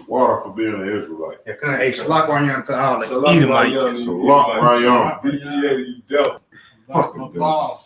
Speaker 4: Water for being an Israelite.
Speaker 6: Yeah, kind of hey, shalak Ryan to all the
Speaker 1: Shalom,
Speaker 6: Edomites.
Speaker 4: Shalom, Ryan.
Speaker 1: DTA to you devil.
Speaker 4: Fucking devil.